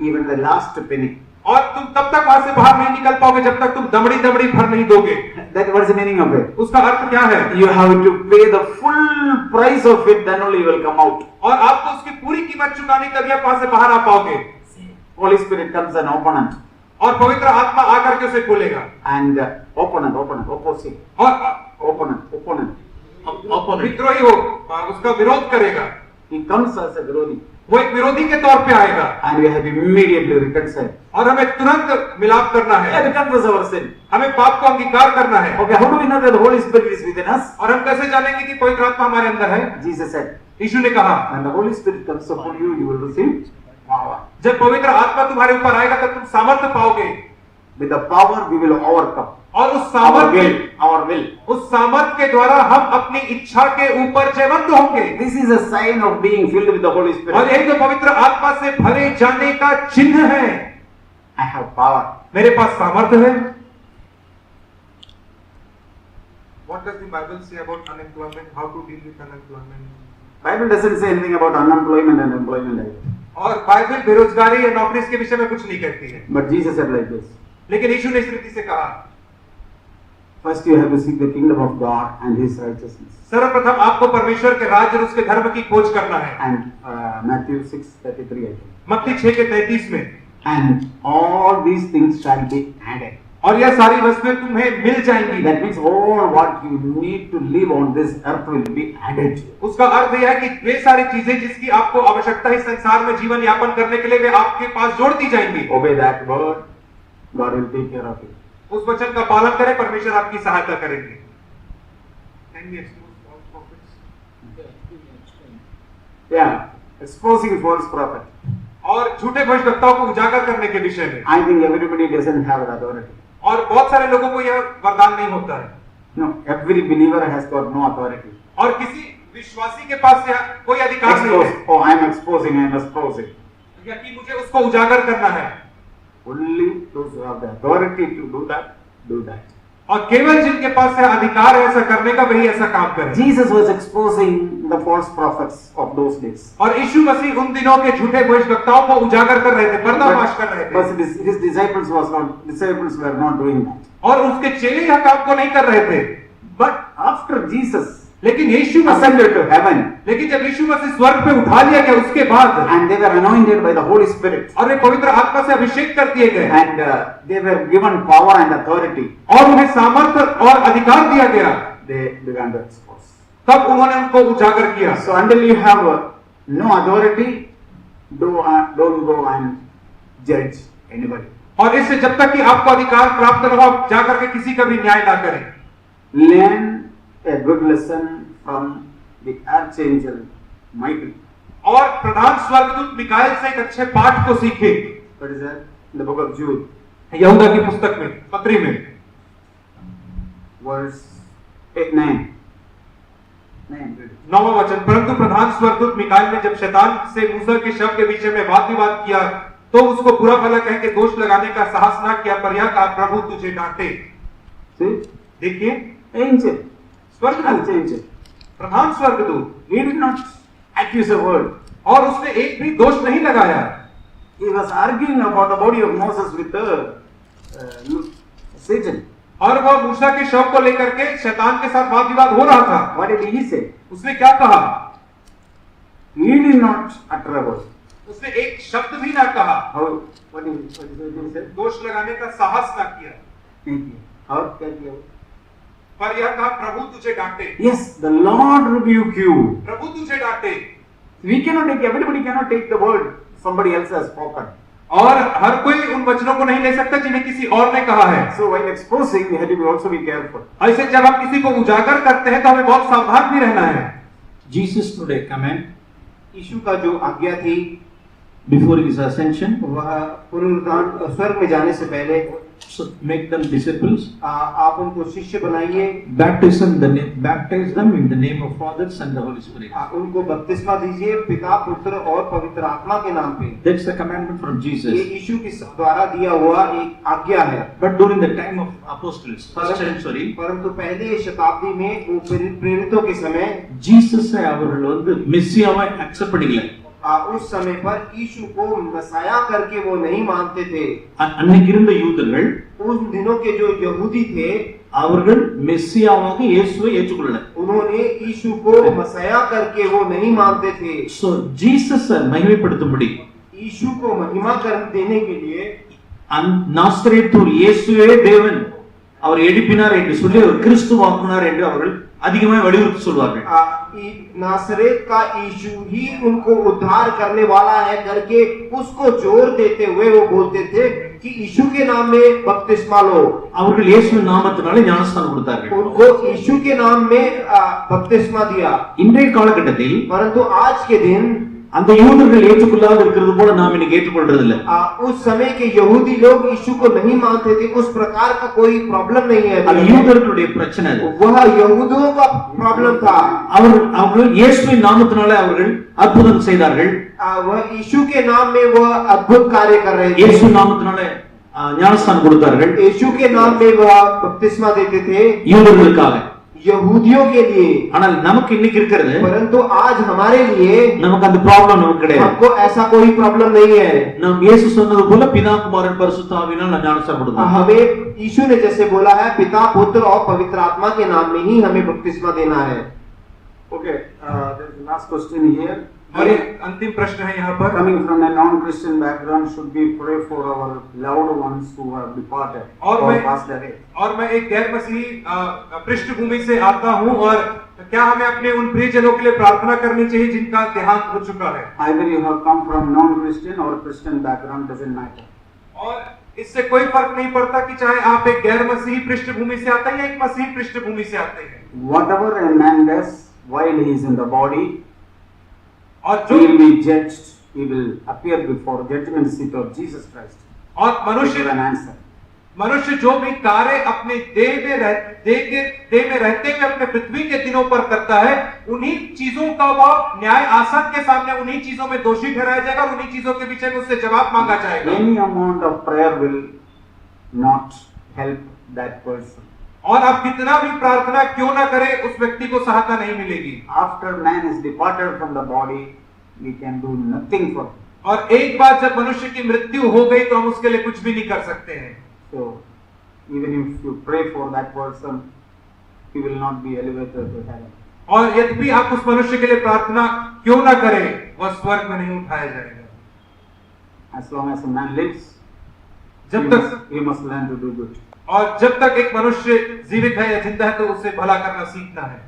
Speaker 1: even the last penny.
Speaker 2: और तुम तब तक वहां से बाहर नहीं निकल पाओगे जब तक तुम दमड़ी भर नहीं दोगे।
Speaker 1: That what is the meaning of it?
Speaker 2: उसका अर्थ क्या है?
Speaker 1: You have to pay the full price of it, then only you will come out.
Speaker 2: और आपको उसकी पूरी कीमत चुकानी तभी आप वहां से बाहर आ पाओगे।
Speaker 1: Holy Spirit comes an opponent,
Speaker 2: और पवित्र आत्मा आकर के उसे खोलेगा
Speaker 1: and opposite, opponent.
Speaker 2: विद्रोही हो उसका विरोध करेगा।
Speaker 1: He comes as a विरोधी,
Speaker 2: वो एक विरोधी के तौर पे आएगा
Speaker 1: and we have to immediately reconcile.
Speaker 2: और हमें तुरंत मिलाप करना
Speaker 1: We have
Speaker 2: है।
Speaker 1: to confess our sin.
Speaker 2: हमें पाप को अंगीकार करना है।
Speaker 1: Okay, how do we know that the Holy Spirit is within us?
Speaker 2: और हम कैसे जानेंगे कि पवित्र आत्मा हमारे अंदर है?
Speaker 1: Jesus said,
Speaker 2: यीशु ने कहा
Speaker 1: when the Holy Spirit comes upon you, you will receive power.
Speaker 2: जब पवित्र आत्मा तुम्हारे ऊपर आएगा तब तुम सामर्थ्य पाओगे
Speaker 1: With the power, we will overcome.
Speaker 2: और उस सामर्थ्य
Speaker 1: Our will.
Speaker 2: के द्वारा हम अपनी इच्छा के ऊपर जयवंत होंगे।
Speaker 1: This is a sign of being filled with the Holy
Speaker 2: और
Speaker 1: Spirit.
Speaker 2: यही तो पवित्र आत्मा से भरे जाने का चिन्ह है।
Speaker 1: I have power.
Speaker 2: मेरे पास सामर्थ्य है। What does the Bible say about unemployment? How to deal with unemployment?
Speaker 1: Bible doesn't say anything about unemployment and employment act.
Speaker 2: और बाइबल बेरोजगारी या नौकरी के विषय में कुछ नहीं कहती है।
Speaker 1: But Jesus said like this.
Speaker 2: लेकिन यीशु ने इस रीति से कहा,
Speaker 1: First you have to seek the kingdom of God and His righteousness.
Speaker 2: सर्वप्रथम आपको परमेश्वर के राज्य और उसके धर्म की खोज करना है।
Speaker 1: And Matthew 6:33 I think.
Speaker 2: मत्ती 6:33 में,
Speaker 1: And all these things shall be added.
Speaker 2: और यह सारी वस्तुएं तुम्हें मिल जाएंगी।
Speaker 1: That means all what you need to live on this earth will be added.
Speaker 2: उसका अर्थ यह है कि वे सारी चीजें जिसकी आपको आवश्यकता है संसार में जीवन यापन करने के लिए वे आपके पास जोड़ दी जाएंगी।
Speaker 1: Obey that word, God will take care of it.
Speaker 2: उस वचन का पालन करें, परमेश्वर आपकी सहायता करेंगे।
Speaker 1: Yeah, exposing false prophet.
Speaker 2: और झूठे भविष्यवक्ताओं को उजागर करने के विषय में,
Speaker 1: I think everybody doesn't have that authority.
Speaker 2: और बहुत सारे लोगों को यह वरदान नहीं होता है।
Speaker 1: No, every believer has got no authority.
Speaker 2: और किसी विश्वासी के पास यह कोई अधिकार नहीं है
Speaker 1: Oh, I am exposing.
Speaker 2: या कि मुझे उसको उजागर करना है।
Speaker 1: Only those who have the authority to do that.
Speaker 2: और केवल जिनके पास यह अधिकार है ऐसा करने का, वही ऐसा काम करें।
Speaker 1: Jesus was exposing the false prophets of those days.
Speaker 2: और यीशु मसीह उन दिनों के झूठे भविष्यवक्ताओं को उजागर कर रहे थे, पर्दाफाश कर रहे थे।
Speaker 1: But his disciples were not doing that.
Speaker 2: और उसके चेले यह काम को नहीं कर रहे थे।
Speaker 1: But after Jesus
Speaker 2: लेकिन यीशु मसीह,
Speaker 1: ascended to heaven,
Speaker 2: लेकिन जब यीशु मसीह स्वर्ग पे उठा लिया गया उसके बाद,
Speaker 1: and they were anointed by the Holy Spirit,
Speaker 2: और वे पवित्र आत्मा से अभिषेक कर दिए गए,
Speaker 1: and they were given power and authority,
Speaker 2: और उन्हें सामर्थ्य और अधिकार दिया गया,
Speaker 1: they began to expose.
Speaker 2: तब उन्होंने उनको उजागर किया।
Speaker 1: So until you have no authority, don't go and judge anybody.
Speaker 2: और इससे जब तक कि आपको अधिकार प्राप्त न हो, आप जाकर के किसी का भी न्याय ना करें।
Speaker 1: Learn a good lesson from the archangel Michael.
Speaker 2: और प्रधान स्वर्गदूत मिकाएल से एक अच्छे पाठ को सीखे।
Speaker 1: What is that? In the book of Jude,
Speaker 2: यहूदा की पुस्तक में, पत्री में,
Speaker 1: verse 9.
Speaker 2: 9वां वचन, परंतु प्रधान स्वर्गदूत मिकाएल ने जब शैतान से मूसा के शव के विषय में वाद विवाद किया, तो उसको बुरा भला कह के दोष लगाने का साहस न किया, पर यह कहा, प्रभु तुझे डांटे।
Speaker 1: See?
Speaker 2: देखिए,
Speaker 1: Angel.
Speaker 2: स्वर्गदूत,
Speaker 1: Archangel.
Speaker 2: प्रधान स्वर्गदूत,
Speaker 1: He did not accuse a word.
Speaker 2: और उसने एक भी दोष नहीं लगाया।
Speaker 1: He was arguing about the body of Moses with Satan.
Speaker 2: और वह मूसा के शव को लेकर के शैतान के साथ वाद विवाद हो रहा था।
Speaker 1: What did he say?
Speaker 2: उसने क्या कहा?
Speaker 1: He did not utter a word.
Speaker 2: उसने एक शब्द भी ना कहा,
Speaker 1: How? What did he say?
Speaker 2: दोष लगाने का साहस ना किया,
Speaker 1: नहीं किया। और क्या किया?
Speaker 2: पर यह कहा, प्रभु तुझे डांटे।
Speaker 1: Yes, the Lord rebuke you.
Speaker 2: प्रभु तुझे डांटे।
Speaker 1: Everybody cannot take the word somebody else has spoken.
Speaker 2: और हर कोई उन वचनों को नहीं ले सकता जिन्हें किसी और ने कहा है।
Speaker 1: So while exposing, we have to also be careful.
Speaker 2: ऐसे जब हम किसी को उजागर करते हैं तो हमें बहुत सावधान भी रहना है।
Speaker 4: Jesus today command
Speaker 3: यीशु का जो आज्ञा थी
Speaker 4: before his ascension,
Speaker 3: वह पुनरुत्थान स्वर्ग में जाने से पहले,
Speaker 4: so make them disciples,
Speaker 3: आप उनको शिष्य बनाइए,
Speaker 4: baptize them in the name of Father, Son, and the Holy Spirit.
Speaker 3: उनको बपतिस्मा दीजिए पिता, पुत्र और पवित्र आत्मा के नाम पे।
Speaker 4: That's the commandment from
Speaker 3: ये
Speaker 4: Jesus.
Speaker 3: यीशु के द्वारा दिया हुआ एक आज्ञा है।
Speaker 4: But during the time of apostles, first century,
Speaker 3: परंतु पहले शताब्दी में वो प्रेरितों के समय
Speaker 4: Jesus அவர்கள் வந்து மெஸ்ஸியாவை அக்செப்ட் பண்ணல.
Speaker 3: उस समय पर यीशु को मसाया करके वो नहीं मानते थे।
Speaker 4: அன்னைக்கு இருந்த யூதர்கள்
Speaker 3: उन दिनों के जो यहूदी थे,
Speaker 4: அவர்கள் மெஸ்ஸியாவாக இயேசுவை ஏற்றுக்கொள்ளல.
Speaker 3: उन्होंने यीशु को मसाया करके वो नहीं मानते थे।
Speaker 4: So Jesus மகிமைப்படுத்தும்படி
Speaker 3: यीशु को महिमा कर देने के लिए
Speaker 4: நாசரேத்தூர் இயேசுவே தேவன் அவர் எழுப்பினார் என்று சொல்லி அவர் கிறிஸ்துவாக்குனார் என்று அவர்கள் அதிகமாக வலியுறுத்தி சொல்வார்கள்.
Speaker 3: नासरेत का यीशु ही उनको उद्धार करने वाला है करके उसको जोर देते हुए वो बोलते थे कि यीशु के नाम में बपतिस्मा लो।
Speaker 4: அவர்கள் இயேசுவின் நாமத்தினாலே ஞானஸ்நானம் கொடுத்தார்கள்.
Speaker 3: उनको यीशु के नाम में बपतिस्मा दिया।
Speaker 4: இன்றைய காலகட்டத்தில்
Speaker 3: परंतु आज के दिन
Speaker 4: அந்த யூதர்கள் ஏற்றுக்கொள்ளாத இருக்கிறது போல நாம் இன்னைக்கு ஏற்றுக்கொள்றது இல்ல.
Speaker 3: उस समय के यहूदी लोग यीशु को नहीं मानते थे, उस प्रकार का कोई प्रॉब्लम नहीं है।
Speaker 4: அது யூதர்களுடைய பிரச்சனை.
Speaker 3: वह यहूदियों का प्रॉब्लम था।
Speaker 4: அவர்கள் இயேசுவின் நாமத்தினாலே அவர்கள் அற்புதம் செய்தார்கள்.
Speaker 3: वह यीशु के नाम में वह अद्भुत कार्य कर रहे थे।
Speaker 4: இயேசு நாமத்தினாலே
Speaker 5: ஞானஸ்தானம் கொடுத்தார்கள்
Speaker 3: यीशु के नाम में वह बपतिस्मा देते थे
Speaker 5: யூதர்களுக்காக.
Speaker 3: यहूदियों के लिए,
Speaker 5: ஆனால் நமக்கு இன்னைக்கு இருக்கிறது,
Speaker 3: परंतु आज हमारे लिए
Speaker 5: நமக்கு அந்த ப்ராப்ளம் நமக்கு கிடையாது.
Speaker 3: हमको ऐसा कोई प्रॉब्लम नहीं है।
Speaker 5: நாம் இயேசு சொன்னது போல பிதா குமாரன் பரிசுத்த ஆவியினால் நான் ஞானஸ்தானம் கொடுக்கிறேன்.
Speaker 3: हमें यीशु ने जैसे बोला है पिता पुत्र और पवित्र आत्मा के नाम में ही हमें बपतिस्मा देना है।
Speaker 1: Okay, there is a last question here.
Speaker 2: और ये अंतिम प्रश्न है यहाँ पर,
Speaker 1: Coming from a non-Christian background, should we pray for our loved ones who have departed
Speaker 2: और
Speaker 1: or
Speaker 2: मैं-
Speaker 1: passed away?
Speaker 2: और मैं एक गैर मसीही पृष्ठभूमि से आता हूँ, और क्या हमें अपने उन प्रियजनों के लिए प्रार्थना करनी चाहिए जिनका देहांत हो चुका है?
Speaker 1: Either you have come from non-Christian or Christian background, doesn't matter.
Speaker 2: और इससे कोई फर्क नहीं पड़ता कि चाहे आप एक गैर मसीही पृष्ठभूमि से आते हैं या एक मसीही पृष्ठभूमि से आते हैं।
Speaker 1: Whatever a man does while he is in the body,
Speaker 2: और
Speaker 1: he
Speaker 2: जो
Speaker 1: will be judged. He will appear before judgment seat of Jesus Christ.
Speaker 2: और
Speaker 1: Give
Speaker 2: मनुष्य
Speaker 1: an answer.
Speaker 2: मनुष्य जो भी कार्य अपने देह में रहते हुए अपने पृथ्वी के दिनों पर करता है, उन्हीं चीजों का वह न्याय आसन के सामने उन्हीं चीजों में दोषी ठहराया जाएगा और उन्हीं चीजों के विषय में उससे जवाब मांगा जाएगा।
Speaker 1: Any amount of prayer will not help that person.
Speaker 2: और आप कितना भी प्रार्थना क्यों ना करें, उस व्यक्ति को सहायता नहीं मिलेगी।
Speaker 1: After man is departed from the body, we can do nothing for him.
Speaker 2: और एक बार जब मनुष्य की मृत्यु हो गई तो हम उसके लिए कुछ भी नहीं कर सकते हैं।
Speaker 1: So, even if you pray for that person, he will not be elevated to heaven.
Speaker 2: और यद्यपि आप उस मनुष्य के लिए प्रार्थना क्यों ना करें, वह स्वर्ग में नहीं उठाया जाएगा।
Speaker 1: As long as a man lives,
Speaker 2: जब
Speaker 1: he
Speaker 2: तक
Speaker 1: must learn to do good.
Speaker 2: और जब तक एक मनुष्य जीवित है या जिंदा है तो उसे भला करना सीखना है।